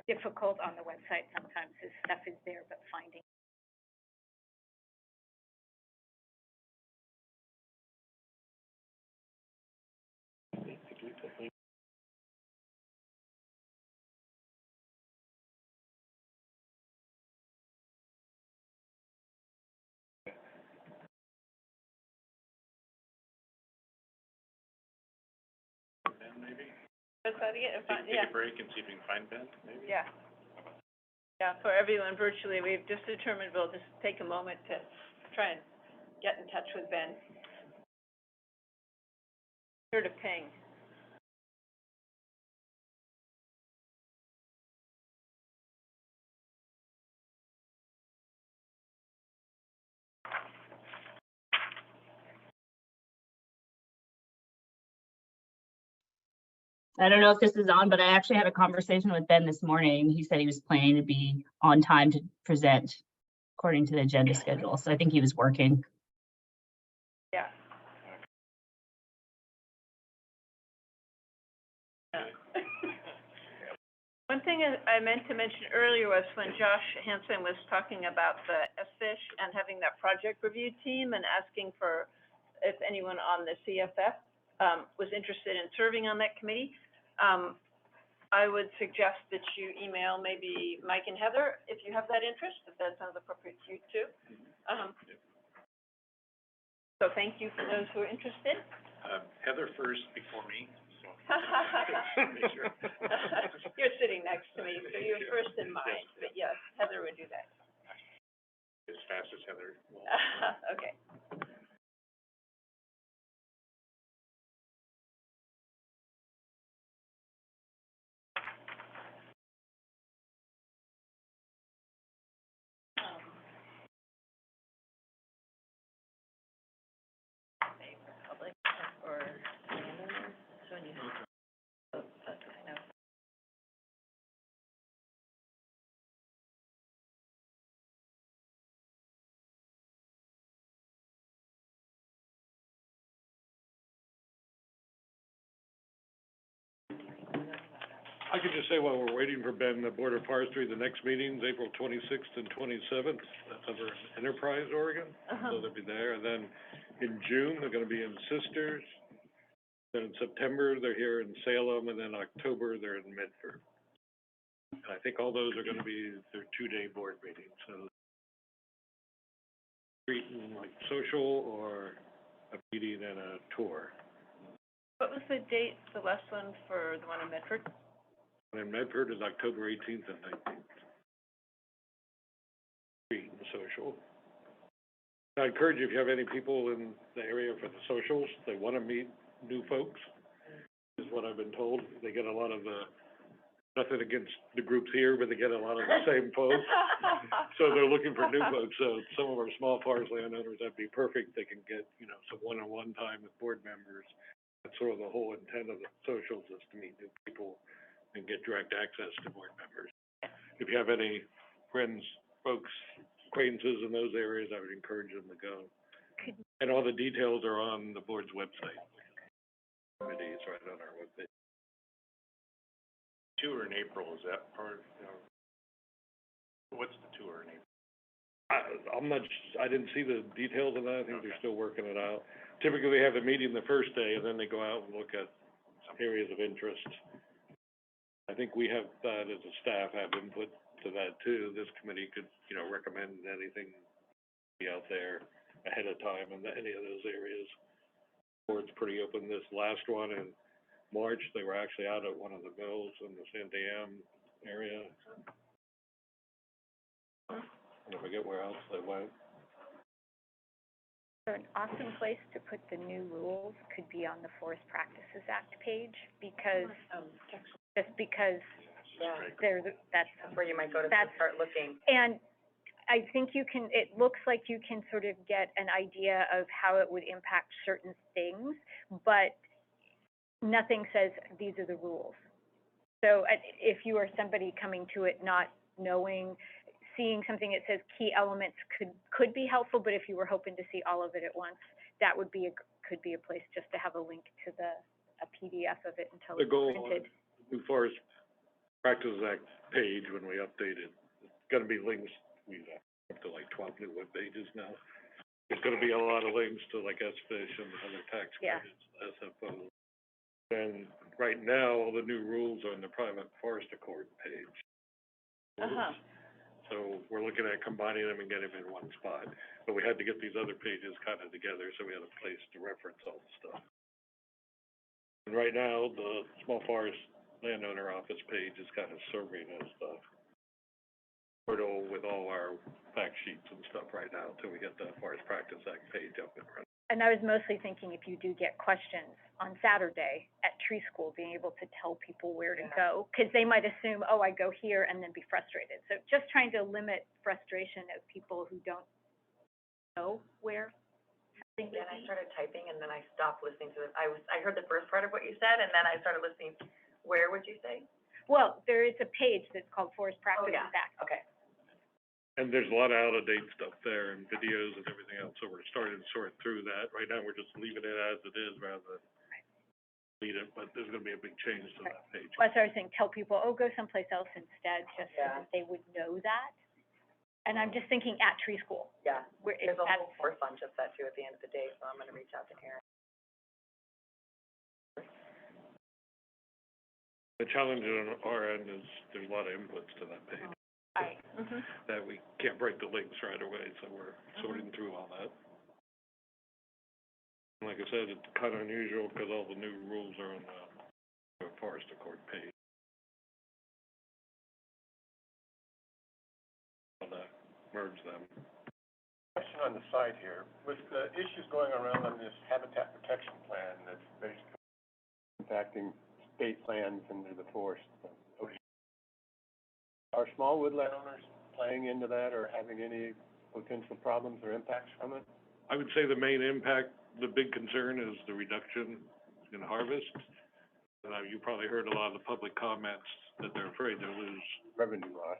difficult on the website sometimes, is stuff is there, but finding. Ben, maybe? That's how to get, Take a break and see if we can find Ben, maybe? Yeah. Yeah, for everyone virtually, we've just determined we'll just take a moment to try and get in touch with Ben. Here to ping. I don't know if this is on, but I actually had a conversation with Ben this morning. He said he was planning to be on time to present according to the agenda schedule. So I think he was working. Yeah. One thing I meant to mention earlier was when Josh Hansen was talking about the FFISH and having that project review team and asking for if anyone on the CFF was interested in serving on that committee. I would suggest that you email maybe Mike and Heather if you have that interest, if that sounds appropriate to you too. So thank you for those who are interested. Heather first before me, so. Make sure. You're sitting next to me, so you're first in mind, but yes, Heather would do that. As fast as Heather. Okay. Public or, so when you, oh, that's, I know. I could just say while we're waiting for Ben, the Board of Forestry, the next meeting's April 26th and 27th. That's over in Enterprise, Oregon. So they'll be there. And then in June, they're gonna be in Sisters. Then in September, they're here in Salem, and then October, they're in Medford. And I think all those are gonna be their 2-day board meetings, so treating like social or a meeting and a tour. What was the date, the last one for the one in Medford? And in Medford is October 18th and 19th. Treat and social. I encourage you, if you have any people in the area for the socials, they wanna meet new folks, is what I've been told. They get a lot of nothing against the groups here, but they get a lot of the same folks. So they're looking for new folks. So some of our small forest landowners, that'd be perfect. They can get, some one-on-one time with board members. That's sort of the whole intent of the socials, is to meet new people and get direct access to board members. If you have any friends, folks, acquaintances in those areas, I would encourage them to go. And all the details are on the board's website. It's right on our webpage. Tour in April, is that part, what's the tour in April? I didn't see the details of that. I think they're still working it out. Typically, they have a meeting the first day, and then they go out and look at areas of interest. I think we have that as a staff, have input to that too. This committee could, you know, recommend anything be out there ahead of time in any of those areas. Board's pretty open. This last one in March, they were actually out at one of the mills in the Santa Am area. I forget where else they went. So an awesome place to put the new rules could be on the Forest Practices Act page, because, just because that's where you might go to start looking. And I think you can, it looks like you can sort of get an idea of how it would impact certain things, but nothing says these are the rules. So if you are somebody coming to it not knowing, seeing something that says key elements could be helpful, but if you were hoping to see all of it at once, that would be could be a place just to have a link to a PDF of it until it's printed. The new Forest Practices Act page, when we update it, it's gonna be links. We've up to like 12 new web pages now. There's gonna be a lot of links to like SFISH and other tax credits, SFO. And right now, all the new rules are on the private forest accord page. So we're looking at combining them and getting them in one spot. But we had to get these other pages kind of together, so we had a place to reference all the stuff. And right now, the Small Forest Landowner Office page is kind of serving as the portal with all our fact sheets and stuff right now, until we get the Forest Practice Act page up and running. And I was mostly thinking if you do get questions on Saturday at tree school, being able to tell people where to go, because they might assume, oh, I go here, and then be frustrated. So just trying to limit frustration of people who don't know where something Yeah, and I started typing, and then I stopped listening to it. I heard the first part of what you said, and then I started listening. Where would you say? Well, there is a page that's called Forest Practices Act. Okay. And there's a lot of out-of-date stuff there and videos and everything else, so we're starting to sort through that. Right now, we're just leaving it as it is rather than lead it, but there's gonna be a big change to that page. Well, so I was saying, tell people, oh, go someplace else instead, just so that they would know that. And I'm just thinking at tree school. Yeah, Where there's a whole course on just that too at the end of the day, so I'm gonna reach out to Karen. The challenge on our end is there's a lot of inputs to that page. Right. That we can't break the links right away, so we're sorting through all that. Like I said, it's kind of unusual because all the new rules are on the Forest Accord page. I'll merge them. Question on the side here, with the issues going around on this habitat protection plan that's basically impacting state lands into the forest. Are small woodland owners playing into that or having any potential problems or impacts from it? I would say the main impact, the big concern is the reduction in harvest. You probably heard a lot of the public comments that they're afraid they'll lose revenue loss.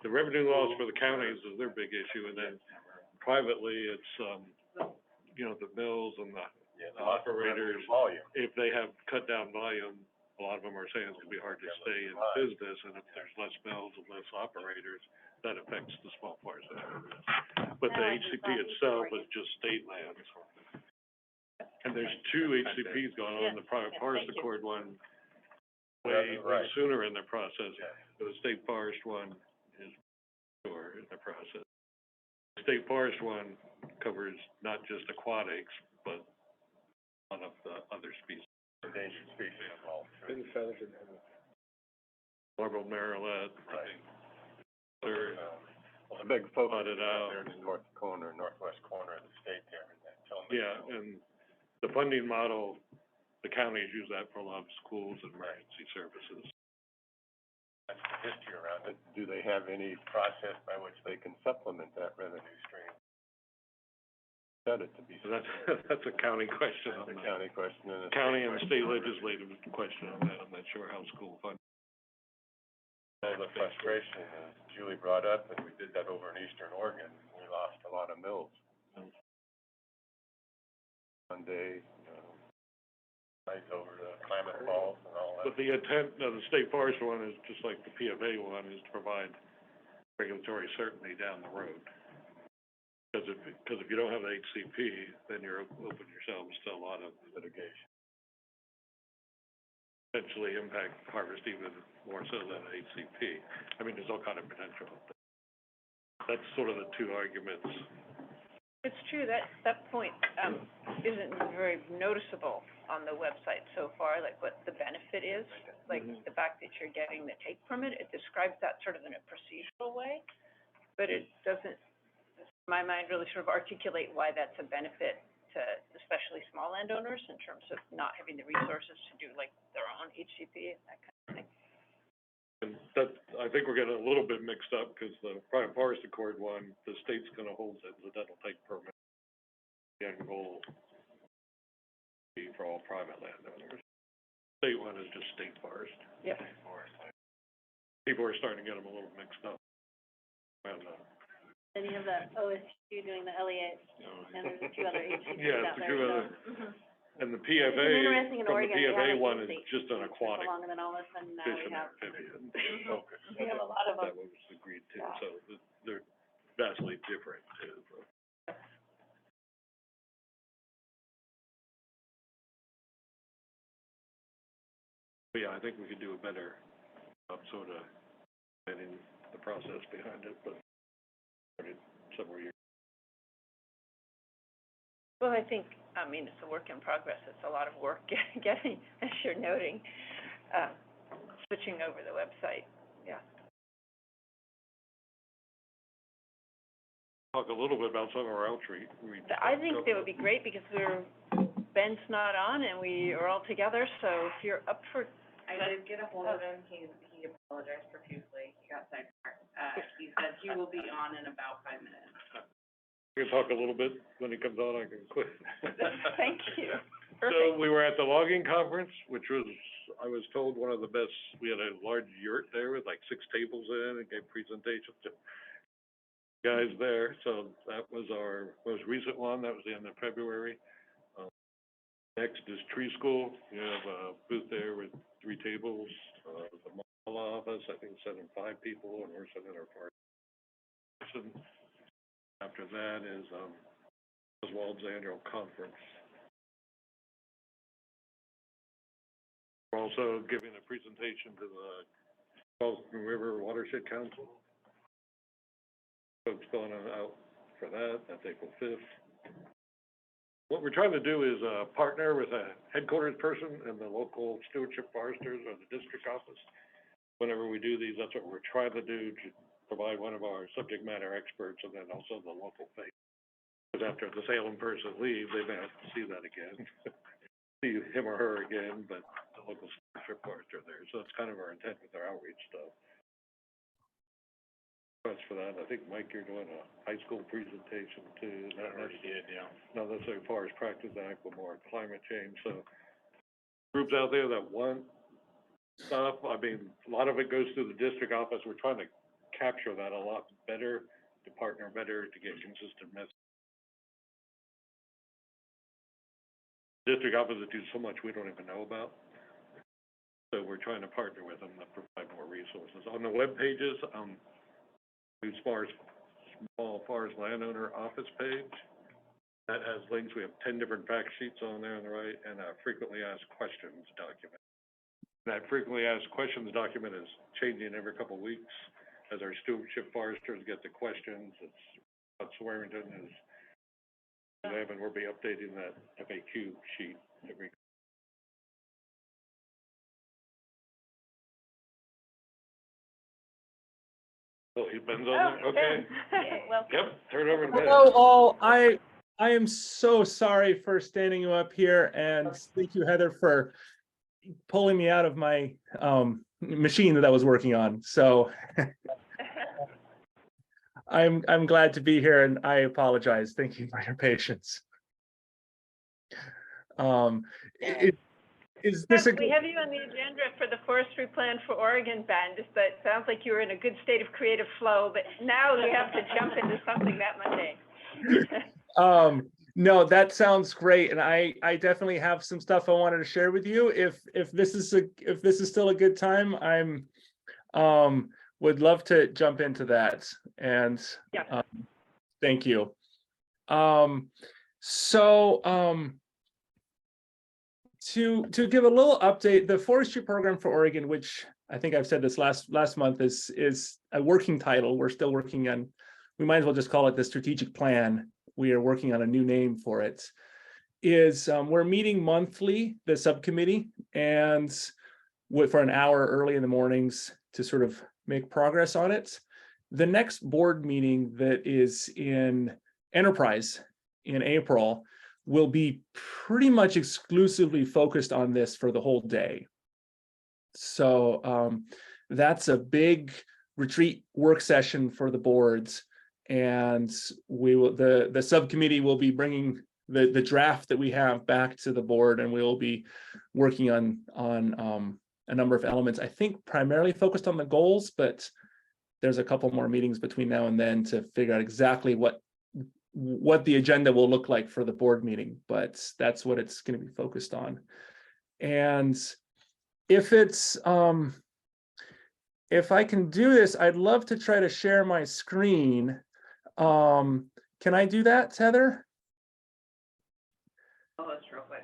The revenue loss for the counties is their big issue, and then privately, it's, you know, the mills and the operators. If they have cut down volume, a lot of them are saying it's gonna be hard to stay in business, and if there's less mills and less operators, that affects the small forest owners. But the HCP itself is just state lands. And there's two HCPs going on, the private forest accord one way sooner in the process. The state forest one is sure in the process. The state forest one covers not just aquatics, but a lot of the other species. Endangered species involved. Marble Maryland, I think. Well, the big focus is out there in the northwest corner of the state there. And the funding model, the counties use that for a lot of schools and emergency services. That's the history around it. Do they have any process by which they can supplement that revenue stream? It to be. So that's a county question on that. That's a county question and a county and state legislative question on that. I'm not sure how school funding. Well, the frustration, as Julie brought up, and we did that over in Eastern Oregon, we lost a lot of mills. One day, right over the Klamath Falls and all that. But the intent of the state forest one is just like the PFA one, is to provide regulatory certainty down the road. Because if you don't have an HCP, then you're open yourselves to a lot of litigation. potentially impact harvest even more so than HCP. I mean, there's all kind of potential. That's sort of the two arguments. It's true, that point, isn't very noticeable on the website so far, like what the benefit is. Like the fact that you're getting the take permit, it describes that sort of in a procedural way, but it doesn't, in my mind, really sort of articulate why that's a benefit to especially small landowners in terms of not having the resources to do like their own HCP and that kind of thing. And that, I think we're getting a little bit mixed up because the private forest accord one, the state's gonna hold it, the dental take permit. The end goal be for all private landowners. State one is just state forest. Yeah. State forest. People are starting to get them a little mixed up. And, Then you have the OSU doing the LEA, and there's a few other HCPs yeah, out it's a there, few so. other, Mhm. and the It's PFA, been interesting in from the Oregon, we PFA haven't one seen is state just an HCPs for aquatic so long, and then all of a sudden now fish we and have. amphibian. Okay. We have a lot of That them. was agreed to, Yeah. so they're vastly different too. But yeah, I think we could do a better job sort of planning the process behind it, but started several years. Well, I think, it's a work in progress. It's a lot of work getting, as you're noting, switching over the website. Yeah. Talk a little bit about some of our outreach. I think that would be great because Ben's not on and we are all together, so if you're up for. I did get a hold of him, he apologized profusely, he got sidetracked. He said he will be on in about 5 minutes. We can talk a little bit when he comes on, I can quit. Thank you. So we were at the logging conference, which was, I was told, one of the best. We had a large yurt there with like 6 tables in and gave presentations to guys there. So that was our most recent one. That was the end of February. Next is tree school. You have a booth there with 3 tables. The mall office, I think, sitting 5 people, and we're sitting in our park. After that is Oswald's annual conference. We're also giving a presentation to the Charleston River Watershed Council. Folks going out for that. That's April 5th. What we're trying to do is partner with a headquarters person and the local stewardship foresters or the district office. Whenever we do these, that's what we're trying to do, to provide one of our subject matter experts and then also the local face. Because after the Salem person leaves, they may have to see that again, see him or her again, but the local stewardship forester there. So that's kind of our intent with our outreach stuff. Thanks for that. I think, Mike, you're doing a high school presentation too. I already did, yeah. Not necessarily Forest Practice Act, but more climate change. So groups out there that want stuff, a lot of it goes through the district office. We're trying to capture that a lot better, to partner better, to get consistent messages. District offices do so much we don't even know about. So we're trying to partner with them to provide more resources. On the web pages, as far as small forest landowner office page, that has links. We have 10 different fact sheets on there on the right, and a frequently asked questions document. That frequently asked questions document is changing every couple of weeks as our stewardship foresters get the questions. It's Swearington is, and we'll be updating that FAQ sheet every. Oh, Ben's on there? Okay. Yep, turn it over to Ben. Hello, all. I am so sorry for standing you up here, and thank you, Heather, for pulling me out of my machine that I was working on. So I'm glad to be here, and I apologize. Thank you for your patience. Is this a We have you on the agenda for the Forestry Plan for Oregon, Ben. Just that it sounds like you were in a good state of creative flow, but now you have to jump into something that mundane. No, that sounds great, and I definitely have some stuff I wanted to share with you. If this is still a good time, I'm would love to jump into that. And yeah. Thank you. to give a little update, the forestry program for Oregon, which I think I've said this last month, is a working title. We're still working on, we might as well just call it the strategic plan. We are working on a new name for it. We're meeting monthly, the subcommittee, and for an hour early in the mornings to sort of make progress on it. The next board meeting that is in Enterprise in April will be pretty much exclusively focused on this for the whole day. So that's a big retreat work session for the boards, and we will the subcommittee will be bringing the draft that we have back to the board, and we will be working on a number of elements. I think primarily focused on the goals, but there's a couple more meetings between now and then to figure out exactly what the agenda will look like for the board meeting, but that's what it's going to be focused on. And if I can do this, I'd love to try to share my screen. Can I do that, Heather? Oh, that's real quick.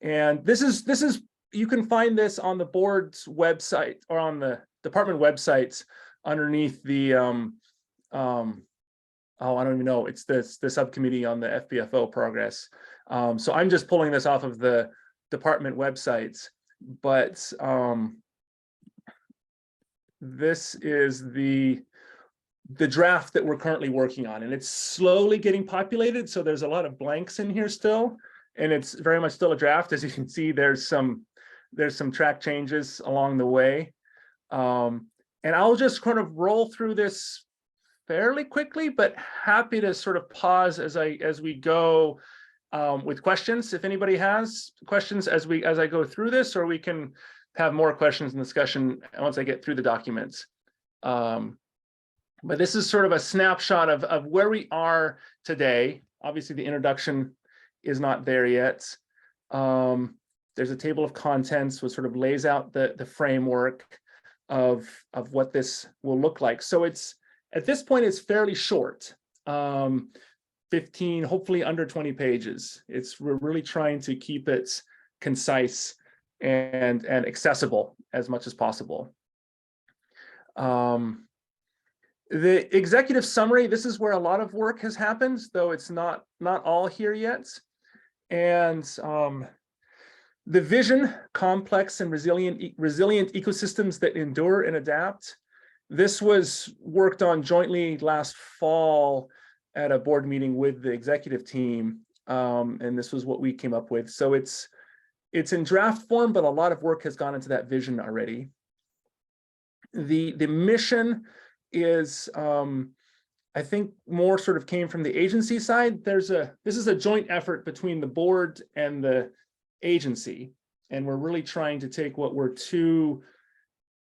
And this is you can find this on the board's website or on the department websites underneath the oh, I don't even know, it's the subcommittee on the FPFO progress. So I'm just pulling this off of the department websites, but this is the draft that we're currently working on, and it's slowly getting populated. So there's a lot of blanks in here still, and it's very much still a draft. As you can see, there's some track changes along the way. And I'll just kind of roll through this fairly quickly, but happy to sort of pause as we go with questions. If anybody has questions as I go through this, or we can have more questions and discussion once I get through the documents. But this is sort of a snapshot of where we are today. Obviously, the introduction is not there yet. There's a table of contents which sort of lays out the framework of what this will look like. So it's at this point, it's fairly short, 15, hopefully under 20 pages. We're really trying to keep it concise and accessible as much as possible. The executive summary, this is where a lot of work has happened, though it's not all here yet. And the vision, complex and resilient ecosystems that endure and adapt. This was worked on jointly last fall at a board meeting with the executive team. And this was what we came up with. So it's in draft form, but a lot of work has gone into that vision already. The mission is, I think, more sort of came from the agency side. This is a joint effort between the board and the agency, and we're really trying to take what were two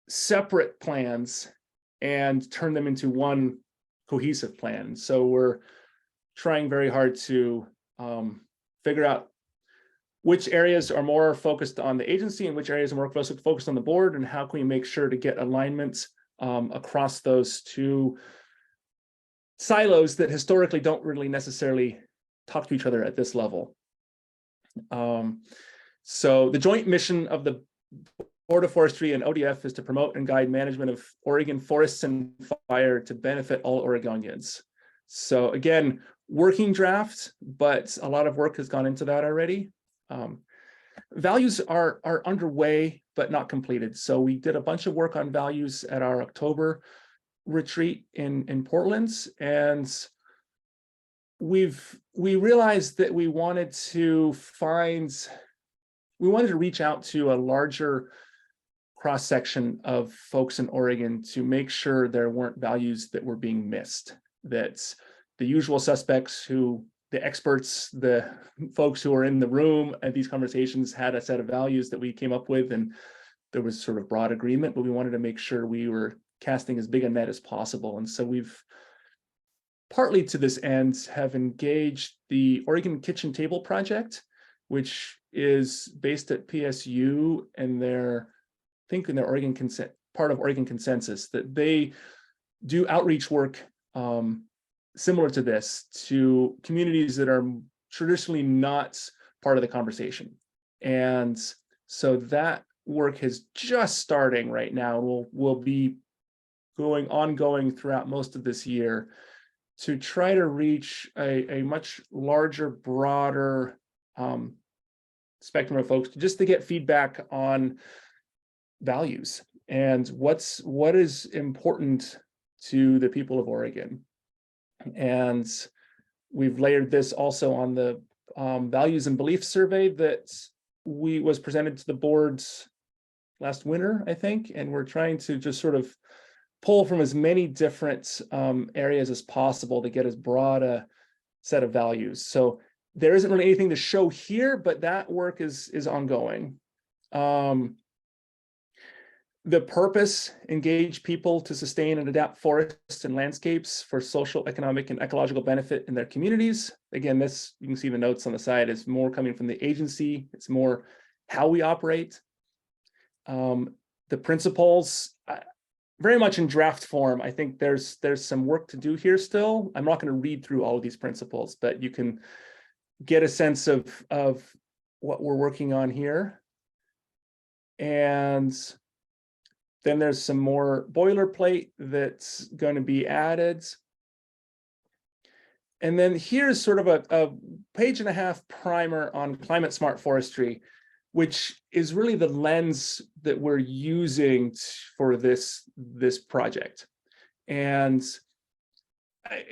separate plans and turn them into one cohesive plan. So we're trying very hard to figure out which areas are more focused on the agency and which areas are more focused on the board, and how can we make sure to get alignment across those two silos that historically don't really necessarily talk to each other at this level. So the joint mission of the Board of Forestry and ODF is to promote and guide management of Oregon forests and fire to benefit all Oregonians. So again, working draft, but a lot of work has gone into that already. Values are underway, but not completed. So we did a bunch of work on values at our October retreat in Portland, and we realized that we wanted to reach out to a larger cross-section of folks in Oregon to make sure there weren't values that were being missed, that the usual suspects, the experts, the folks who are in the room at these conversations, had a set of values that we came up with, and there was sort of broad agreement, but we wanted to make sure we were casting as big a net as possible. And so we've, partly to this end, have engaged the Oregon Kitchen Table Project, which is based at PSU, and they're, I think, in their part of Oregon Consensus, that they do outreach work similar to this to communities that are traditionally not part of the conversation. And so that work is just starting right now. Will be ongoing throughout most of this year to try to reach a much larger, broader spectrum of folks, just to get feedback on values and what is important to the people of Oregon. And we've layered this also on the values and beliefs survey that was presented to the boards last winter, I think, and we're trying to just sort of pull from as many different areas as possible to get as broad a set of values. So there isn't really anything to show here, but that work is ongoing. The purpose: engage people to sustain and adapt forests and landscapes for social, economic, and ecological benefit in their communities. Again, this, you can see the notes on the side, is more coming from the agency. It's more how we operate. The principles, very much in draft form. I think there's some work to do here still. I'm not going to read through all of these principles, but you can get a sense of what we're working on here. And then there's some more boilerplate that's going to be added. And then here's sort of a page-and-a-half primer on climate smart forestry, which is really the lens that we're using for this project. And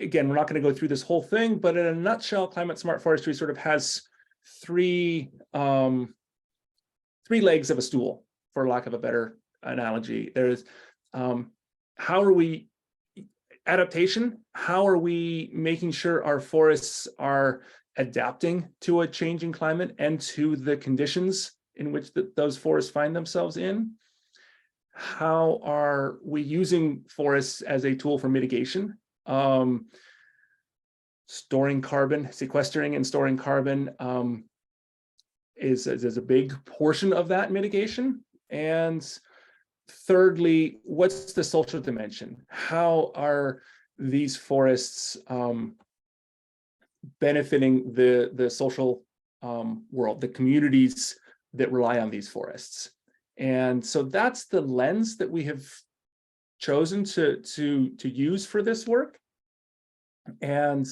again, we're not going to go through this whole thing, but in a nutshell, climate smart forestry sort of has three legs of a stool, for lack of a better analogy. There's how are we adaptation? How are we making sure our forests are adapting to a changing climate and to the conditions in which those forests find themselves in? How are we using forests as a tool for mitigation? Storing carbon, sequestering and storing carbon is a big portion of that mitigation. And thirdly, what's the social dimension? How are these forests benefiting the social world, the communities that rely on these forests? And so that's the lens that we have chosen to use for this work. And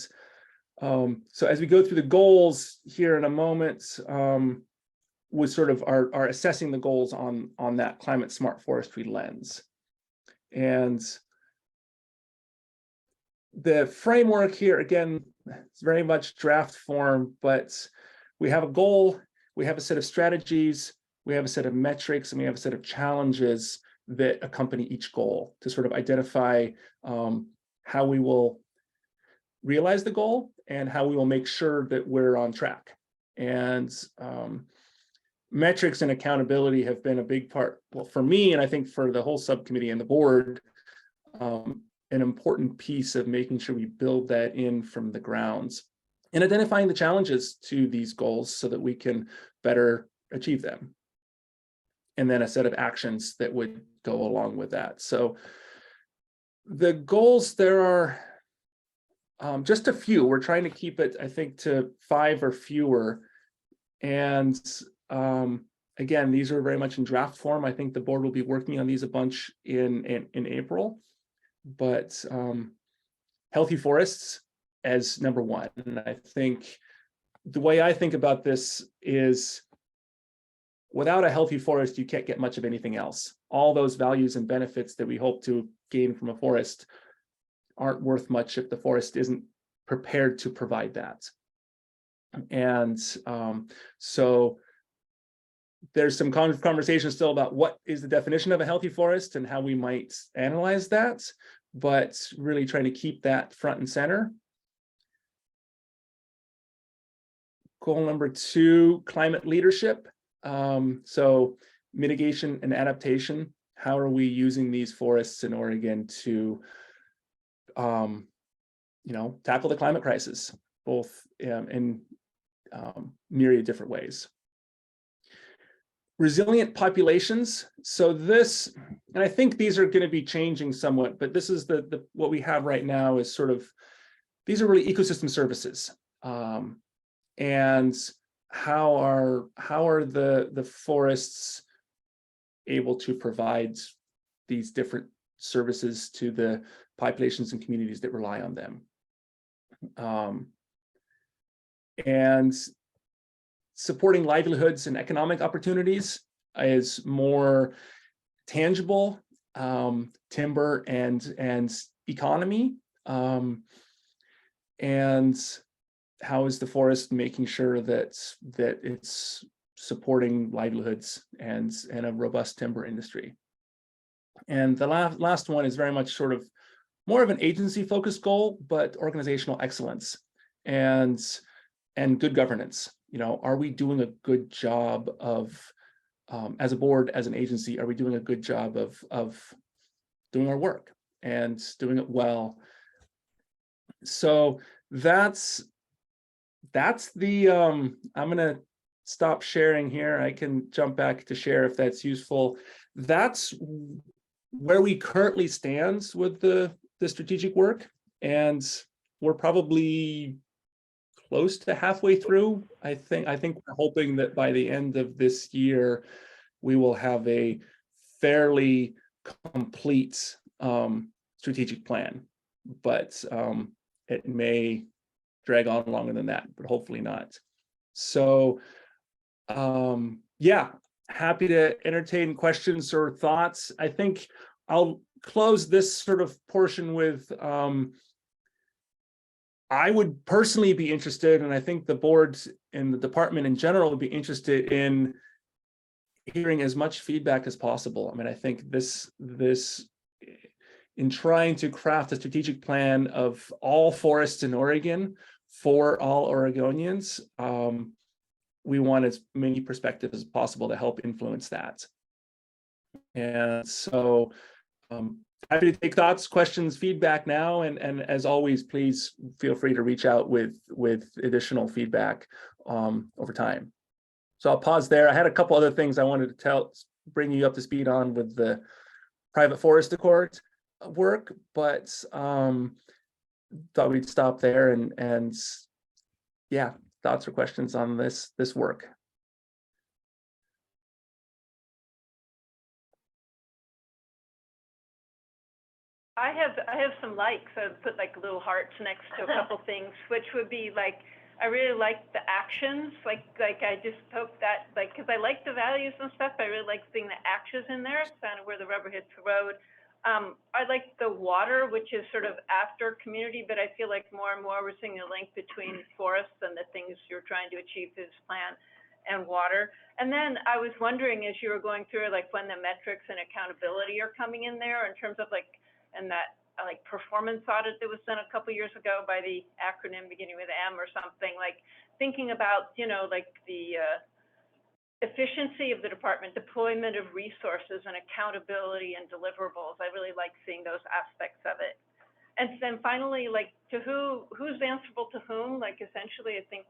so as we go through the goals here in a moment, we sort of are assessing the goals on that climate smart forestry lens. And the framework here, again, it's very much draft form, but we have a goal, we have a set of strategies, we have a set of metrics, and we have a set of challenges that accompany each goal to sort of identify how we will realize the goal and how we will make sure that we're on track. And metrics and accountability have been a big part, well, for me, and I think for the whole subcommittee and the board, an important piece of making sure we build that in from the grounds and identifying the challenges to these goals so that we can better achieve them. And then a set of actions that would go along with that. So the goals, there are just a few. We're trying to keep it, I think, to 5 or fewer. And again, these are very much in draft form. I think the board will be working on these a bunch in April. But healthy forests as number one. And I think the way I think about this is, without a healthy forest, you can't get much of anything else. All those values and benefits that we hope to gain from a forest aren't worth much if the forest isn't prepared to provide that. And so there's some conversation still about what is the definition of a healthy forest and how we might analyze that, but really trying to keep that front and center. Goal number 2, climate leadership. So mitigation and adaptation. How are we using these forests in Oregon to, tackle the climate crisis, both in myriad different ways? Resilient populations. So this, and I think these are going to be changing somewhat, but this is the what we have right now is sort of, these are really ecosystem services. and how are the forests able to provide these different services to the populations and communities that rely on them. And supporting livelihoods and economic opportunities is more tangible, timber and economy. And how is the forest making sure that it's supporting livelihoods and a robust timber industry? And the last one is very much sort of more of an agency focused goal, but organizational excellence and good governance. You know, are we doing a good job of, as a board, as an agency, are we doing a good job of doing our work and doing it well? So that's the, I'm gonna stop sharing here. I can jump back to share if that's useful. That's where we currently stand with the strategic work. And we're probably close to halfway through. I think we're hoping that by the end of this year, we will have a fairly complete strategic plan. But it may drag on longer than that, but hopefully not. So yeah, happy to entertain questions or thoughts. I think I'll close this sort of portion with, I would personally be interested, and I think the boards and the department in general would be interested in hearing as much feedback as possible. I mean, I think this in trying to craft a strategic plan of all forests in Oregon for all Oregonians, we want as many perspectives as possible to help influence that. And so happy to take thoughts, questions, feedback now, and as always, please feel free to reach out with additional feedback over time. So I'll pause there. I had a couple other things I wanted to bring you up to speed on with the private forest accord work, but thought we'd stop there and yeah, thoughts or questions on this work. I have some likes. I put like little hearts next to a couple things, which would be like, I really like the actions, like I just hope that, like, because I like the values and stuff, I really like seeing the actions in there. It's kind of where the rubber hits the road. I like the water, which is sort of after community, but I feel like more and more we're seeing a link between forests and the things you're trying to achieve through this plan and water. And then I was wondering, as you were going through, like when the metrics and accountability are coming in there in terms of like, and that like performance audit that was done a couple years ago by the acronym beginning with M or something, like thinking about, you know, like the efficiency of the department, deployment of resources and accountability and deliverables. I really like seeing those aspects of it. And then finally, like to who's answerable to whom, like essentially I think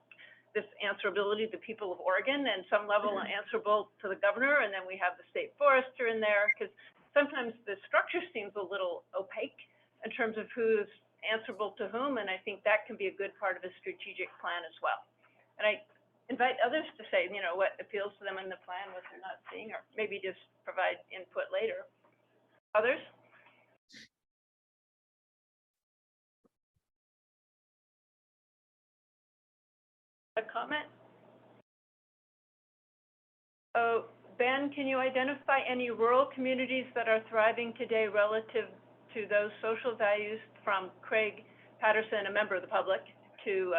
this answerability to the people of Oregon and some level answerable to the governor, and then we have the state forester in there, because sometimes the structure seems a little opaque in terms of who's answerable to whom, and I think that can be a good part of a strategic plan as well. And I invite others to say, you know, what appeals to them in the plan, what they're not seeing, or maybe just provide input later. Others? A comment? Oh, Ben, can you identify any rural communities that are thriving today relative to those social values, from Craig Patterson, a member of the public, to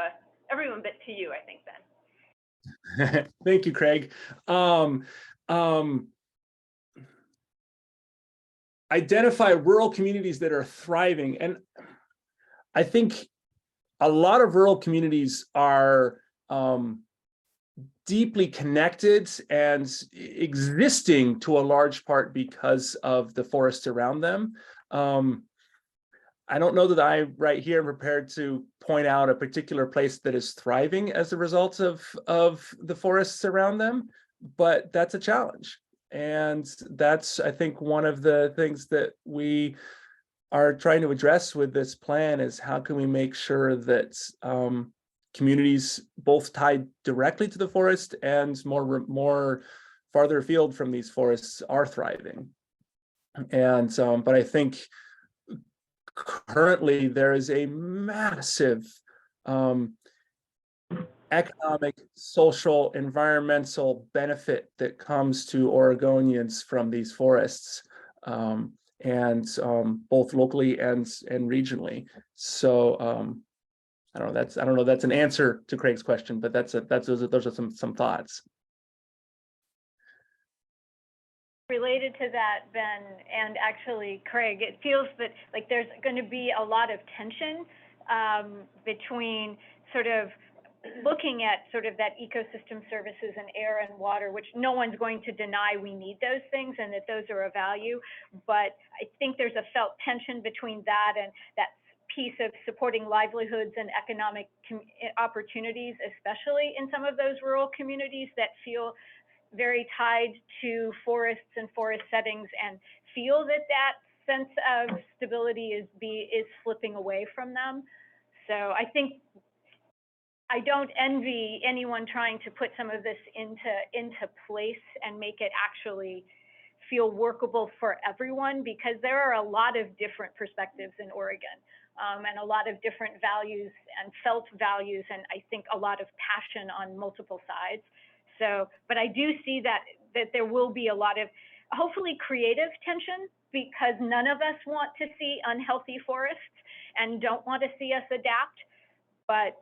everyone but to you, I think, Ben. Thank you, Craig. Identify rural communities that are thriving. And I think a lot of rural communities are deeply connected and existing to a large part because of the forests around them. I don't know that I right here am prepared to point out a particular place that is thriving as a result of the forests around them, but that's a challenge. And that's, I think, one of the things that we are trying to address with this plan is how can we make sure that communities both tied directly to the forest and more farther afield from these forests are thriving. And but I think currently there is a massive economic, social, environmental benefit that comes to Oregonians from these forests, and both locally and regionally. So I don't know. That's an answer to Craig's question, but those are some thoughts. Related to that, Ben, and actually Craig, it feels that like there's going to be a lot of tension between sort of looking at sort of that ecosystem services and air and water, which no one's going to deny we need those things and that those are a value. But I think there's a felt tension between that and that piece of supporting livelihoods and economic opportunities, especially in some of those rural communities that feel very tied to forests and forest settings and feel that that sense of stability is slipping away from them. So I think I don't envy anyone trying to put some of this into place and make it actually feel workable for everyone, because there are a lot of different perspectives in Oregon, and a lot of different values and felt values, and I think a lot of passion on multiple sides. So, but I do see that there will be a lot of hopefully creative tension, because none of us want to see unhealthy forests and don't want to see us adapt, but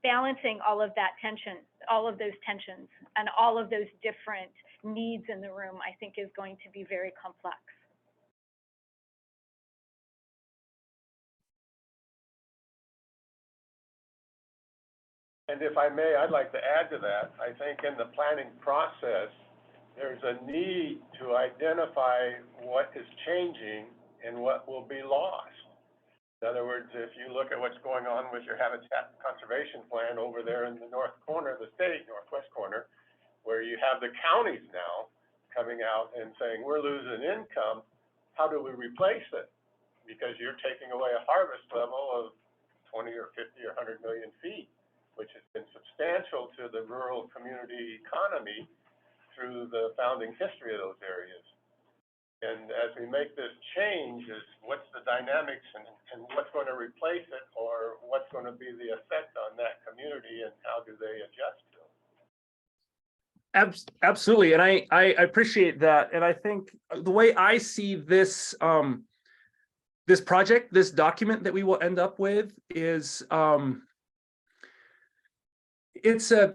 balancing all of that tension, all of those tensions and all of those different needs in the room, I think is going to be very complex. And if I may, I'd like to add to that. I think in the planning process, there's a need to identify what is changing and what will be lost. In other words, if you look at what's going on with your habitat conservation plan over there in the north corner of the state, northwest corner, where you have the counties now coming out and saying, we're losing income, how do we replace it? Because you're taking away a harvest level of 20 or 50 or 100 million feet, which has been substantial to the rural community economy through the founding history of those areas. And as we make this change, is what's the dynamics and what's going to replace it, or what's going to be the effect on that community, and how do they adjust to it? Absolutely, and I appreciate that, and I think the way I see this this project, this document that we will end up with is it's a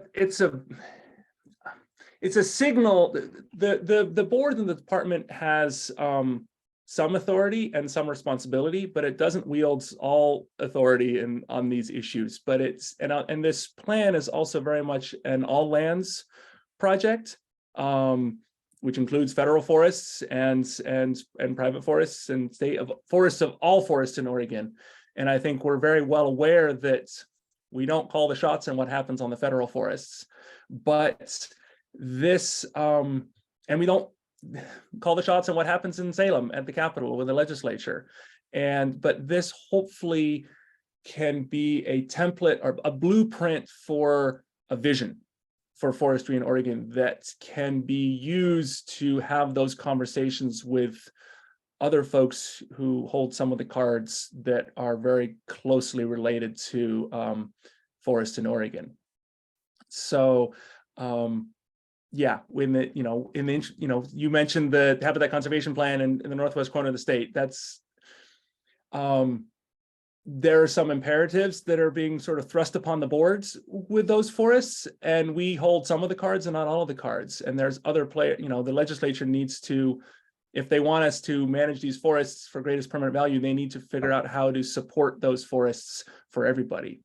signal. The board and the department has some authority and some responsibility, but it doesn't wield all authority on these issues. But and this plan is also very much an all lands project, which includes federal forests and private forests and state of forests of all forests in Oregon. And I think we're very well aware that we don't call the shots on what happens on the federal forests, but this and we don't call the shots on what happens in Salem at the Capitol with the legislature. But this hopefully can be a template or a blueprint for a vision for forestry in Oregon that can be used to have those conversations with other folks who hold some of the cards that are very closely related to forests in Oregon. So yeah, when you mentioned the habitat conservation plan in the northwest corner of the state. That's there are some imperatives that are being sort of thrust upon the boards with those forests, and we hold some of the cards and not all of the cards. And there's other the legislature needs to, if they want us to manage these forests for greatest permanent value, they need to figure out how to support those forests for everybody.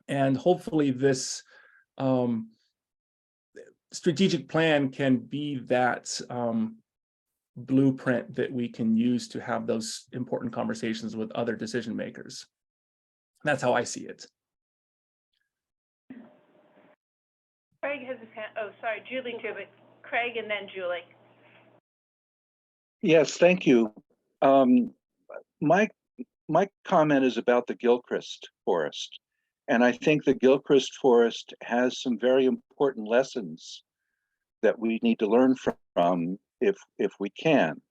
And hopefully this strategic plan can be that blueprint that we can use to have those important conversations with other decision makers. That's how I see it. Craig has his hand. Oh, sorry, Julie too, but Craig and then Julie. Yes, thank you. My comment is about the Gilchrist Forest. And I think the Gilchrist Forest has some very important lessons that we need to learn from if we can.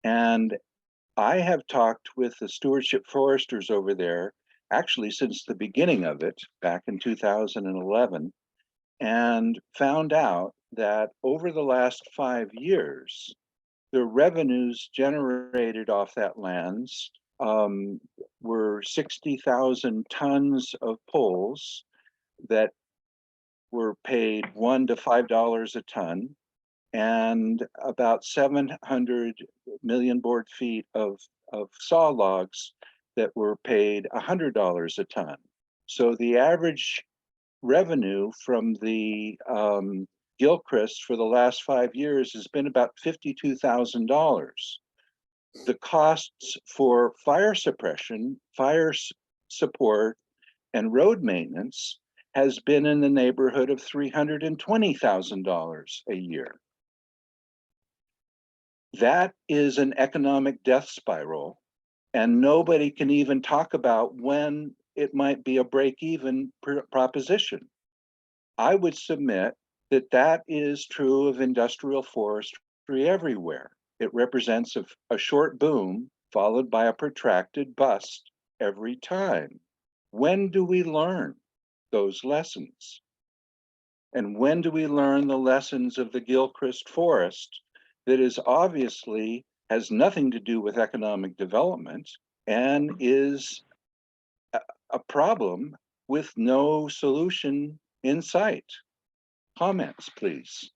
And I have talked with the stewardship foresters over there, actually since the beginning of it, back in 2011, and found out that over the last 5 years, the revenues generated off that lands were 60,000 tons of poles that were paid $1 to $5 a ton, and about 700 million board feet of saw logs that were paid $100 a ton. So the average revenue from the Gilchrist for the last 5 years has been about $52,000. The costs for fire suppression, support, and road maintenance has been in the neighborhood of $320,000 a year. That is an economic death spiral, and nobody can even talk about when it might be a break-even proposition. I would submit that that is true of industrial forestry everywhere. It represents a short boom followed by a protracted bust every time. When do we learn those lessons? And when do we learn the lessons of the Gilchrist Forest that is obviously has nothing to do with economic development and is a problem with no solution in sight? Comments, please.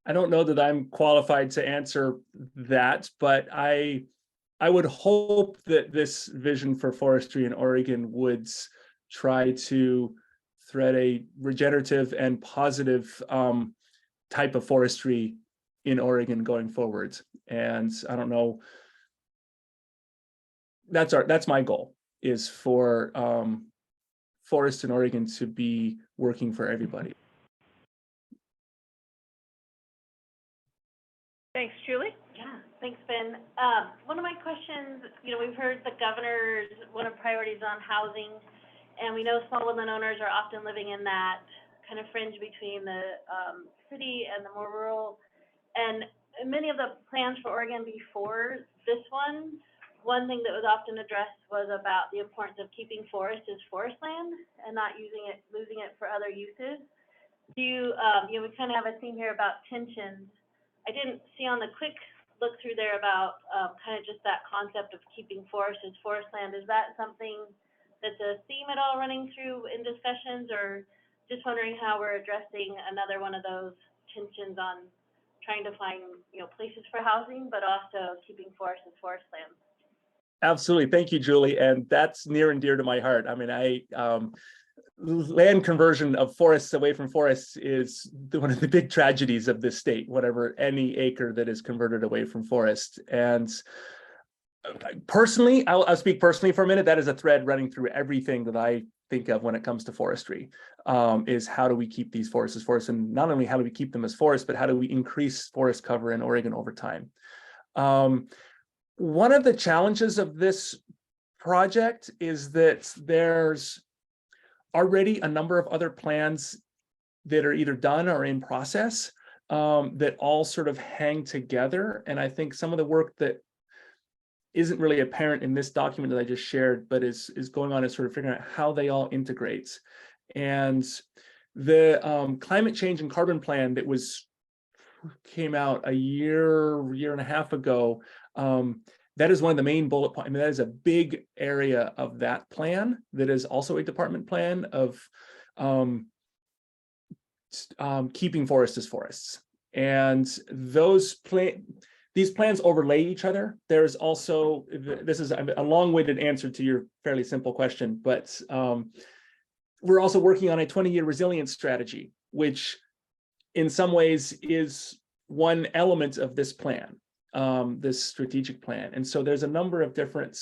I don't know that I'm qualified to answer that, but I would hope that this vision for forestry in Oregon would try to thread a regenerative and positive type of forestry in Oregon going forward. And I don't know, that's my goal, is for forests in Oregon to be working for everybody. Thanks, Julie. Yeah, thanks, Ben. One of my questions, we've heard the governor's one of priorities on housing, and we know small woodland owners are often living in that kind of fringe between the city and the more rural. And many of the plans for Oregon before this one thing that was often addressed was about the importance of keeping forest as forest land and not losing it for other uses. We kind of have a theme here about tensions. I didn't see on the quick look through there about kind of just that concept of keeping forest as forest land. Is that something that's a theme at all running through in discussions, or just wondering how we're addressing another one of those tensions on trying to find, places for housing, but also keeping forest as forest land? Absolutely. Thank you, Julie. And that's near and dear to my heart. I mean, land conversion of forests away from forests is one of the big tragedies of this state, whatever, any acre that is converted away from forest. And personally, I'll speak personally for a minute. That is a thread running through everything that I think of when it comes to forestry, is how do we keep these forests as forests? And not only how do we keep them as forests, but how do we increase forest cover in Oregon over time? One of the challenges of this project is that there's already a number of other plans that are either done or in process that all sort of hang together. And I think some of the work that isn't really apparent in this document that I just shared, but is going on is sort of figuring out how they all integrate. And the climate change and carbon plan that came out a year and a half ago, that is one of the main bullet points. I mean, that is a big area of that plan that is also a department plan of keeping forests as forests. And these plans overlay each other. There's also, this is a long-winded answer to your fairly simple question, but we're also working on a 20-year resilience strategy, which in some ways is one element of this plan, this strategic plan. And so there's a number of different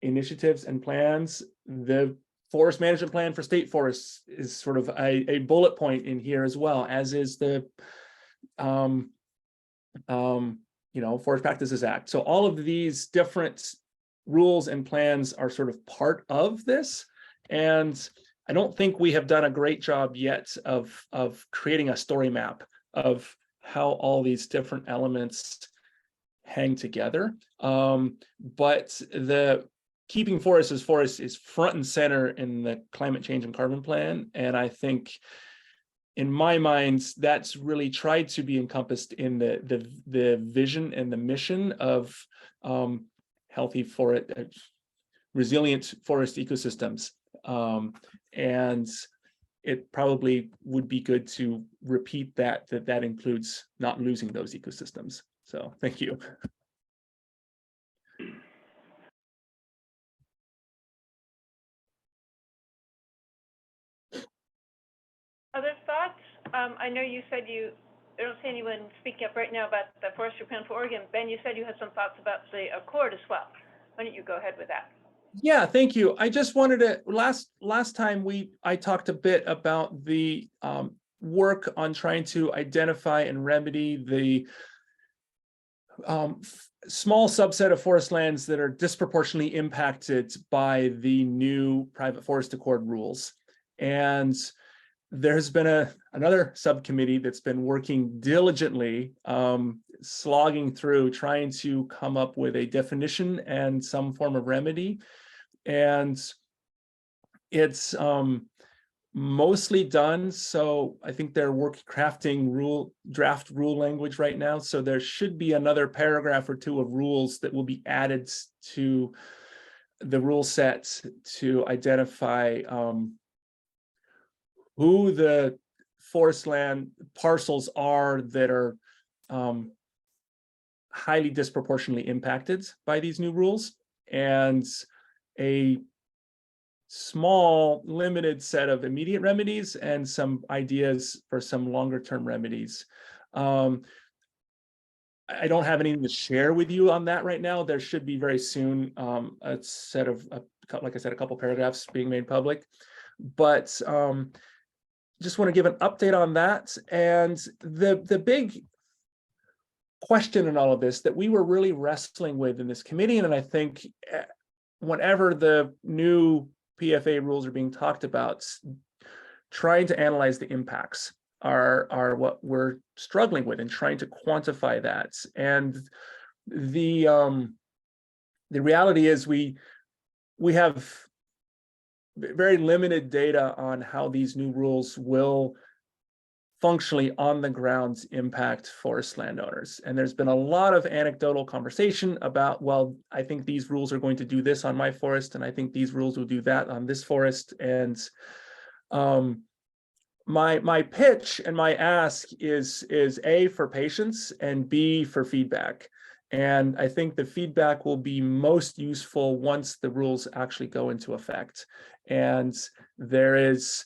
initiatives and plans. The forest management plan for state forests is sort of a bullet point in here as well, as is the Forest Practices Act. So all of these different rules and plans are sort of part of this. And I don't think we have done a great job yet of creating a story map of how all these different elements hang together. But the keeping forests as forests is front and center in the climate change and carbon plan. And I think in my mind, that's really tried to be encompassed in the vision and the mission of healthy forest, resilient forest ecosystems. And it probably would be good to repeat that includes not losing those ecosystems. So thank you. Other thoughts? I know you said I don't see anyone speaking up right now about the forestry plan for Oregon. Ben, you said you had some thoughts about the Accord as well. Why don't you go ahead with that? Yeah, thank you. I just wanted to, last time I talked a bit about the work on trying to identify and remedy the small subset of forest lands that are disproportionately impacted by the new private forest accord rules. And there's been another subcommittee that's been working diligently, slogging through, trying to come up with a definition and some form of remedy. And it's mostly done. So I think they're crafting draft rule language right now. So there should be another paragraph or two of rules that will be added to the rule set to identify who the forest land parcels are that are highly disproportionately impacted by these new rules, and a small limited set of immediate remedies and some ideas for some longer term remedies. I don't have anything to share with you on that right now. There should be very soon a set of, like I said, a couple paragraphs being made public, but just want to give an update on that. And the big question in all of this that we were really wrestling with in this committee, and I think whenever the new PFA rules are being talked about, trying to analyze the impacts are what we're struggling with, and trying to quantify that. And the reality is we have very limited data on how these new rules will functionally on the ground impact forest landowners. And there's been a lot of anecdotal conversation about, well, I think these rules are going to do this on my forest, and I think these rules will do that on this forest. And my pitch and my ask is A, for patience, and B, for feedback. And I think the feedback will be most useful once the rules actually go into effect. And there is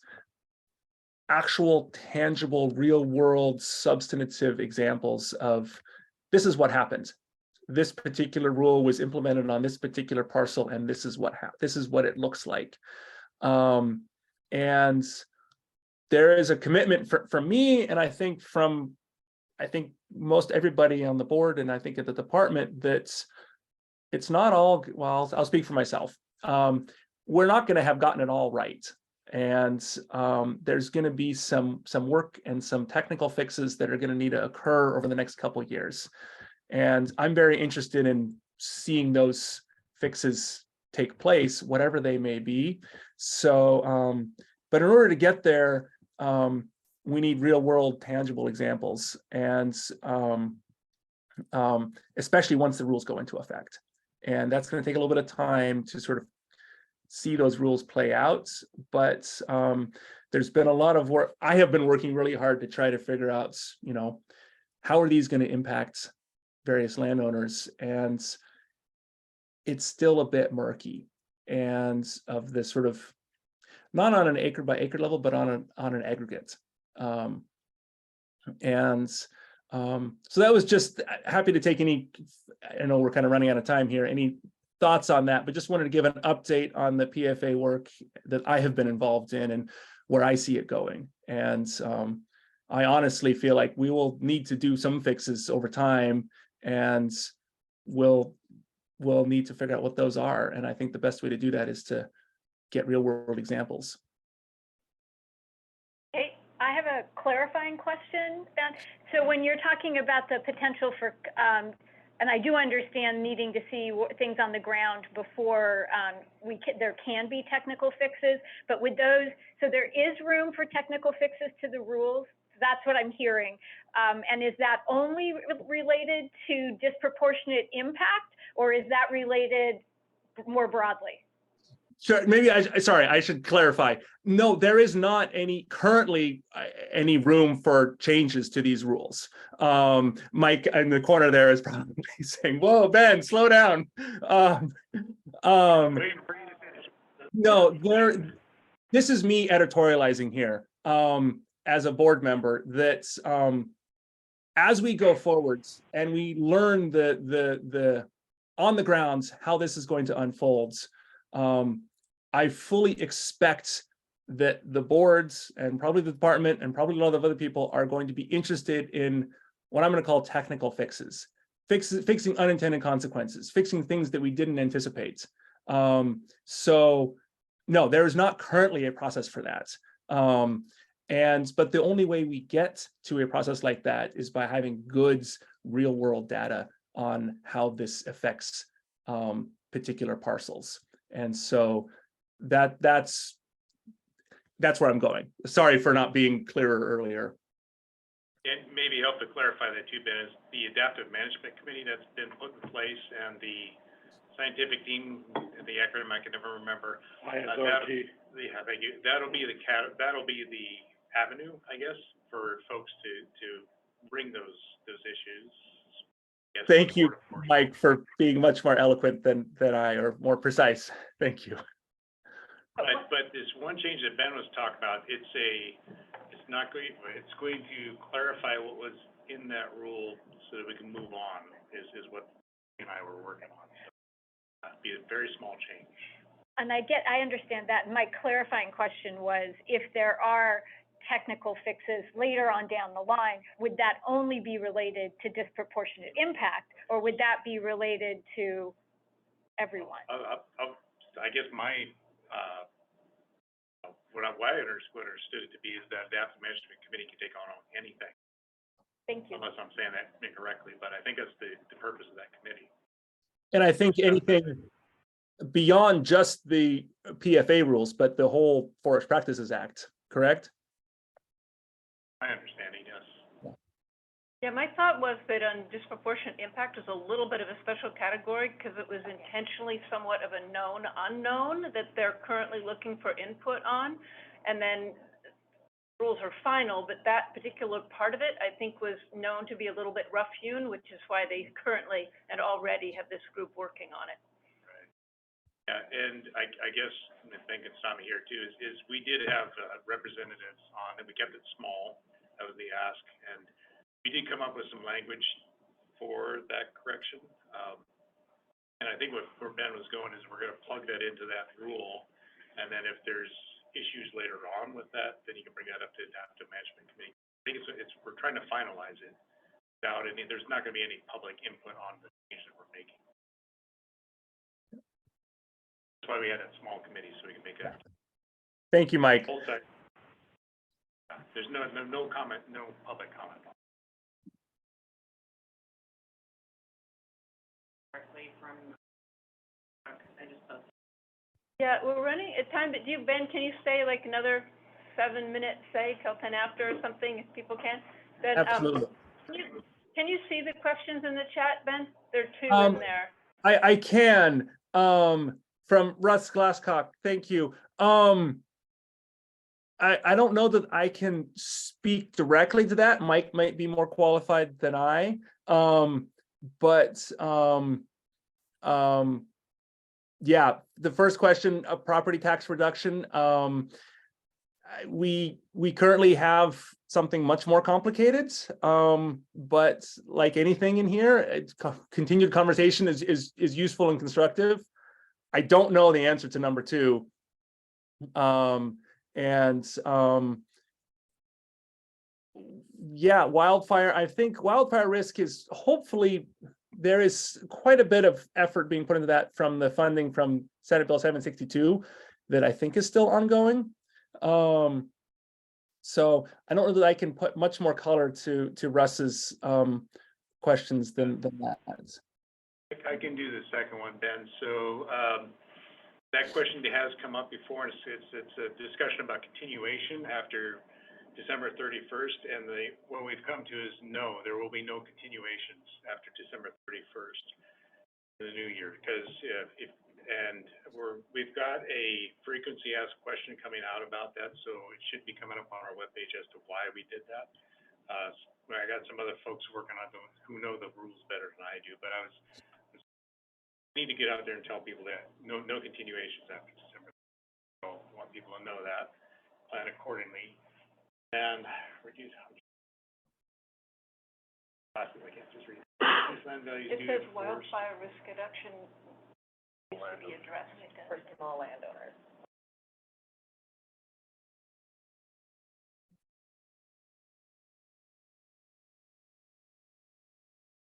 actual, tangible, real world, substantive examples of this is what happened. This particular rule was implemented on this particular parcel, and this is what it looks like. And there is a commitment from me, and I think most everybody on the board, and I think at the department, that it's not all, well, I'll speak for myself. We're not going to have gotten it all right. And there's going to be some work and some technical fixes that are going to need to occur over the next couple of years. And I'm very interested in seeing those fixes take place, whatever they may be. So, but in order to get there, we need real world tangible examples, and especially once the rules go into effect. And that's going to take a little bit of time to sort of see those rules play out. But there's been a lot of work. I have been working really hard to try to figure out, how are these going to impact various landowners? And it's still a bit murky, and of this sort of, not on an acre by acre level, but on an aggregate. So that was just happy to take any, I know we're kind of running out of time here, any thoughts on that, but just wanted to give an update on the PFA work that I have been involved in and where I see it going. And I honestly feel like we will need to do some fixes over time, and we'll we'll need to figure out what those are. And I think the best way to do that is to get real world examples. Okay, I have a clarifying question, Ben. So when you're talking about the potential for, and I do understand needing to see things on the ground before there can be technical fixes, but with those, so there is room for technical fixes to the rules. That's what I'm hearing. And is that only related to disproportionate impact, or is that related more broadly? Sure, maybe sorry, I should clarify. No, there is not currently any room for changes to these rules. Mike in the corner there is probably saying, whoa, Ben, slow down. No, this is me editorializing here as a board member that as we go forwards and we learn the on the grounds how this is going to unfold, I fully expect that the boards and probably the department and probably a lot of other people are going to be interested in what I'm going to call technical fixes, fixing unintended consequences, fixing things that we didn't anticipate. So no, there is not currently a process for that. But the only way we get to a process like that is by having good real world data on how this affects particular parcels. And so that's where I'm going. Sorry for not being clearer earlier. And maybe help to clarify that too, Ben, is the adaptive management committee that's been put in place and the scientific team, the acronym I can never remember. That'll be the avenue, I guess, for folks to bring those issues. Yes, Thank you, Mike, for being much more eloquent than I, or more precise. Thank you. But this one change that Ben was talking about, it's going to clarify what was in that rule so that we can move on, is what he and I were working on. So it'd be a very small change. And I understand that. My clarifying question was, if there are technical fixes later on down the line, would that only be related to disproportionate impact, or would that be related to everyone? I guess what I understood it to be is that the adaptive management committee can take on anything. Thank you. Unless I'm saying that incorrectly, but I think that's the purpose of that committee. And I think anything beyond just the PFA rules, but the whole Forest Practices Act, correct? My understanding, yes. Yeah, my thought was that disproportionate impact was a little bit of a special category because it was intentionally somewhat of a known unknown that they're currently looking for input on. And then rules are final, but that particular part of it, I think, was known to be a little bit rough-hewn, which is why they currently and already have this group working on it. Right. Yeah, and I guess, I think it's Tommy here too, is we did have representatives on, and we kept it small. That was the ask, and we did come up with some language for that correction. And I think where Ben was going is we're going to plug that into that rule. And then if there's issues later on with that, then you can bring that up to the adaptive management committee. I think we're trying to finalize it without any, there's not going to be any public input on the change that we're making. That's why we had that small committee, so we can make it. Thank you, Mike. Both sides. There's no comment, no public comment. Directly from, I just thought. Yeah, we're running at time, but Ben, can you stay like another 7 minutes, say, till 10 after or something, if people can? Then, Absolutely. Can you see the questions in the chat, Ben? There are two in there. I can, from Russ Glasscock, thank you. I don't know that I can speak directly to that. Mike might be more qualified than I. Yeah, the first question of property tax reduction. We currently have something much more complicated, but like anything in here, continued conversation is useful and constructive. I don't know the answer to number two. Yeah, wildfire, I think wildfire risk is hopefully there is quite a bit of effort being put into that from the funding from Senate Bill 762 that I think is still ongoing. So I don't know that I can put much more color to Russ's questions than that. I can do the second one, Ben. So, that question has come up before, and it's a discussion about continuation after December 31st, and what we've come to is no, there will be no continuations after December 31st in the new year, because we've got a frequency asked question coming out about that, so it should be coming up on our webpage as to why we did that. I got some other folks working on those who know the rules better than I do, but I need to get out there and tell people that no continuations after December. So I want people to know that, plan accordingly, and reduce. I can't just read. Land values It due says to forest. wildfire risk reduction needs to be addressed for small landowners.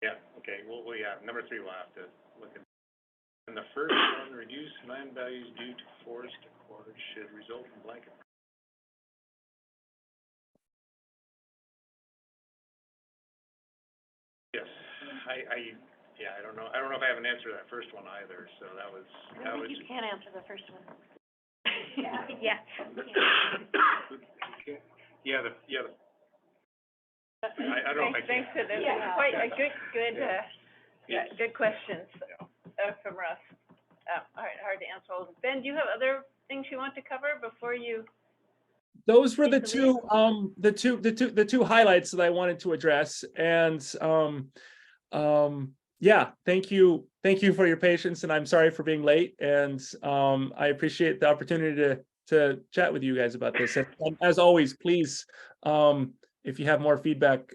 Yeah, okay, well, yeah, number 3, we'll have to look at. And the first one, reduce land values due to forest accord should result in blanket. Yes, I don't know if I have an answer to that first one either, so that was. You can't answer the first one. Yeah. Yeah, I don't know if I can. Thanks for this, quite a good questions from Russ. Hard to answer all of them. Ben, do you have other things you want to cover before you? Those were the two highlights that I wanted to address. And yeah, thank you for your patience, and I'm sorry for being late. And I appreciate the opportunity to chat with you guys about this. And as always, please, if you have more feedback,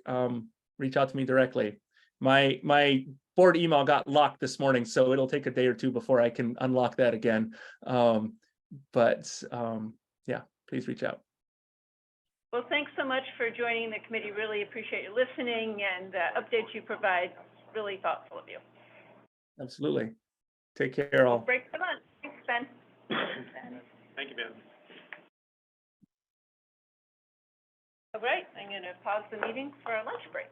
reach out to me directly. My board email got locked this morning, so it'll take a day or two before I can unlock that again. Yeah, please reach out. Well, thanks so much for joining the committee. Really appreciate you listening, and updates you provide, really thoughtful of you. Absolutely. Take care, all. Break for lunch. Thanks, Ben. Thank you, Ben. All right, I'm going to pause the meeting for a lunch break.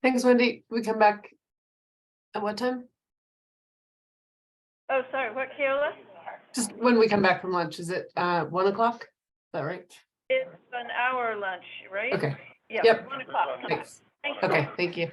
Thanks, Wendy. We come back at what time? Oh, sorry, what, Keola? Just when we come back from lunch, is it 1 o'clock? Is that right? It's an hour lunch, right? Okay. Yeah, Yep. 1 o'clock. Thanks. Thank you. Okay, thank you.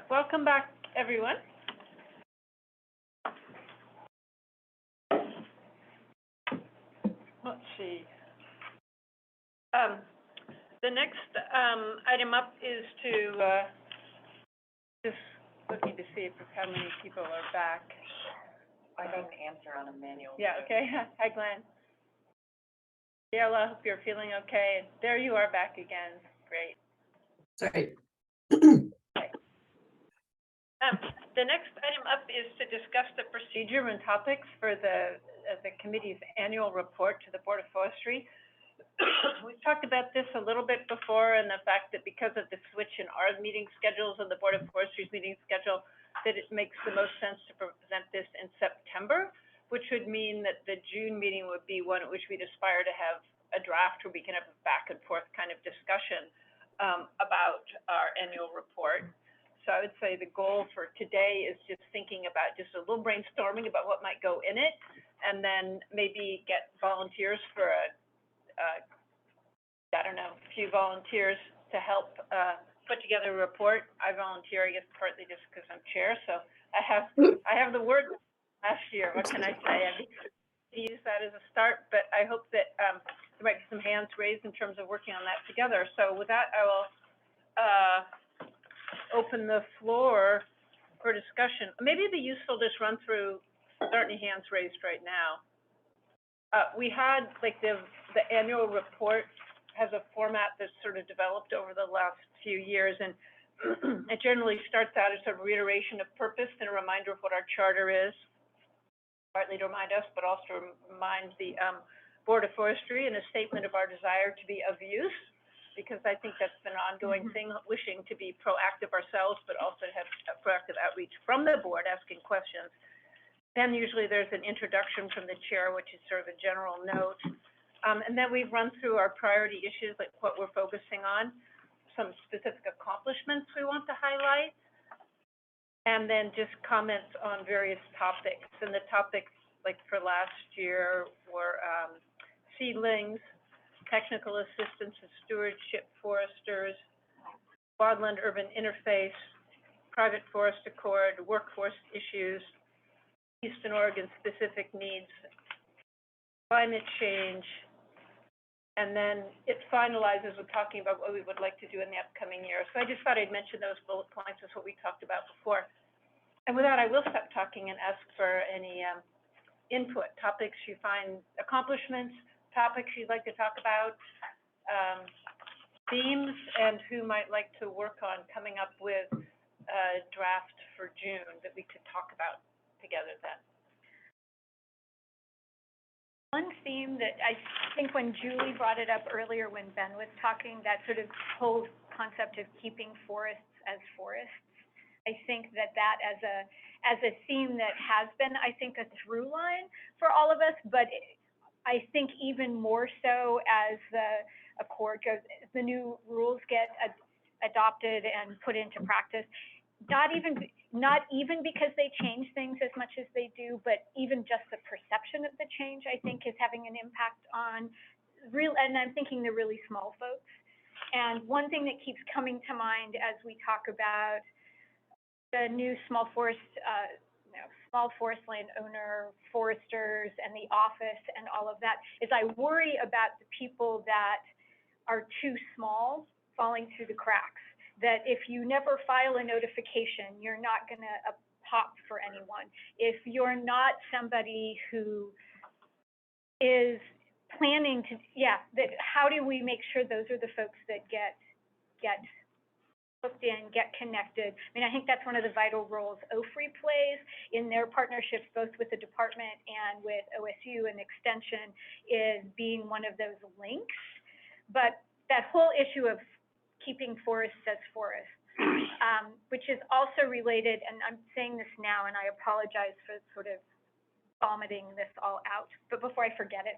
Welcome back, everyone. Let's see. The next item up is to just looking to see if how many people are back. I got an answer on a manual. Yeah, okay. Hi, Glenn. Dale, I hope you're feeling okay. There you are back again. Great. Sorry. The next item up is to discuss the procedure and topics for the committee's annual report to the Board of Forestry. We've talked about this a little bit before, and the fact that because of the switch in our meeting schedules and the Board of Forestry's meeting schedule, that it makes the most sense to present this in September, which would mean that the June meeting would be one at which we'd aspire to have a draft where we can have a back and forth kind of discussion about our annual report. So I would say the goal for today is just thinking about just a little brainstorming about what might go in it, and then maybe get volunteers for I don't know, a few volunteers to help put together a report. I volunteer, I guess, partly just because I'm chair, so I have the word last year. What can I say? I need to use that as a start, but I hope that there might be some hands raised in terms of working on that together. So with that, I will open the floor for discussion. Maybe it'd be useful to just run through, there aren't any hands raised right now. We had, like, the annual report has a format that's sort of developed over the last few years, and it generally starts out as a reiteration of purpose and a reminder of what our charter is, partly to remind us, but also remind the Board of Forestry, and a statement of our desire to be of use, because I think that's been an ongoing thing, wishing to be proactive ourselves, but also to have a proactive outreach from the board, asking questions. Then usually there's an introduction from the chair, which is sort of a general note. And then we've run through our priority issues, like what we're focusing on, some specific accomplishments we want to highlight, and then just comments on various topics. And the topics, like for last year, were seedlings, technical assistance and stewardship foresters, wildland-urban interface, private forest accord, workforce issues, Eastern Oregon specific needs, climate change, and then it finalizes with talking about what we would like to do in the upcoming year. So I just thought I'd mention those bullet points as what we talked about before. And with that, I will stop talking and ask for any input, topics you find, accomplishments, topics you'd like to talk about, themes, and who might like to work on coming up with a draft for June that we could talk about together then. One theme that I think when Julie brought it up earlier when Ben was talking, that sort of whole concept of keeping forests as forests, I think that as a theme that has been, I think, a through line for all of us, but I think even more so as the accord goes, the new rules get adopted and put into practice. Not even because they change things as much as they do, but even just the perception of the change, I think, is having an impact on and I'm thinking the really small folks. And one thing that keeps coming to mind as we talk about the new small forest landowner, foresters, and the office and all of that, is I worry about the people that are too small falling through the cracks. That if you never file a notification, you're not going to pop for anyone. If you're not somebody who is planning to, how do we make sure those are the folks that get hooked in, get connected? I mean, I think that's one of the vital roles OFRI plays in their partnerships, both with the department and with OSU and Extension, is being one of those links. But that whole issue of keeping forests as forests, which is also related, and I'm saying this now, and I apologize for sort of vomiting this all out, but before I forget it,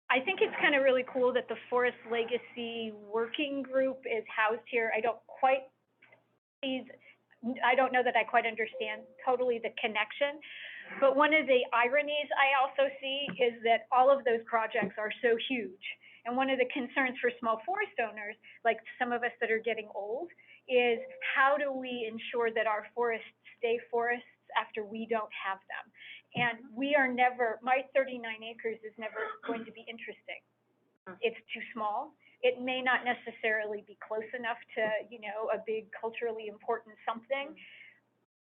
I think it's kind of really cool that the Forest Legacy Working Group is housed here. I don't know that I quite understand totally the connection, but one of the ironies I also see is that all of those projects are so huge. And one of the concerns for small forest owners, like some of us that are getting old, is how do we ensure that our forests stay forests after we don't have them? And we are never, my 39 acres is never going to be interesting. It's too small. It may not necessarily be close enough to, you know, a big culturally important something.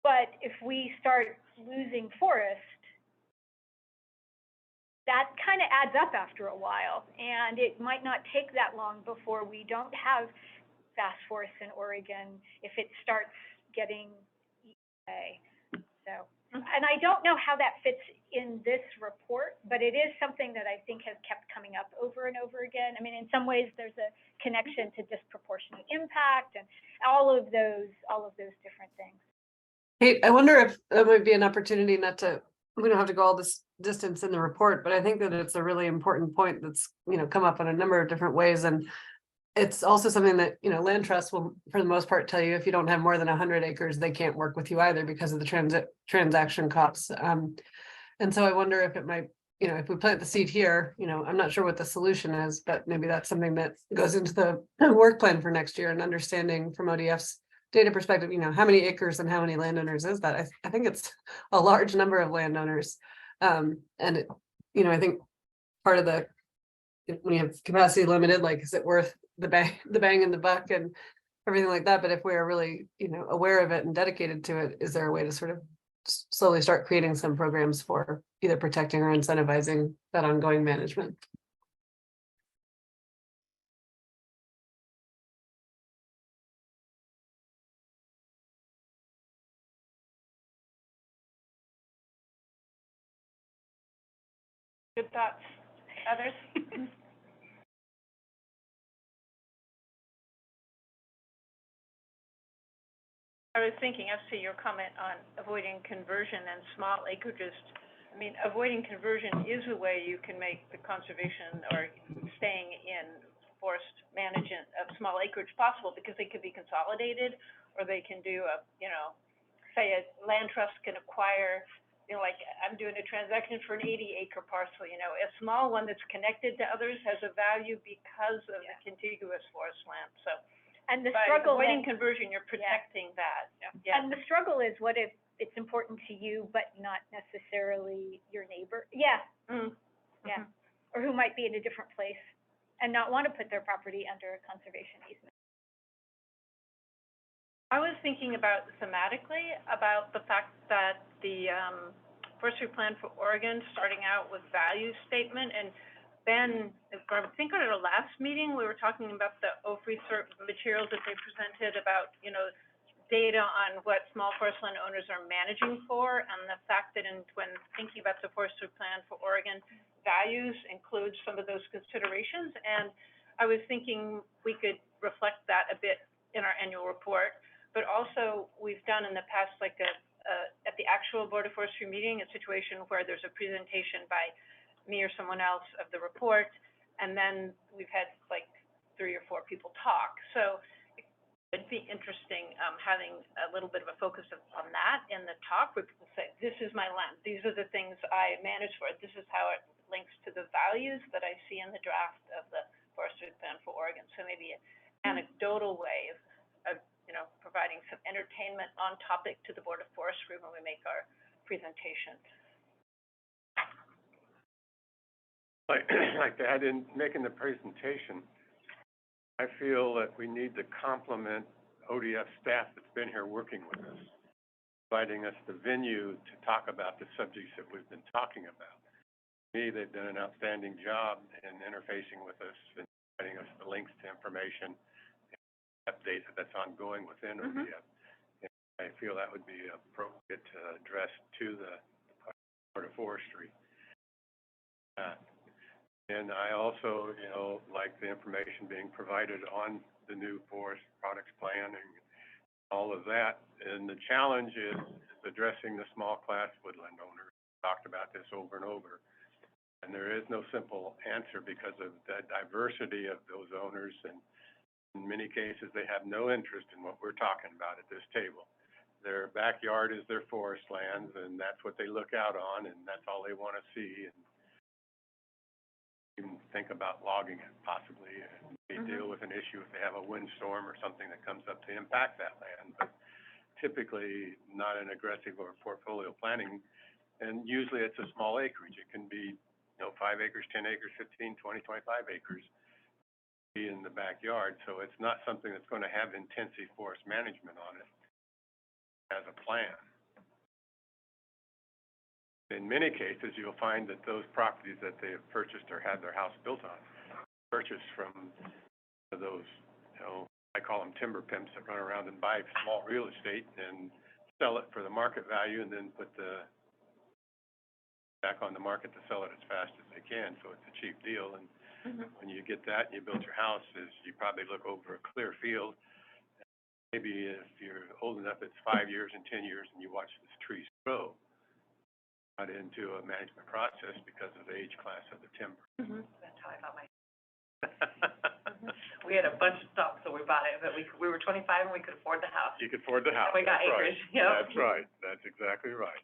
But if we start losing forest, that kind of adds up after a while. And it might not take that long before we don't have vast forests in Oregon if it starts getting eaten away. So, and I don't know how that fits in this report, but it is something that I think has kept coming up over and over again. I mean, in some ways, there's a connection to disproportionate impact and all of those different things. Hey, I wonder if there might be an opportunity we don't have to go all this distance in the report, but I think that it's a really important point that's, you know, come up in a number of different ways. And it's also something that, you know, land trusts will, for the most part, tell you if you don't have more than 100 acres, they can't work with you either because of the transaction costs. And so I wonder if it might, you know, if we plant the seed here, you know, I'm not sure what the solution is, but maybe that's something that goes into the work plan for next year and understanding from ODF's data perspective, you know, how many acres and how many landowners is that? I think it's a large number of landowners. And it, you know, I think part of the, when you have capacity limited, like, is it worth the bang and the buck and everything like that? But if we're really, you know, aware of it and dedicated to it, is there a way to sort of slowly start creating some programs for either protecting or incentivizing that ongoing management? Good thoughts. Others? I was thinking, as to your comment on avoiding conversion and small acreages, I mean, avoiding conversion is a way you can make the conservation or staying in forest management of small acreage possible, because they could be consolidated, or they can do a, you know, say a land trust can acquire, you know, like I'm doing a transaction for an 80-acre parcel, you know, a small one that's connected to others has a value because of the contiguous forest land, so. And the By struggle avoiding then, conversion, you're protecting that. Yeah. and the struggle is, what if it's important to you, but not necessarily your neighbor? Yeah. Yeah. Or who might be in a different place and not want to put their property under a conservation easement. I was thinking about thematically about the fact that the Forestry Plan for Oregon, starting out with value statement, and Ben, I think at our last meeting, we were talking about the OFRI materials that they presented about, you know, data on what small forest land owners are managing for, and the fact that when thinking about the Forestry Plan for Oregon, values include some of those considerations. And I was thinking we could reflect that a bit in our annual report, but also we've done in the past, like at the actual Board of Forestry meeting, a situation where there's a presentation by me or someone else of the report, and then we've had like 3 or 4 people talk. So it'd be interesting having a little bit of a focus on that in the talk, where people say, this is my land, these are the things I manage for it, this is how it links to the values that I see in the draft of the Forestry Plan for Oregon. So maybe an anecdotal way of you know, providing some entertainment on topic to the Board of Forestry when we make our presentation. Like to add in, making the presentation, I feel that we need to compliment ODF staff that's been here working with us, providing us the venue to talk about the subjects that we've been talking about. To me, they've done an outstanding job in interfacing with us and providing us the links to information and updates that's ongoing within ODF. And I feel that would be appropriate to address to the Board of Forestry. And I also, you know, like the information being provided on the new forest products plan and all of that. And the challenge is addressing the small class woodland owners. We talked about this over and over. And there is no simple answer because of the diversity of those owners. And in many cases, they have no interest in what we're talking about at this table. Their backyard is their forest lands, and that's what they look out on, and that's all they want to see. And think about logging it possibly. They deal with an issue if they have a windstorm or something that comes up to impact that land, but typically not an aggressive or portfolio planning. And usually it's a small acreage. It can be, 5 acres, 10 acres, 15, 20, 25 acres be in the backyard. So it's not something that's going to have intensive forest management on it as a plan. In many cases, you'll find that those properties that they have purchased or had their house built on, purchased from those, I call them timber pimps that run around and buy small real estate and sell it for the market value and then put the back on the market to sell it as fast as they can. So it's a cheap deal. And when you get that and you build your house, you probably look over a clear field. Maybe if you're old enough, it's 5 years and 10 years and you watch this tree grow. Not into a management process because of the age class of the timber. That's how I got my. We had a bunch of stuff, so we bought it, but we were 25 and we could afford the house. You could afford the house. And we got That's acreage, right. yep. That's right. That's exactly right.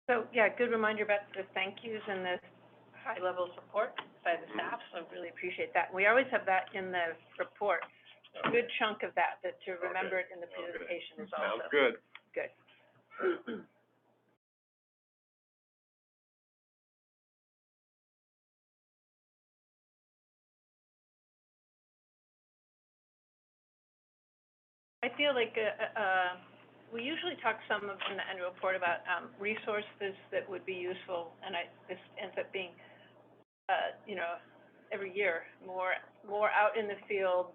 So, yeah, good reminder about the thank yous and the high-level support by the staff, so really appreciate that. We always have that in the report, a good chunk of that to remember it in the presentation is also. Sounds good. Good. I feel like, we usually talk some of in the annual report about, resources that would be useful, and this ends up being, every year, more out in the field,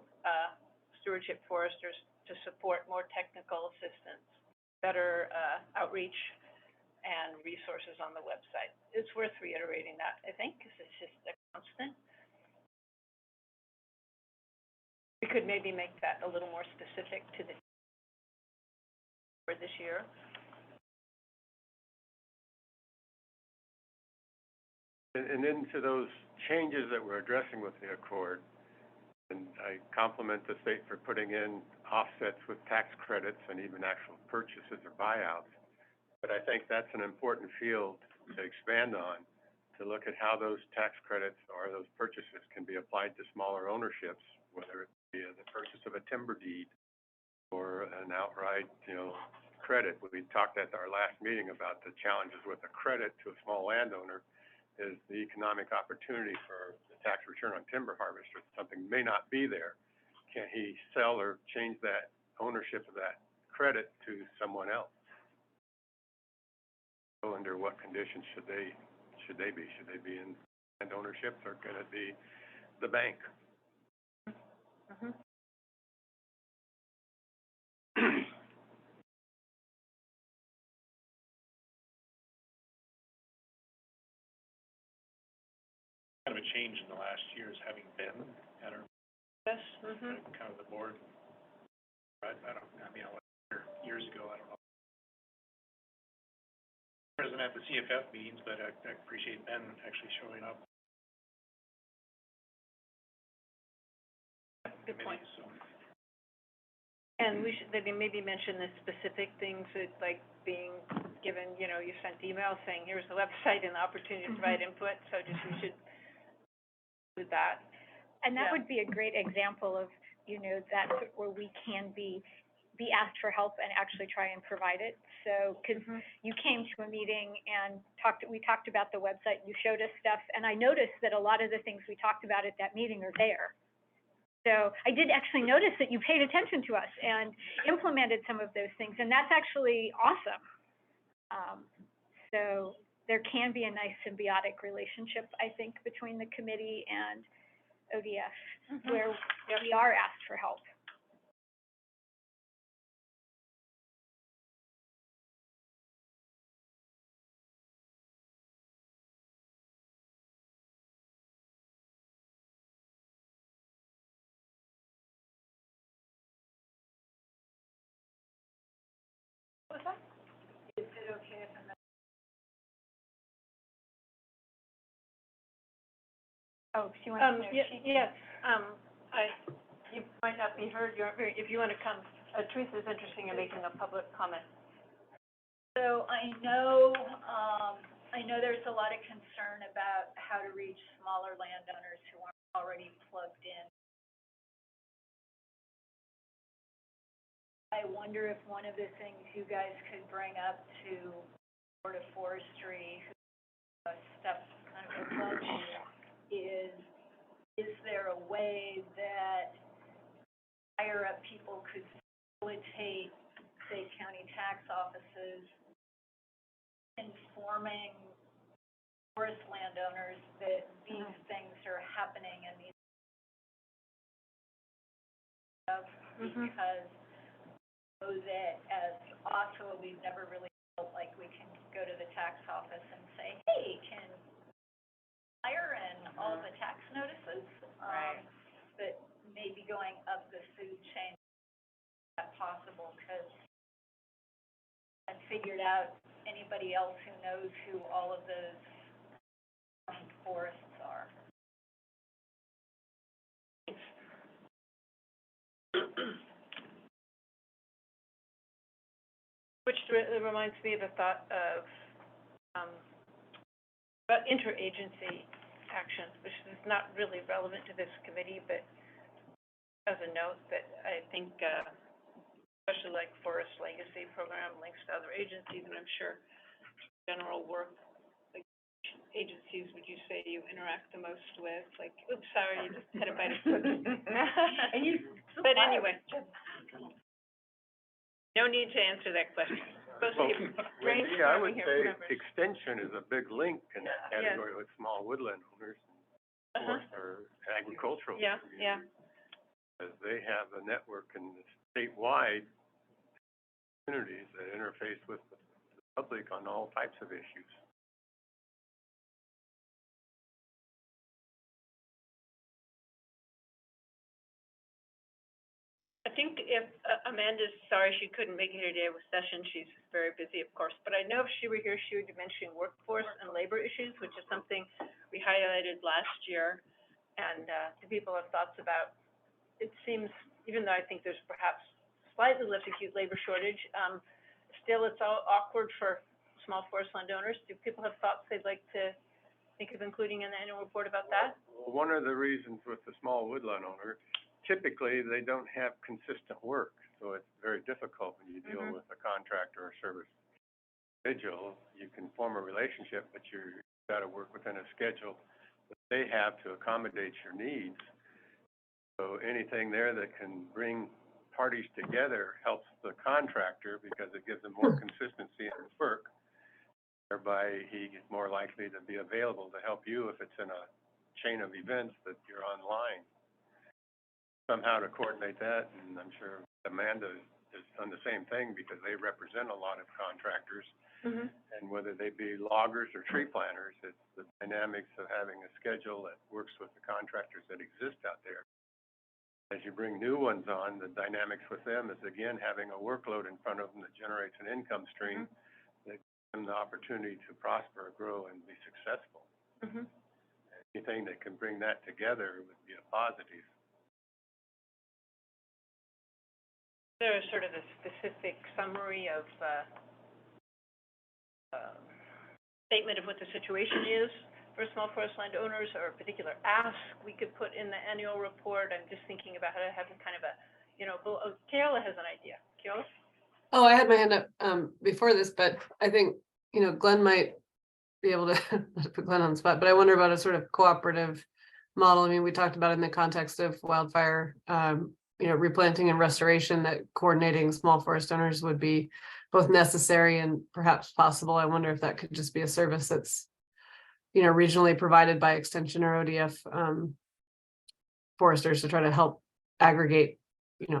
stewardship foresters to support more technical assistance, better, outreach, and resources on the website. It's worth reiterating that, I think, because it's just a constant. We could maybe make that a little more specific to for this year. And then to those changes that we're addressing with the Accord, and I compliment the state for putting in offsets with tax credits and even actual purchases or buyouts. But I think that's an important field to expand on, to look at how those tax credits or those purchases can be applied to smaller ownerships, whether it be the purchase of a timber deed or an outright, credit. We talked at our last meeting about the challenges with a credit to a small landowner is the economic opportunity for the tax return on timber harvester. Something may not be there. Can he sell or change that ownership of that credit to someone else? So under what conditions should they be? Should they be in land ownerships or could it be the bank? Kind of a change in the last years, having been at our Yes. kind of the board. Years ago, I don't know. Present at the CFF meetings, but I appreciate Ben actually showing up. Good point. So. And we should maybe mention the specific things that, like, being given, you sent emails saying, here's the website and the opportunity to provide input, so we should do that. And that would be a great example of, that where we can be asked for help and actually try and provide it. So, because you came to a meeting and we talked about the website, you showed us stuff, and I noticed that a lot of the things we talked about at that meeting are there. So I did actually notice that you paid attention to us and implemented some of those things, and that's actually awesome. So there can be a nice symbiotic relationship, I think, between the committee and ODF, where we are asked for help. What's that? Is it okay if I'm... Oh, she wants to know. Yes, you might not be heard, if you want to come, Teresa's interested in making a public comment. So I know there's a lot of concern about how how to reach smaller landowners who aren't already plugged in. I wonder if one of the things you guys could bring up to Board of Forestry, stuff kind of above you, is there a way that higher up people could facilitate, say, county tax offices informing forest landowners that these things are happening and these because so that as also we've never really felt like we can go to the tax office and say, hey, can hire in all the tax notices? But maybe going up the food chain, is that possible? Because I've figured out anybody else who knows who all of those forests are. Which reminds me of a thought of, about interagency action, which is not really relevant to this committee, but as a note that I think, especially like Forest Legacy Program links to other agencies, and I'm sure general work, like agencies would you say you interact the most with? Like, oops, sorry, you just had a bite of cookie. But anyway. No need to answer that question. Supposed to be Wendy, I would brainstorming here, say remember. extension is a big link in that category with small woodland owners or agricultural Yeah, yeah. because they have a network in the statewide communities that interface with the public on all types of issues. I think if Amanda's sorry she couldn't make it here today with session, she's very busy, of course, but I know if she were here, she would be mentioning workforce and labor issues, which is something we highlighted last year, and do people have thoughts about. It seems, even though I think there's perhaps slightly less acute labor shortage, still it's all awkward for small forest landowners. Do people have thoughts they'd like to think of including in the annual report about that? Well, one of the reasons with the small woodland owner, typically they don't have consistent work, so it's very difficult when you deal with a contractor or service individual. You can form a relationship, but you've got to work within a schedule that they have to accommodate your needs. So anything there that can bring parties together helps the contractor because it gives them more consistency in his work. Thereby, he is more likely to be available to help you if it's in a chain of events that you're online. Somehow to coordinate that, and I'm sure Amanda has done the same thing because they represent a lot of contractors. And whether they be loggers or tree planters, it's the dynamics of having a schedule that works with the contractors that exist out there. As you bring new ones on, the dynamics with them is again having a workload in front of them that generates an income stream that gives them the opportunity to prosper, grow, and be successful. Anything that can bring that together would be a positive. There's sort of a specific summary of statement of what the situation is for small forest landowners, or a particular ask we could put in the annual report. I'm just thinking about how to have kind of a, Keola has an idea. Keola? Oh, I had my hand up before this, but I think, Glenn might be able to not put Glenn on the spot, but I wonder about a sort of cooperative model. I mean, we talked about in the context of wildfire, replanting and restoration, that coordinating small forest owners would be both necessary and perhaps possible. I wonder if that could just be a service that's, regionally provided by Extension or ODF foresters to try to help aggregate,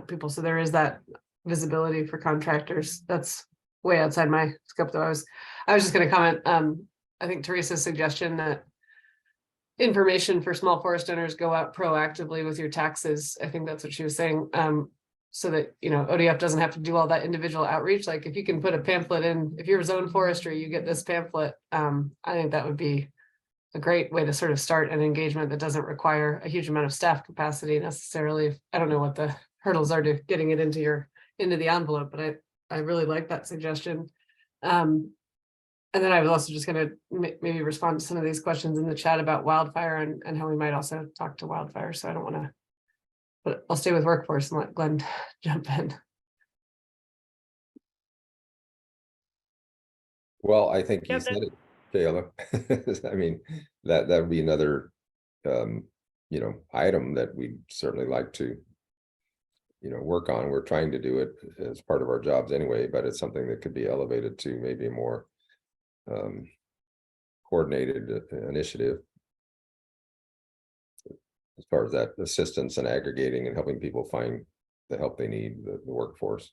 people. So there is that visibility for contractors. That's way outside my scope, though. I was just going to comment. I think Teresa's suggestion that information for small forest owners go out proactively with your taxes. I think that's what she was saying. So that, ODF doesn't have to do all that individual outreach. Like if you can put a pamphlet in, if you're zone forestry, you get this pamphlet. I think that would be a great way to sort of start an engagement that doesn't require a huge amount of staff capacity necessarily. I don't know what the hurdles are to getting it into the envelope, but I really like that suggestion. I And then I was also just gonna maybe respond to some of these questions in the chat about wildfire and how we might also talk to wildfire, so I don't wanna. But I'll stay with workforce and let Glenn jump in. Well, I think Yeah, you said it, Kayla. I mean, that would be another, you know, item that we'd certainly like to, you know, work on. We're trying to do it as part of our jobs anyway, but it's something that could be elevated to maybe a more coordinated initiative as far as that assistance and aggregating and helping people find the help they need, the workforce.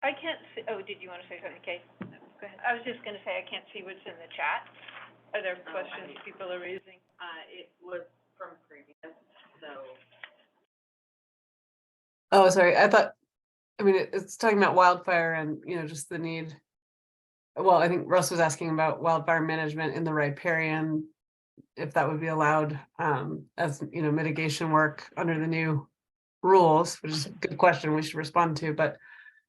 I can't see, oh, did you want to say something, Kate? Go ahead. I was just gonna say, I can't see what's in the chat. Are there questions people are raising? It was from previous, so. Oh, sorry, I thought, I mean, it's talking about wildfire and, you know, just the need. Well, I think Russ was asking about wildfire management in the riparian, if that would be allowed, as, you know, mitigation work under the new rules, which is a good question we should respond to, but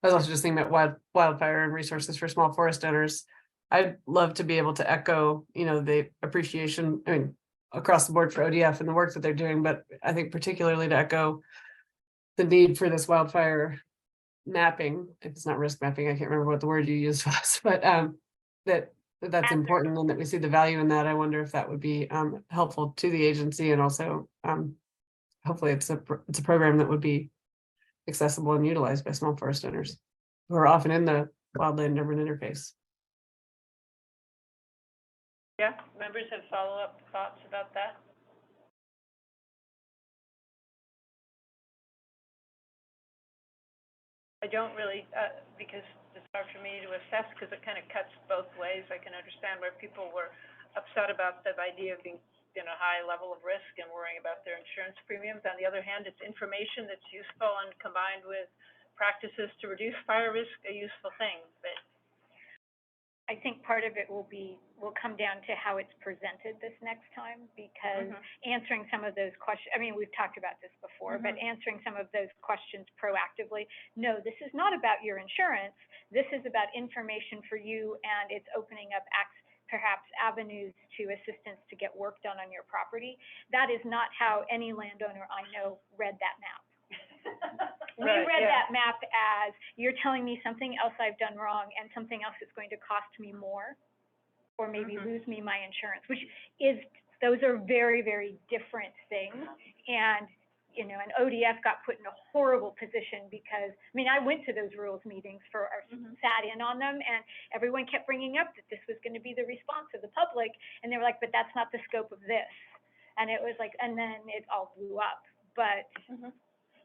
I was also just thinking about wildfire and resources for small forest owners. I'd love to be able to echo, you know, the appreciation, I mean, across the board for ODF and the work that they're doing, but I think particularly to echo the need for this wildfire mapping, if it's not risk mapping, I can't remember what the word you used was, but that's important and that we see the value in that. I wonder if that would be helpful to the agency, and also hopefully it's a program that would be accessible and utilized by small forest owners who are often in the wildland urban interface. Yeah, members have follow-up thoughts about that? I don't really, because it's hard for me to assess, because it kind of cuts both ways. I can understand where people were upset about the idea of being in a high level of risk and worrying about their insurance premiums. On the other hand, it's information that's useful, and combined with practices to reduce fire risk, a useful thing. But I think part of it will come down to how it's presented this next time, because answering some of those questions, I mean, we've talked about this before, but answering some of those questions proactively. No, this is not about your insurance. This is about information for you, and it's opening up perhaps avenues to assistance to get work done on your property. That is not how any landowner I know read that map. We read that map as, you're telling me something else I've done wrong and something else that's going to cost me more, or maybe lose me my insurance, which is, those are very, very different things. And, you know, and ODF got put in a horrible position because, I mean, I went to those rules meetings sat in on them, and everyone kept bringing up that this was going to be the response of the public, and they were like, but that's not the scope of this. And it was like, and then it all blew up. But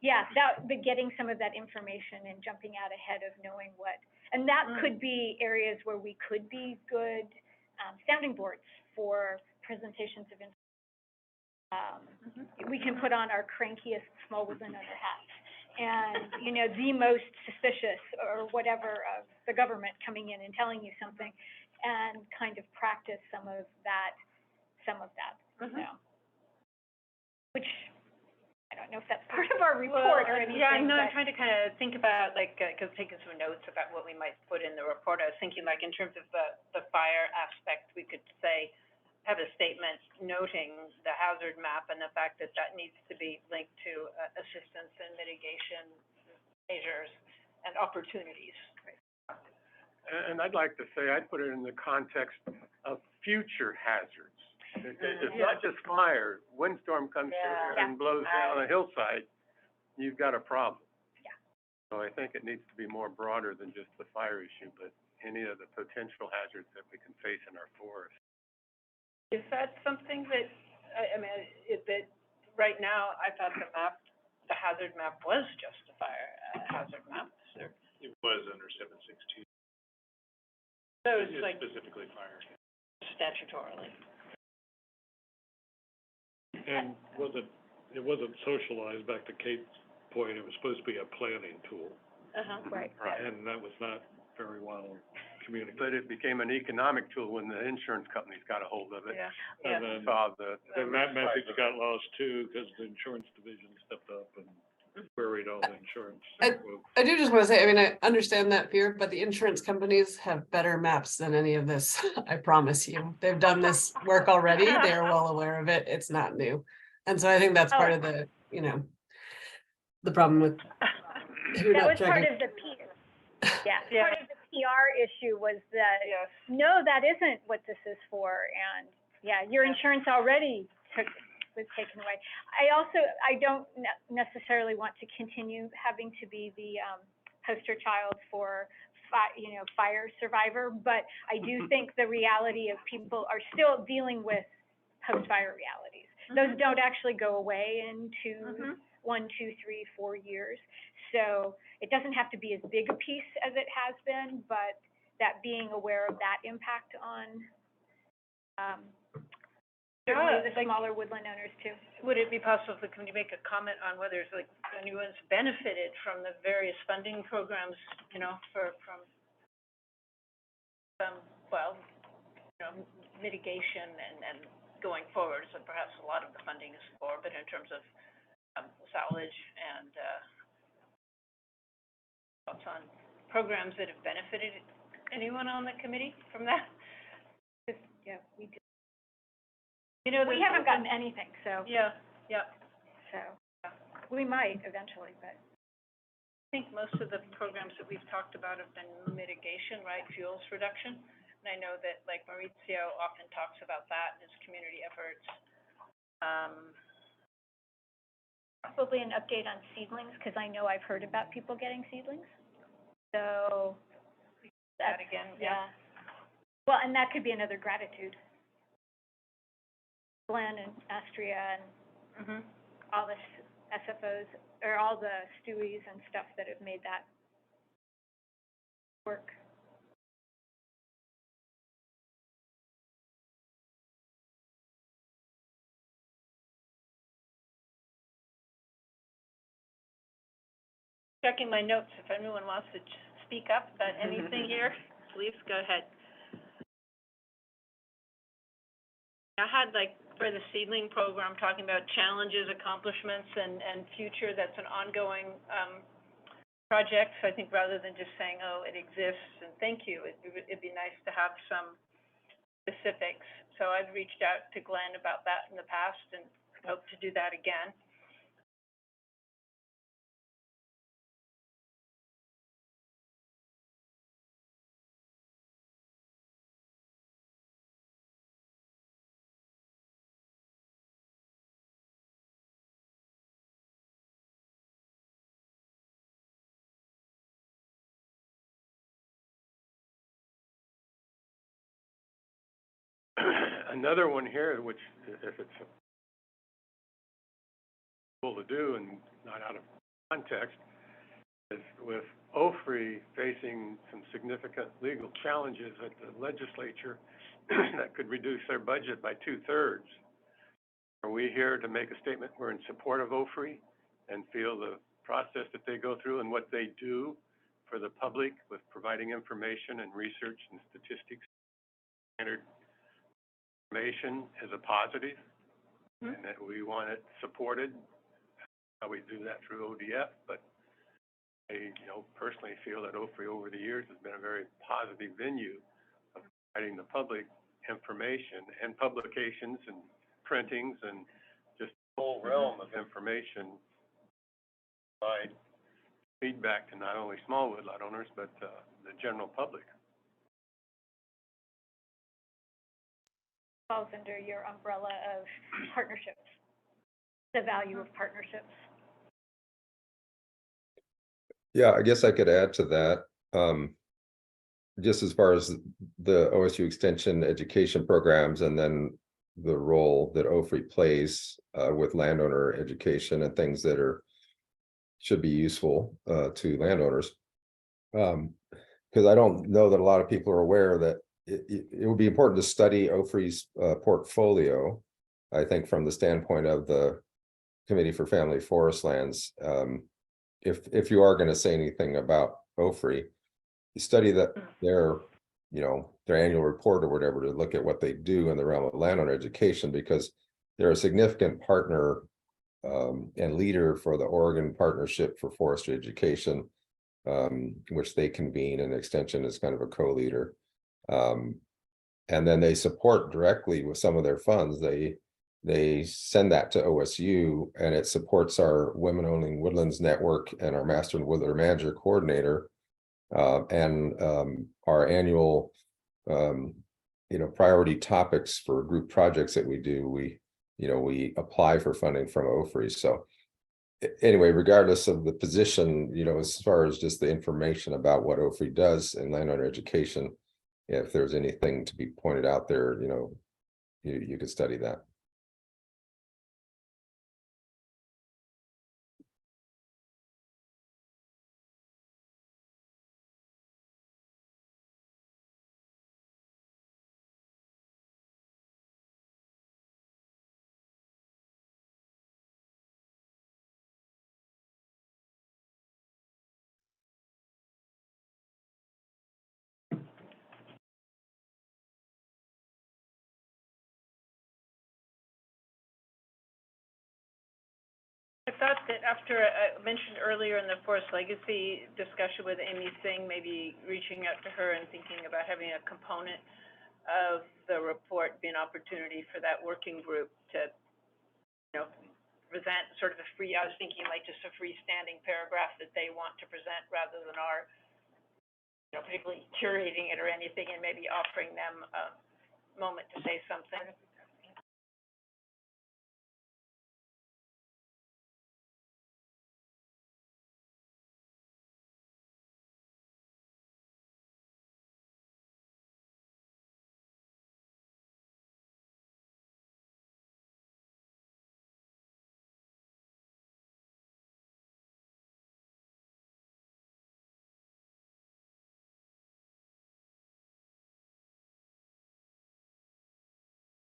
yeah, but getting some of that information and jumping out ahead of knowing what, and that could be areas where we could be good sounding boards for presentations of information. We can put on our crankiest small business owner hats, and, you know, the most suspicious or whatever of the government coming in and telling you something, and kind of practice some of that, you know. Which, I don't know if that's part of our report or anything. Yeah, no, I'm but- trying to kind of think about, like, because taking some notes about what we might put in the report. I was thinking, like, in terms of the fire aspect, we could say, have a statement noting the hazard map and the fact that that needs to be linked to assistance and mitigation measures and opportunities. And I'd like to say, I'd put it in the context of future hazards. It's not just fire. Windstorm comes through and blows down a hillside, you've got a problem. So I think it needs to be more broader than just the fire issue, but any of the potential hazards that we can face in our forest. Is that something that, I mean, that right now, I thought the hazard map was just a fire hazard map. It was under 762. So it's like Specifically fire. statutorily. And it wasn't socialized, back to Kate's point, it was supposed to be a planning tool. Right. And that was not very well community. But it became an economic tool when the insurance companies got a hold of it. Yeah, And then, Saw the. then that message got lost too, because the insurance division stepped up and queried all the insurance. folks. I do just want to say, I mean, I understand that fear, but the insurance companies have better maps than any of this. I promise you. They've done this work already. They are well aware of it. It's not new. And so I think that's part of the, you know, the problem with. That was part of the part of the PR issue was that, no, that isn't what this is for. And your insurance already was taken away. I don't necessarily want to continue having to be the poster child for fire survivor, but I do think the reality of people are still dealing with post-fire realities. Those don't actually go away in 1, 2, 3, 4 years. So it doesn't have to be as big a piece as it has been, but that being aware of that impact on certainly the smaller woodland owners too. Would it be possible for the committee to make a comment on whether it's like anyone's benefited from the various funding programs, from mitigation and going forward? So perhaps a lot of the funding is for, but in terms of salvage and thoughts on programs that have benefited anyone on the committee from that? We do. We haven't gotten anything, so. So, we might eventually, but. I think most of the programs that we've talked about have been mitigation, right, fuels reduction. And I know that, like, Maurizio often talks about that in his community efforts. Probably an update on seedlings, because I know I've heard about people getting seedlings. So. That again, Well, and that could be another gratitude. Glenn and Astria and all the SFOs, or all the Stewies and stuff that have made that work. Checking my notes, if anyone wants to speak up about anything here, please go ahead. I had, like, for the seedling program, talking about challenges, accomplishments, and future. That's an ongoing project. So I think rather than just saying, oh, it exists and thank you, it'd be nice to have some specifics. So I've reached out to Glenn about that in the past and hope to do that again. Another one here, which if it's cool to do and not out of context, is with OFRI facing some significant legal challenges at the legislature that could reduce their budget by 2/3. Are we here to make a statement we're in support of OFRI and feel the process that they go through and what they do for the public with providing information and research and statistics, standard information is a positive, and that we want it supported? How we do that through ODF, but I, personally feel that OFRI over the years has been a very positive venue of providing the public information and publications and printings and just the whole realm of information, provide feedback to not only small woodlot owners, but the general public. Falls under your umbrella of partnerships, the value of partnerships. Yeah, I guess I could add to that. Just as far as the OSU Extension education programs and then the role that OFRI plays with landowner education and things that should be useful to landowners. Because I don't know that a lot of people are aware that it would be important to study OFRI's portfolio, I think, from the standpoint of the Committee for Family Forestlands. If you are going to say anything about OFRI, you study that their their annual report or whatever, to look at what they do in the realm of landowner education, because they're a significant partner and leader for the Oregon Partnership for Forestry Education, which they convene, and Extension is kind of a co-leader. And then they support directly with some of their funds. They send that to OSU, and it supports our Women Owning Woodlands Network and our Master and Woodland Manager Coordinator, and our annual priority topics for group projects that we do. We apply for funding from OFRI. So anyway, regardless of the position, as far as just the information about what OFRI does in landowner education, if there's anything to be pointed out there, you could study that. I thought that after I mentioned earlier in the Forest Legacy discussion with Amy Singh, maybe reaching out to her and thinking about having a component of the report be an opportunity for that working group to, present sort of I was thinking like just a freestanding paragraph that they want to present rather than our, particularly curating it or anything, and maybe offering them a moment to say something.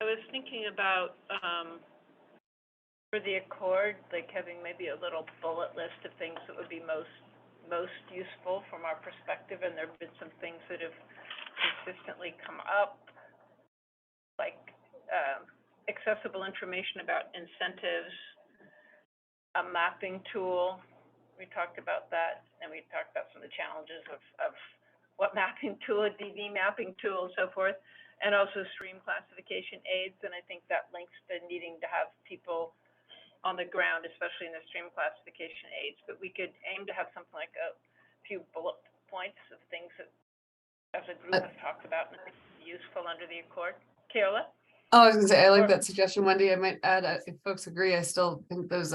I was thinking about, for the Accord, like having maybe a little bullet list of things that would be most useful from our perspective, and there have been some things that have consistently come up, like accessible information about incentives, a mapping tool. We talked about that, and we talked about some of the challenges of what mapping tool, a DV mapping tool, and so forth. And also stream classification aids, and I think that links to needing to have people on the ground, especially in the stream classification aids. But we could aim to have something like a few bullet points of things that, as a group, have talked about and I think useful under the Accord. Kayla? Oh, I was gonna say, I like that suggestion, Wendy. I might add, if folks agree, I still think those,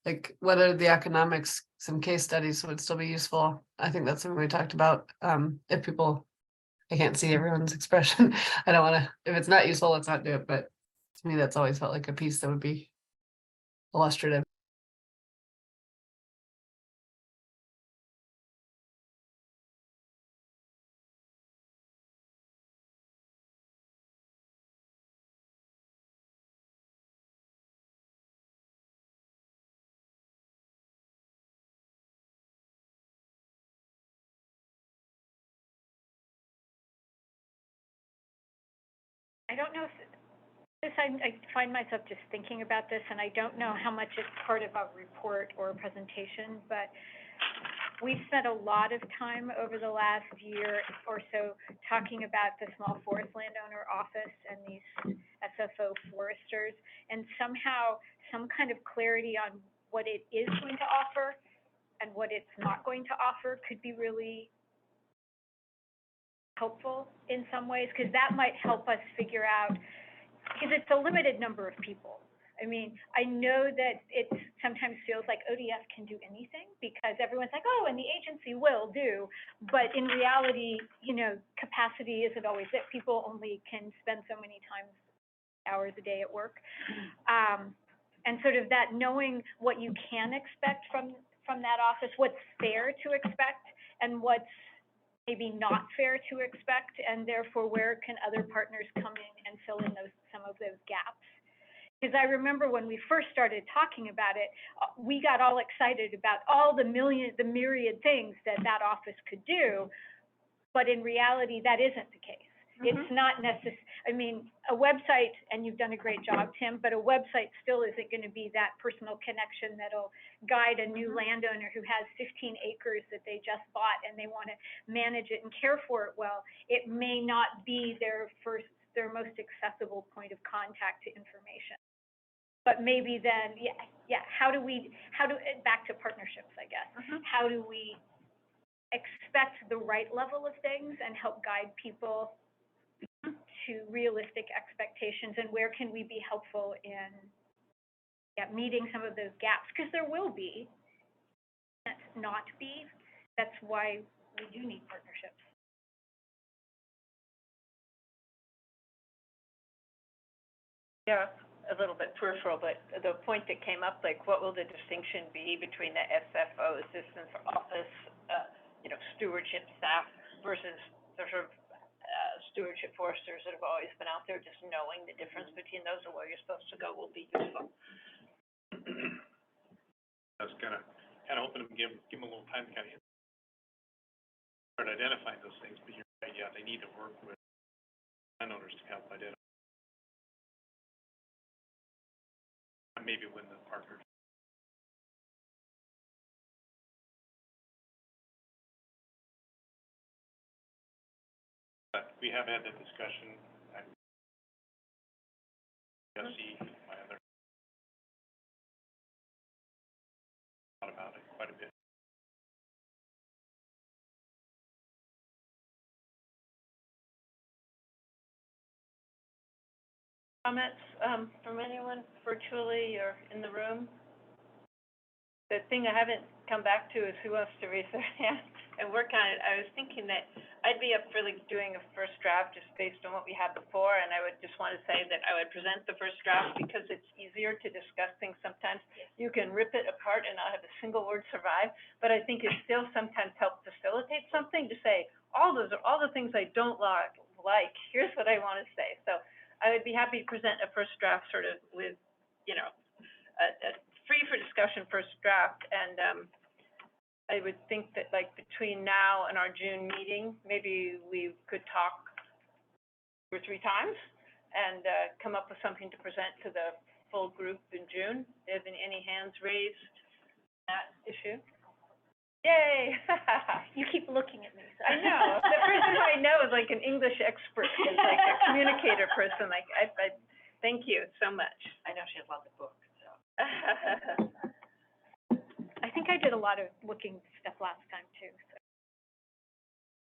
like, what are the economics, some case studies would still be useful. I think that's something we talked about. If people, I can't see everyone's expression. I don't want to, if it's not useful, let's not do it. But to me, that's always felt like a piece that would be illustrative. I don't know if I find myself just thinking about this, and I don't know how much it's part of a report or a presentation, but we spent a lot of time over the last year or so talking about the small forest landowner office and these SFO foresters, and somehow some kind of clarity on what it is going to offer and what it's not going to offer could be really helpful in some ways, because that might help us figure out, because it's a limited number of people. I mean, I know that it sometimes feels like ODF can do anything because everyone's like, oh, and the agency will do. But in reality, capacity isn't always it. People only can spend so many hours a day at work. And sort of that knowing what you can expect from that office, what's fair to expect and what's maybe not fair to expect, and therefore where can other partners come in and fill in some of those gaps. Because I remember when we first started talking about it, we got all excited about all the myriad things that office could do. But in reality, that isn't the case. It's not I mean, a website, and you've done a great job, Tim, but a website still isn't gonna be that personal connection that'll guide a new landowner who has 15 acres that they just bought and they wanna manage it and care for it well. It may not be their most accessible point of contact to information. But maybe then, back to partnerships, I guess. How do we expect the right level of things and help guide people to realistic expectations, and where can we be helpful in meeting some of those gaps? Because there will be, can't not be. That's why we do need partnerships. Yeah, a little bit peripheral, but the point that came up, like, what will the distinction be between the SFO, assistant for office, stewardship staff versus the sort of stewardship foresters that have always been out there? Just knowing the difference between those and where you're supposed to go will be useful. I was kind of hoping to give them a little time to kind of start identifying those things, but you're right, yeah, they need to work with landowners to help identify. Maybe when the partners. But we have had that discussion. I see my other thought about it quite a bit. Comments from anyone virtually or in the room? The thing I haven't come back to is who wants to raise their hand and work on it. I was thinking that I'd be up for like doing a first draft just based on what we had before, and I would just want to say that I would present the first draft because it's easier to discuss things sometimes. You can rip it apart and not have a single word survive, but I think it still sometimes helps facilitate something to say, all the things I don't like, here's what I want to say. So I would be happy to present a first draft sort of with, a free for discussion first draft, and I would think that like between now and our June meeting, maybe we could talk 2 or 3 times and come up with something to present to the full group in June. Have any hands raised on that issue? Yay! You keep looking at me. So. I know. The person who I know is like an English expert, is like a communicator person. Like, I thank you so much. I know she has lots of books, so. I think I did a lot of looking stuff last time too.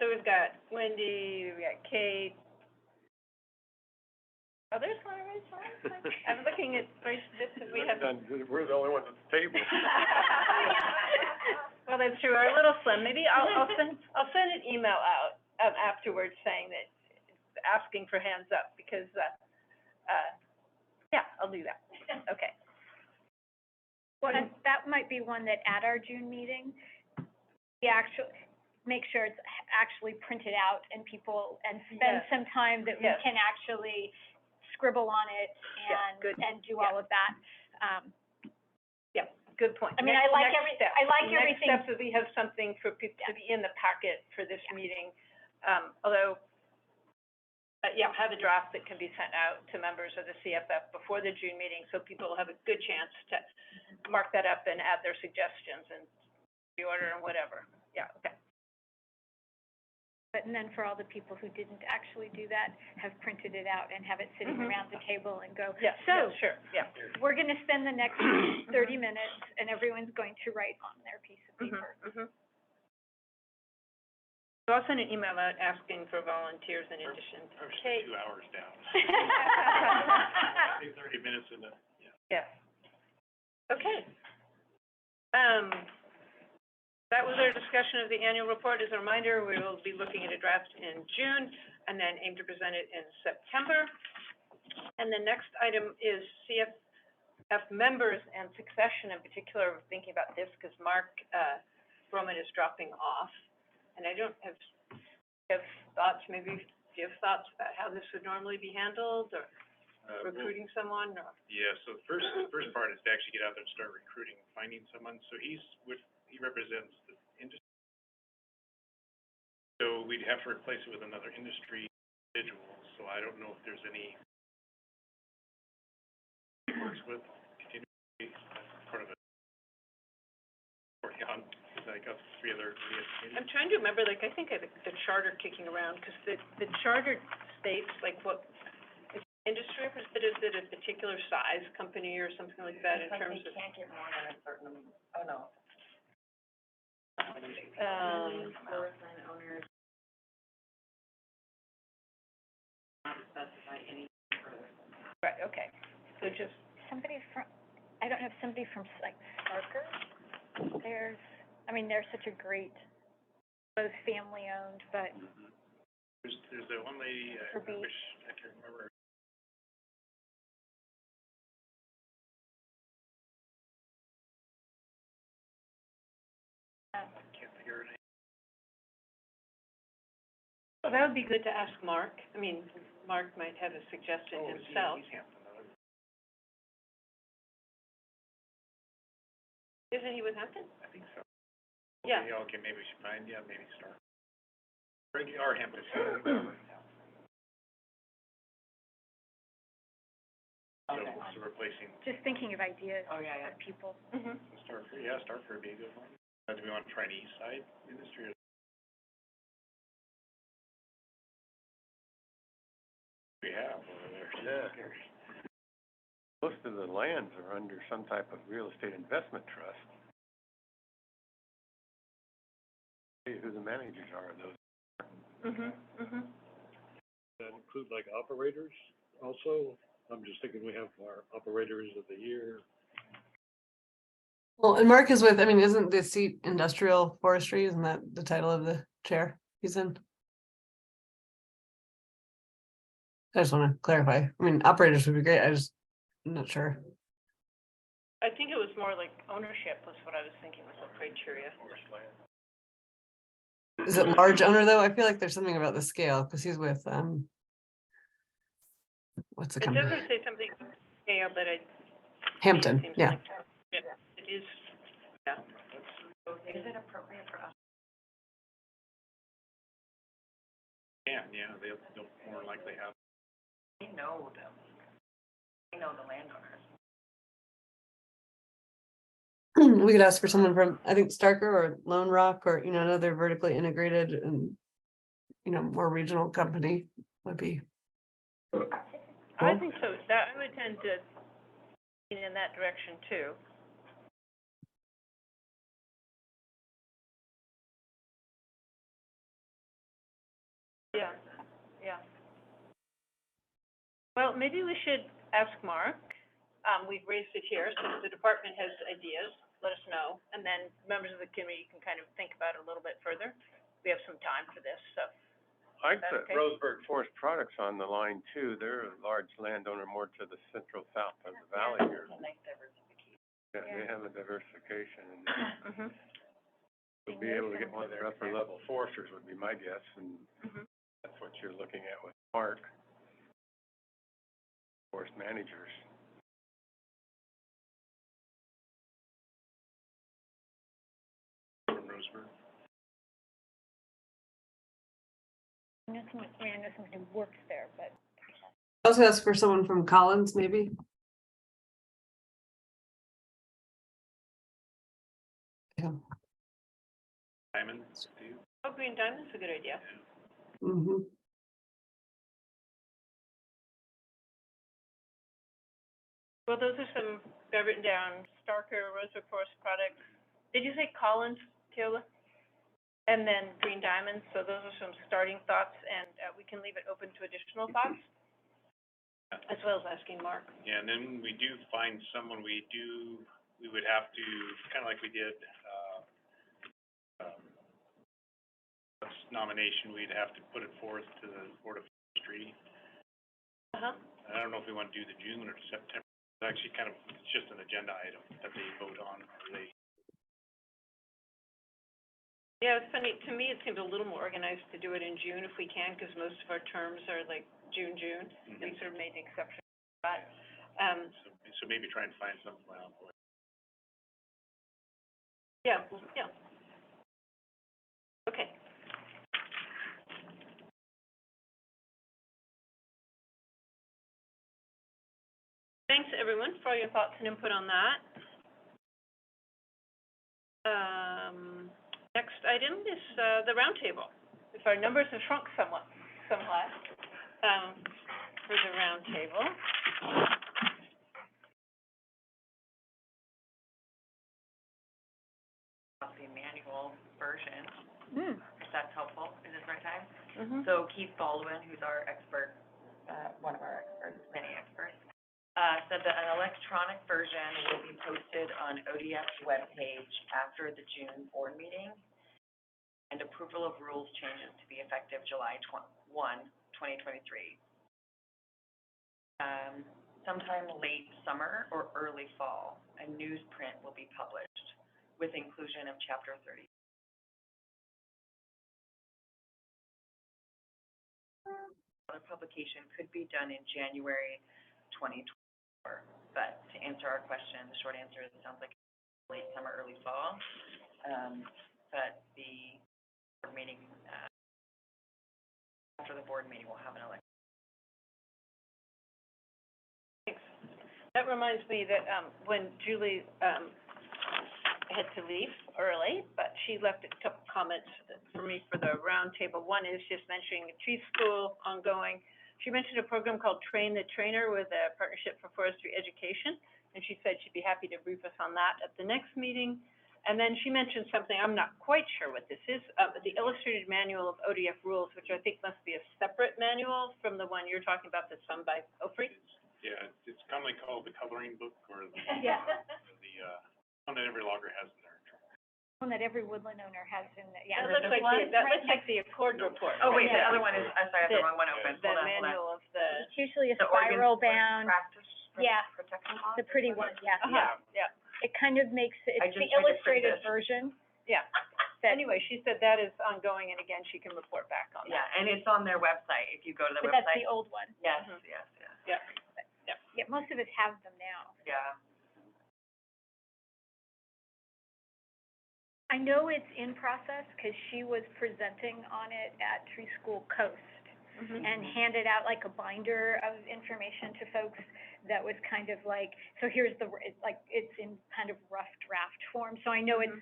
So we've got Wendy, we got Kate. Others want to raise hands? I'm looking at we have. We're the only ones at the table. Well, that's true. We're a little slim. Maybe I'll send an email out afterwards saying that, asking for hands up, because I'll do that. Okay. Well, that might be one that at our June meeting, we actually make sure it's actually printed out and people, and spend some time that we can actually scribble on it and do all of that. Good point. I mean, I like everything. Next step is we have something for people to be in the packet for this meeting. Although, have a draft that can be sent out to members of the CFF before the June meeting, so people will have a good chance to mark that up and add their suggestions and reorder and whatever. Yeah, okay. And then for all the people who didn't actually do that, have printed it out and have it sitting around the table and go, Sure. We're gonna spend the next 30 minutes and everyone's going to write on their piece of paper. So I'll send an email out asking for volunteers in addition to Kate. 2 hours down. 30 minutes in the, Okay. That was our discussion of the annual report. As a reminder, we will be looking at a draft in June and then aim to present it in September. And the next item is CFF members and succession. In particular, we're thinking about this because Mark Roman is dropping off. And I don't have thoughts, maybe do you have thoughts about how this would normally be handled, or recruiting someone, or? Yeah, so the first part is to actually get out there and start recruiting, finding someone. So he represents the industry. So but we'd have to replace it with another industry individual, so I don't know if there's any works with continuing part of it. Working on, I got 3 other. I'm trying to remember, like, I think I had the charter kicking around, because the charter states, like, what, industry, or is it a particular size company or something like that in terms of? Can't get more than a certain, oh, no. Forest land owners. Not specify any further. Right, okay, so just. Somebody from, I don't know, if somebody from like Starker, they're such a great, both family owned, but. There's that one lady, I wish, I can't remember. Can't figure her name. Well, that would be good to ask Mark. I mean, Mark might have a suggestion himself. Isn't he with Hampton? I think so. Yeah. Okay, maybe we should find, maybe start. Or Hampton. So replacing. Just thinking of ideas Oh, yeah, for people. Starker would be a good one. Do we want to try an east side industry? We have over there. Yeah. Most of the lands are under some type of real estate investment trust. See who the managers are of those. That include like operators also? I'm just thinking we have our operators of the year. Well, and Mark is with, I mean, isn't the seat industrial forestry? Isn't that the title of the chair he's in? I just want to clarify. I mean, operators would be great. I'm not sure. I think it was more like ownership was what I was thinking was the criteria. Is it large owner though? I feel like there's something about the scale because he's with, what's the It company? doesn't say something scale, but it Hampton, seems yeah. like, yeah, it is, yeah. Is it appropriate for us? Yeah, they'll more likely have. We know them. We know the landowners. We could ask for someone from, I think Starker or Lone Rock or, another vertically integrated and, more regional company would be. I think so, that, I would tend to lean in that direction too. Yeah. Well, maybe we should ask Mark. We've raised it here, so if the department has ideas, let us know. And then members of the committee can kind of think about it a little bit further. We have some time for this, so. I Is that put okay? Roseburg Forest Products on the line too. They're a large landowner more to the central south of the valley here. Nice diversification. Yeah, they have a diversification and Mhm. we'll be able to get one of their upper level foresters would be my guess, and that's what you're looking at with Mark. Forest managers. From Roseburg. I know someone who works there, but. Also ask for someone from Collins, maybe. Yeah. Diamonds, too. Oh, Green Diamond's a good idea. Mm-hmm. Well, those are some, I've written down, Starker, Roseburg Forest Products. Did you say Collins, Keola? And then Green Diamond, so those are some starting thoughts, and we can leave it open to additional thoughts, as well as asking Mark. Yeah, and then when we do find someone, we would have to, kind of like we did, nomination, we'd have to put it forth to the Board of Forestry. I don't know if we want to do the June or September. It's actually kind of, it's just an agenda item that they vote on, or they. Yeah, it's funny, to me, it seems a little more organized to do it in June if we can, because most of our terms are like June. We sort of made the exception for that. So maybe try and find something out. Yeah. Okay. Thanks, everyone, for all your thoughts and input on that. Next item is the roundtable. If our numbers have shrunk somewhat, for the roundtable. The manual version, Mm. if that's helpful. Is this the right time? Mm-hmm. So Keith Baldwin, who's our expert, one of our experts, many experts, said that an electronic version will be posted on ODF's webpage after the June board meeting, and approval of rules changes to be effective July 2023. Sometime late summer or early fall, a newsprint will be published with inclusion of Chapter 30. Other publication could be done in January 2024, but to answer our question, the short answer is it sounds like late summer, early fall. But the board meeting, after the board meeting, we'll have an election. Thanks. That reminds me that when Julie had to leave early, but she left a couple comments for me for the roundtable. One is just mentioning the tree school ongoing. She mentioned a program called Train the Trainer with a partnership for forestry education, and she said she'd be happy to brief us on that at the next meeting. And then she mentioned something, I'm not quite sure what this is, the illustrated manual of ODF rules, which I think must be a separate manual from the one you're talking about that's done by Ofri. Yeah, it's commonly called the coloring book or the, Yeah. one that every logger has in there. One that every woodland owner has in the, yeah. That looks like the Accord report. Oh, wait, the Yeah. other one is, I'm sorry, I have the wrong one open. The Hold on, hold on. manual of the, It's usually a The Oregon spiral Forest bound, Practice yeah, Protection Law? the pretty one, yeah. yeah, It kind of makes, I it's just the tried to print illustrated this. version. yeah. That- Anyway, she said that is ongoing, and again, she can report back on Yeah, that. and it's on their website, if you go to the But website. that's the old one. Yes, Mhm. yes, yes. Yeah. Yeah, most of us have them now. Yeah. I know it's in process because she was presenting on it at Tree School Coast and handed out like a binder of information to folks that was kind of like, so here's the, it's like, it's in kind of rough draft form. So I know it's,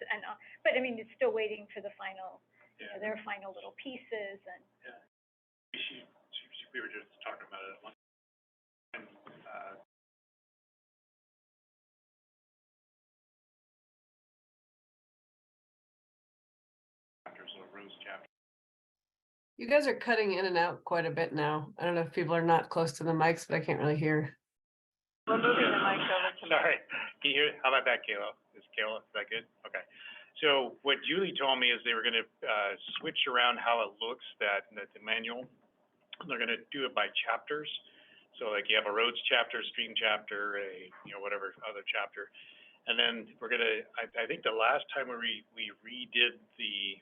but I mean, it's still waiting for the final, Yeah. their final little pieces and. We were just talking about it one, and, chapters of Rose chapter. You guys are cutting in and out quite a bit now. I don't know if people are not close to the mics, but I can't really hear. We're moving the mic over to. Sorry, can you hear, how about that, Kayla? Is that good? Okay. So what Julie told me is they were gonna, switch around how it looks, that the manual. They're gonna do it by chapters. So like you have a roads chapter, stream chapter, whatever other chapter. And then we're gonna, I think the last time we redid the,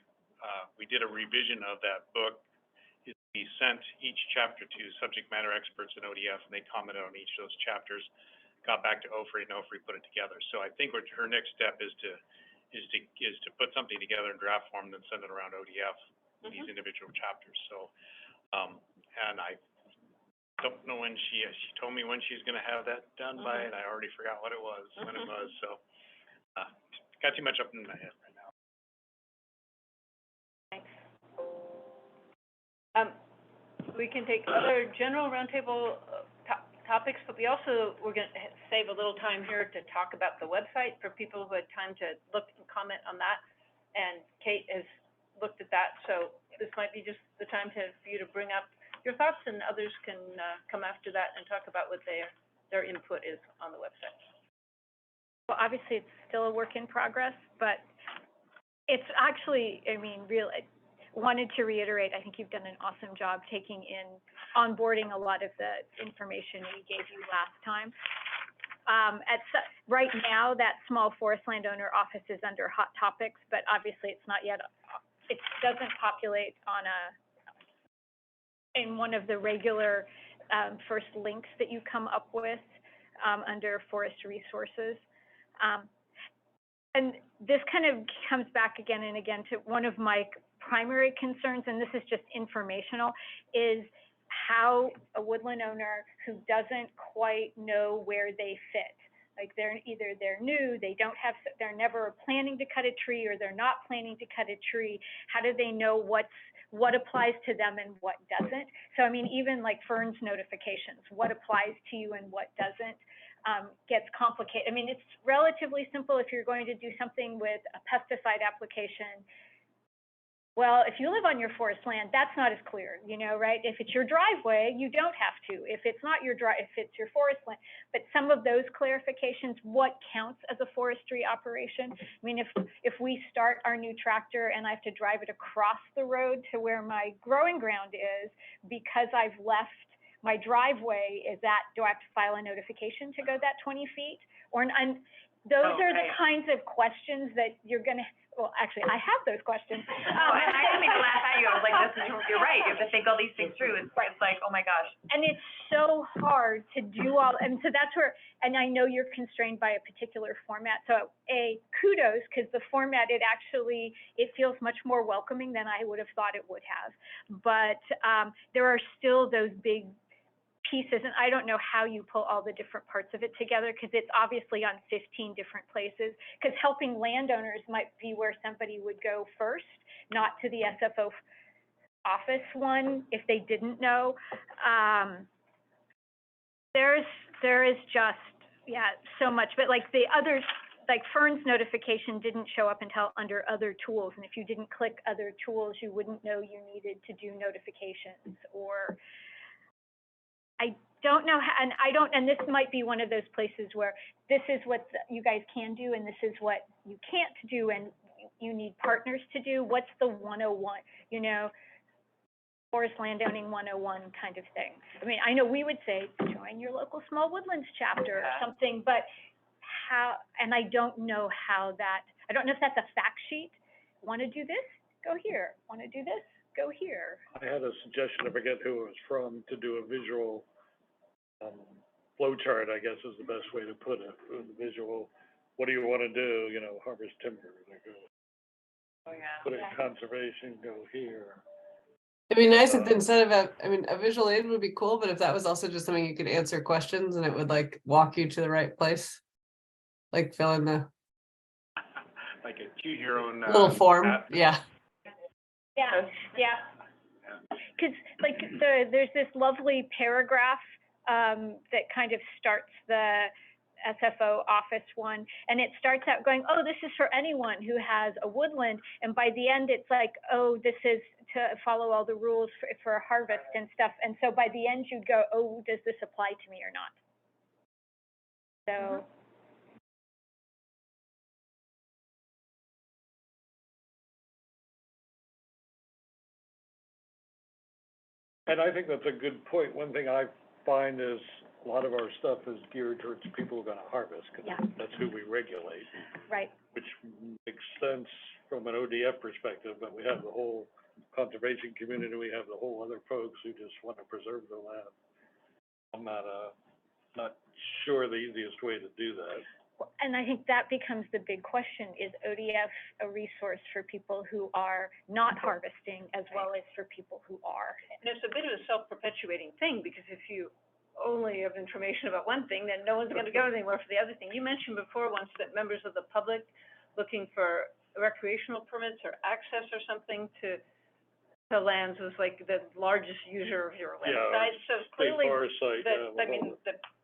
we did a revision of that book, is we sent each chapter to subject matter experts in ODF, and they commented on each of those chapters, got back to Ofri, and Ofri put it together. So I think what her next step is to put something together in draft form, and then send it around ODF, these individual chapters. So, and I don't know when she told me when she's gonna have that done by, and I already forgot what it was, when it was, so, got too much up in my head right now. We can take other general roundtable topics, but we're gonna save a little time here to talk about the website for people who had time to look and comment on that. And Kate has looked at that, so this might be just the time for you to bring up your thoughts, and others can come after that and talk about what their input is on the website. Well, obviously, it's still a work in progress, but it's actually, I mean, really, wanted to reiterate, I think you've done an awesome job onboarding a lot of the information we gave you last time. Right now, that small forest landowner office is under hot topics, but obviously it's not yet, it doesn't populate in one of the regular first links that you come up with under forest resources. And this kind of comes back again and again to one of my primary concerns, and this is just informational, is how a woodland owner who doesn't quite know where they fit, like they're new, they're never planning to cut a tree, or they're not planning to cut a tree, how do they know what applies to them and what doesn't? So I mean, even like Fern's notifications, what applies to you and what doesn't, gets complicated. I mean, it's relatively simple if you're going to do something with a pesticide application. Well, if you live on your forest land, that's not as clear, you know, right? If it's your driveway, you don't have to. If it's not your if it's your forest land. But some of those clarifications, what counts as a forestry operation? I mean, if we start our new tractor and I have to drive it across the road to where my growing ground is because I've left my driveway, do I have to file a notification to go that 20 feet? Those are the kinds of questions that you're gonna, well, actually, I have those questions. And I didn't mean to laugh at you. I was like, you're right. You have to think all these things through. It's like, oh my gosh. And it's so hard to do all, and so that's where, and I know you're constrained by a particular format. So kudos, because the format, it feels much more welcoming than I would have thought it would have. But there are still those big pieces, and I don't know how you pull all the different parts of it together, because it's obviously on 15 different places, because helping landowners might be where somebody would go first, not to the SFO office one if they didn't know. There is just, so much, but like the others, like Fern's notification didn't show up until under other tools, and if you didn't click other tools, you wouldn't know you needed to do notifications. Or I don't know how, and this might be one of those places where this is what you guys can do and this is what you can't do, and you need partners to do. What's the 101, you know, forest landowning 101 kind of thing? I mean, I know we would say join your local small woodlands chapter or something, but how, and I don't know how that, I don't know if that's a fact sheet. Want to do this? Go here. Want to do this? Go here. I had a suggestion, I forget who it was from, to do a visual flow chart, I guess is the best way to put it. The visual, what do you want to do? You know, harvest timber, like, put it in conservation, go here. It'd be nice if instead of a visual aid would be cool, but if that was also just something you could answer questions and it would like walk you to the right place, like fill in the Like a choose your own little form, Yeah. Because like there's this lovely paragraph that kind of starts the SFO office one, and it starts out going, oh, this is for anyone who has a woodland, and by the end it's like, oh, this is to follow all the rules for harvest and stuff, and so by the end you'd go, oh, does this apply to me or not? So. And I think that's a good point. One thing I find is a lot of our stuff is geared towards people who are gonna harvest, because that's who we regulate. Right. Which makes sense from an ODF perspective, but we have the whole conservation community, we have the whole other folks who just want to preserve the land. I'm not sure the easiest way to do that. And I think that becomes the big question, is ODF a resource for people who are not harvesting as well as for people who are? And it's a bit of a self-perpetuating thing, because if you only have information about one thing, then no one's going to go anywhere for the other thing. You mentioned before once that members of the public looking for recreational permits or access or something to lands was like the largest user of your website. So clearly,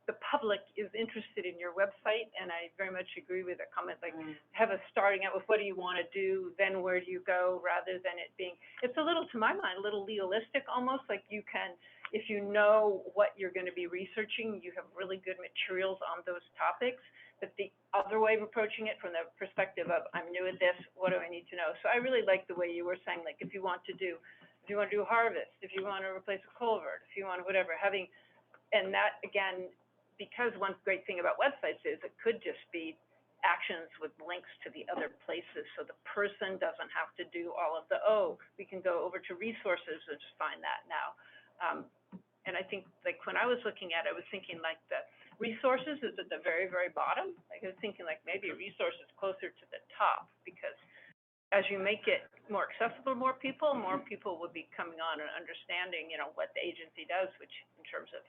the public is interested in your website, and I very much agree with a comment, like have us starting out with what do you want to do, then where do you go, rather than it being, it's a little, to my mind, a little legalistic almost, like you can, if you know what you're going to be researching, you have really good materials on those topics. But the other way of approaching it from the perspective of, I'm new at this, what do I need to know? So I really like the way you were saying, like if you want to do harvest, if you want to replace a culvert, if you want to whatever, having, and that again, because one great thing about websites is it could just be actions with links to the other places, so the person doesn't have to do all of the, we can go over to resources and just find that now. And I think like when I was looking at it, I was thinking like the resources is at the very, very bottom. Like I was thinking like maybe resources closer to the top, because as you make it more accessible to more people will be coming on and understanding, what the agency does, which in terms of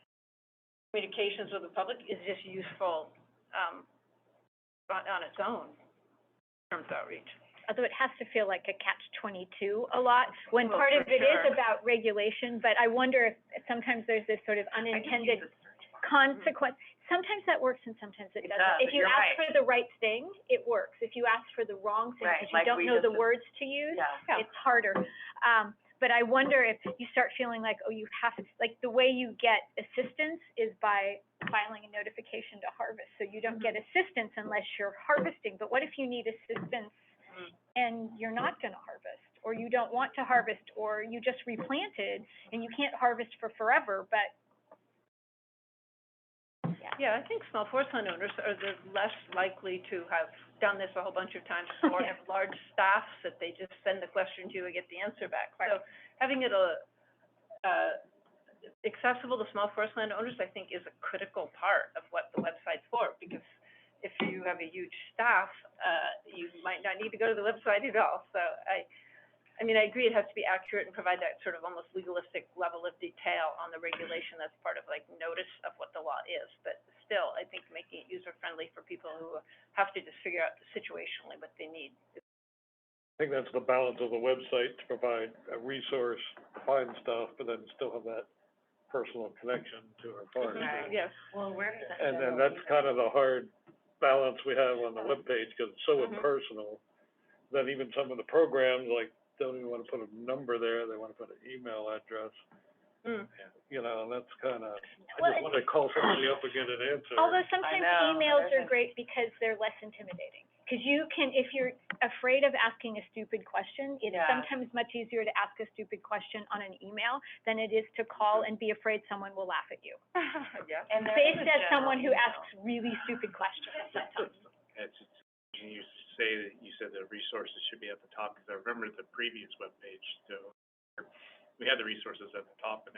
communications with the public is just useful, on its own, in terms of outreach. Although it has to feel like a catch-22 a lot, when Well, part for of it is sure. about regulation, but I wonder if sometimes there's this sort of unintended consequence. Sometimes that works and sometimes it doesn't. does, If you you're ask right. for the right thing, it works. If you ask for the wrong thing, Right, because you like don't we know the just- words to use, Yeah. it's harder. But I wonder if you start feeling like, oh, you have, like, the way you get assistance is by filing a notification to harvest. So you don't get assistance unless you're harvesting. But what if you need assistance and you're not gonna harvest, or you don't want to harvest, or you just replanted and you can't harvest for forever, but Yeah, I think small forest landowners are the less likely to have done this a whole bunch of times or have large staffs that they just send the question to and get the answer back. So having it accessible to small forest landowners, I think, is a critical part of what the website's for, because if you have a huge staff, you might not need to go to the website at all. So I mean, I agree it has to be accurate and provide that sort of almost legalistic level of detail on the regulation that's part of like notice of what the law is. But still, I think making it user-friendly for people who have to just figure out situationally what they need. I think that's the balance of the website, to provide a resource, find stuff, but then still have that personal connection to our forest. Yes. Well, where does that? And then that's kind of the hard balance we have on the webpage, because it's so impersonal, that even some of the programs, like, don't even want to put a number there, they want to put an email address, and that's kind of, I just want to call somebody up and get an answer. although sometimes know, emails there's are great because they're less intimidating. Because you can, if you're afraid of asking a stupid question, it's Yeah. sometimes much easier to ask a stupid question on an email than it is to call and be afraid someone will laugh at you. Yeah. And there Based is a as general someone who email. asks really stupid questions sometimes. Can you say that you said the resources should be at the top? Because I remember the previous webpage, so we had the resources at the top, and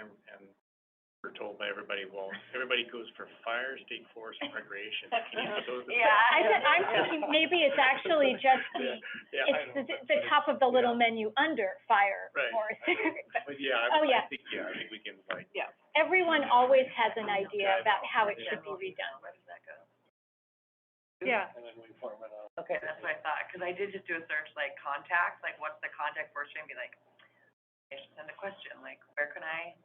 we're told by everybody, well, everybody goes for fire, state forest, and recreation. Can you put those at the top? I'm thinking maybe it's actually just Yeah, I know, it's the top of the little menu under fire, Right. forest. But yeah, Oh, yeah. I think we can like. Yeah. Everyone always has an idea about how it should be redone. Where does that go? Yeah. And then we form it out. Okay, that's what I thought, because I did just do a search, like contacts, like what's the contact for, and be like, I should send a question, like, where can I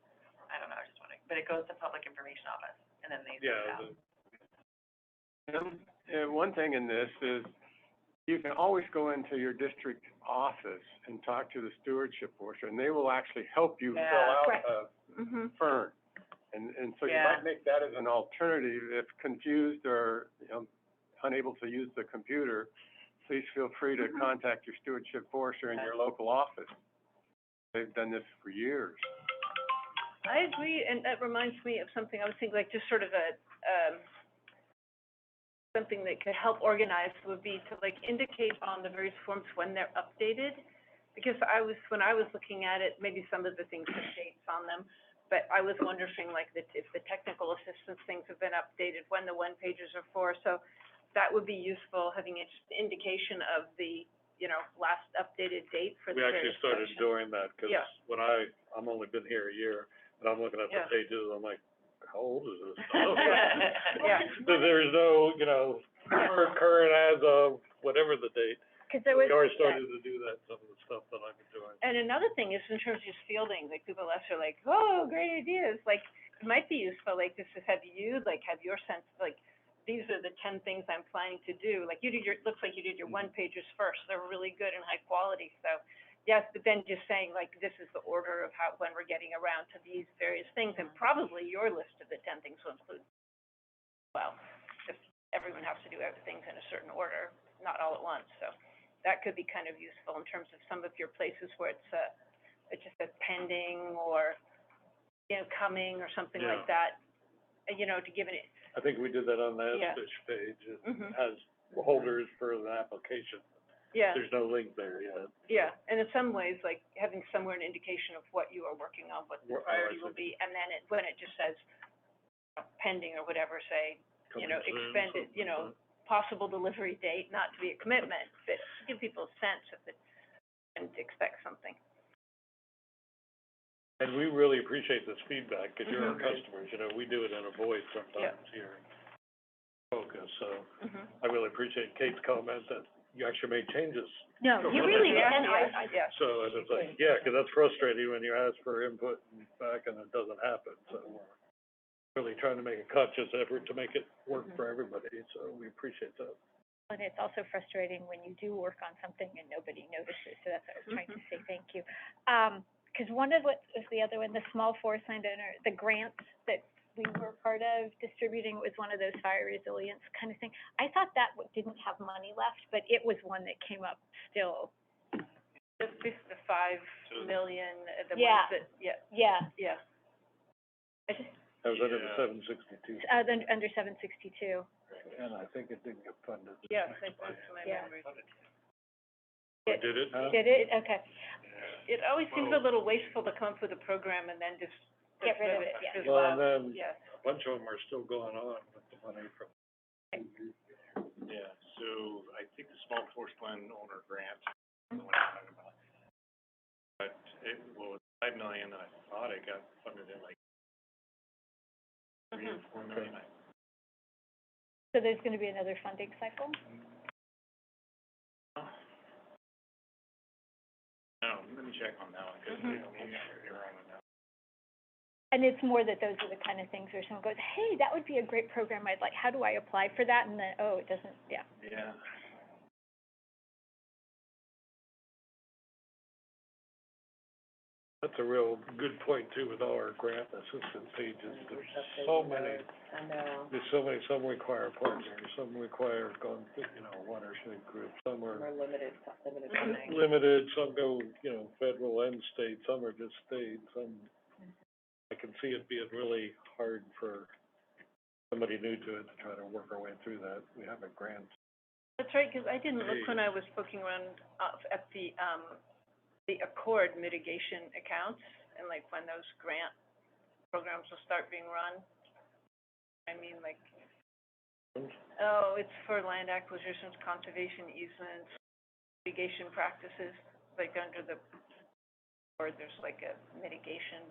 don't know, I just wondering, but it goes to public information office, and then they send it out. And one thing in this is, you can always go into your district office and talk to the stewardship forester, and they will actually help you fill Yeah. out Right. a fern. And so you Yeah. might make that as an alternative. If confused or, unable to use the computer, please feel free to contact your stewardship forester in your local office. They've done this for years. I agree, and that reminds me of something I was thinking, like just sort of something that could help organize would be to like indicate on the various forms when they're updated. Because when I was looking at it, maybe some of the things have dates on them, but I was wondering like if the technical assistance things have been updated, when the one pages are for. So that would be useful, having an indication of the, last updated date for the We various actually started sections. doing that, because Yeah. when I'm only been here a year, and I'm looking at the Yeah. pages, I'm like, how old is this stuff? Yeah. So there's no, current as of whatever the date. Because there was. We already started to do that, some of the stuff that I've been doing. And another thing is in terms of just fielding, like people are like, oh, great ideas, like, it might be useful, like, just to have your sense, like, these are the 10 things I'm planning to do, like, looks like you did your one pagers first, they're really good and high quality, so, yes, but then just saying, like, this is the order of when we're getting around to these various things, and probably your list of the 10 things will include, well, if everyone has to do things in a certain order, not all at once, so that could be kind of useful in terms of some of your places where it just says pending or, coming or something like that, to give it. I think we did that on the Yeah. SFISH page, it Mhm. has holders for the application. Yeah. There's no link there yet. Yeah, and in some ways, like, having somewhere an indication of what you are working on, what the Oh, I priority see. will be, and then when it just says pending or whatever, say, Coming soon, expended, something like that. possible delivery date, not to be a commitment, but give people a sense of it. and expect something. And we really appreciate this feedback, because you're our customers, you know, we do it in a void sometimes here. Focus, so I really appreciate Kate's comment that you actually made changes. No, you really did, and Yeah. So it's like, yeah, because that's frustrating when you ask for input and back and it doesn't happen, so we're really trying to make a conscious effort to make it work for everybody, so we appreciate that. And it's also frustrating when you do work on something and nobody notices, so that's what I was trying to say, thank you. Because one of what was the other one, the small forest landowner, the grants that we were part of distributing was one of those fire resilience kind of thing. I thought that didn't have money left, but it was one that came up still. This is the 5 million, the Yeah. ones that, Yeah, I just, That was under the 762, under 762. and I think it didn't get funded. yes, I think that's my Yeah. memory. Did it? Huh? Did it? Okay. It always seems a little wasteful to come up with a program and then just Get rid of it, yeah. fizzle Well, out. and then Yes. a bunch of them are still going on with the money from. Yeah, so I think the small Forestland owner grant, the one I'm talking about. But it was 5 million, and I thought it got funded in like 3 or 4 million. So there's gonna be another funding cycle? No, let me check on that one, because you're on it now. And it's more that those are the kind of things where someone goes, hey, that would be a great program, I'd like, how do I apply for that? And then, oh, it doesn't, yeah. Yeah. That's a real good point too, with all our grant assistant pages, there's so many. I know. There's so many, some require partners, some require going, you know, watershed group, some are More limited funding. limited, some go, you know, federal and state, some are just state, some. I can see it being really hard for somebody new to it to try to work our way through that. We have a grant. That's right, because I didn't look when I was poking around at the Accord mitigation accounts, and like when those grant programs will start being run. I mean, like, oh, it's for land acquisitions, conservation easements, mitigation practices, like under the, or there's like a mitigation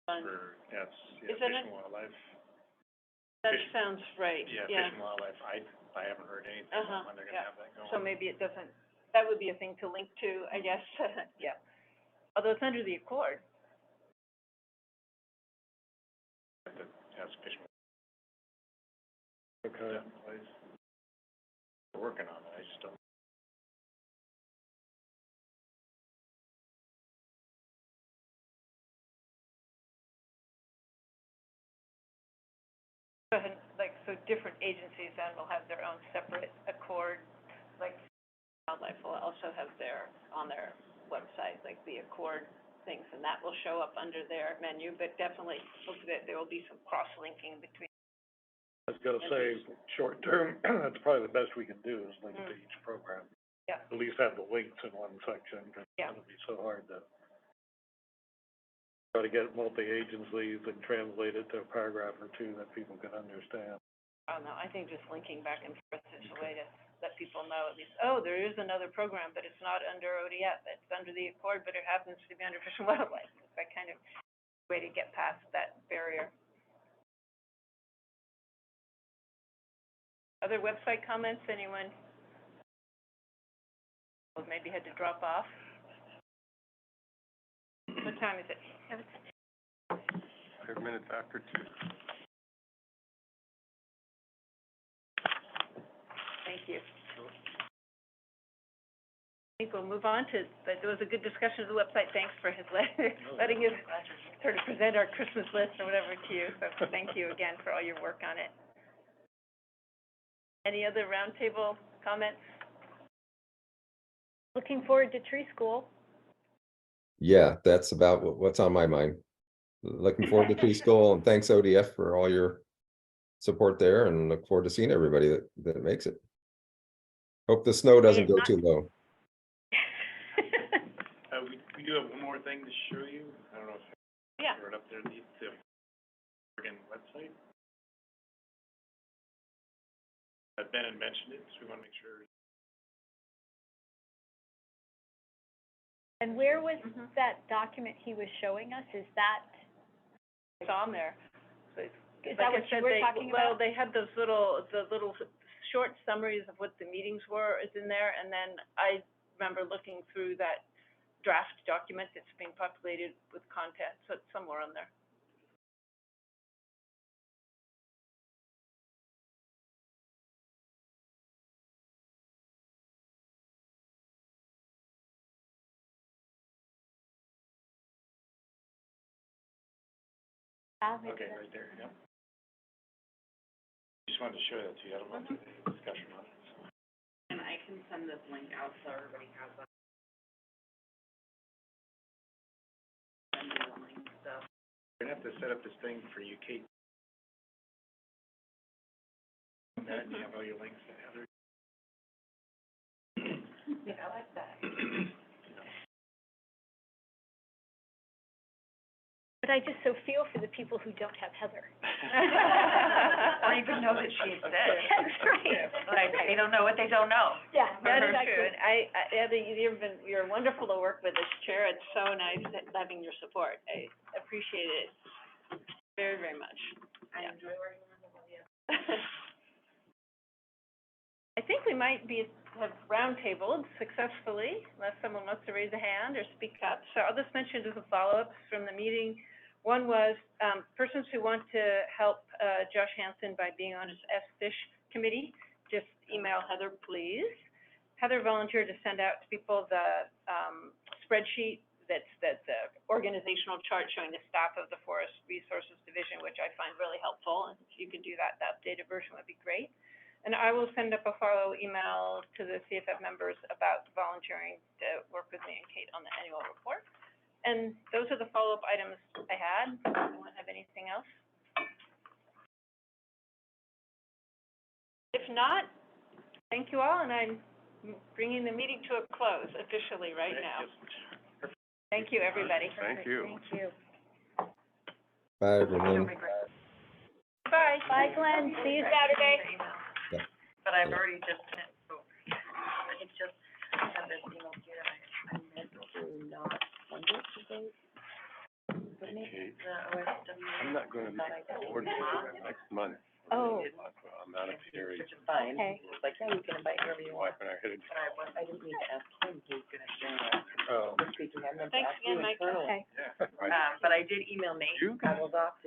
fund. Yes, Isn't Fish it? and Wildlife. That Fish- sounds right, Yeah, yeah. Fish and Wildlife, I haven't heard anything about when they're gonna have that going. So maybe it doesn't, that would be a thing to link to, I guess, yeah. Although it's under the Accord. Yes, Fish and Okay. Wildlife. We're working on it, I just don't. Go ahead, like, so different agencies then will have their own separate Accord, like Wildlife will also have on their website, like the Accord things, and that will show up under their menu, but definitely hope that there will be some cross-linking between. I was gonna say, short term, that's probably the best we can do is link to each program. Yeah. At least have the links in one section, because it's Yeah. gonna be so hard to try to get multi-agencies and translate it to a paragraph or two that people can understand. I don't know, I think just linking back and forth is a way to let people know at least, oh, there is another program, but it's not under ODF, it's under the Accord, but it happens to be under Fish and Wildlife. It's that kind of way to get past that barrier. Other website comments, anyone? Well, maybe had to drop off. What time is it? 5 minutes after 2. Thank you. I think we'll move on to, but there was a good discussion of the website. Thanks for his letting us sort of present our Christmas list or whatever to you. So thank you again for all your work on it. Any other roundtable comments? Looking forward to tree school. Yeah, that's about what's on my mind. Looking forward to tree school, and thanks ODF for all your support there, and look forward to seeing everybody that makes it. Hope the snow doesn't go too low. We do have one more thing to show you. I don't know if Yeah. you're up there, the Oregon website. Ben had mentioned it, so we want to make sure And where was that document he was showing us? Is that, It's on there. So it's- is like that I what you said, were they- talking Well, about? they had the little short summaries of what the meetings were is in there, and then I remember looking through that draft document that's being populated with content, so it's somewhere on there. Okay, right there, yep. Just wanted to show that to you, I don't know if there's any discussion on it, so. And I can send this link out so everybody has that. Send you the link, so. We're gonna have to set up this thing for you, Kate. That, you have all your links and Heather. Yeah, I like that. But I just so feel for the people who don't have Heather. Or even know that she exists. That's right. Like, they don't know what they don't know. Yeah, That is exactly. true, and Heather, you're wonderful to work with as chair, it's so nice having your support, I appreciate it very, very much. I enjoy working with all of you. I think we might have roundtabled successfully, unless someone wants to raise a hand or speak up. So I'll just mention as a follow-up from the meeting. One was, persons who want to help, Josh Hansen by being on his S-Fish committee, just email Heather, please. Heather volunteered to send out to people the, spreadsheet that's the organizational chart showing the staff of the Forest Resources Division, which I find really helpful. And if you could do that, the updated version would be great. And I will send up a follow email to the CFF members about volunteering to work with me and Kate on the annual report. And those are the follow-up items I had. Anyone have anything else? If not, thank you all, and I'm bringing the meeting to a close officially right now. Thank you, everybody. Thank you. Thank you. Bye, everyone. Bye. Bye, Glenn. See you Saturday. But I've already just sent, so, I just have this email here, I meant to not send it today. But maybe the OSW. I'm not gonna be board next month. Oh. I'm out of here. Which is fine. Okay. It's like, yeah, you can invite whoever you Wife want. and I headed. But I didn't need to ask him, he's gonna share it. Oh. Speaking, I meant to Thanks ask you again, Mike. internally. Okay. Yeah. But I did email Nate, You I was off to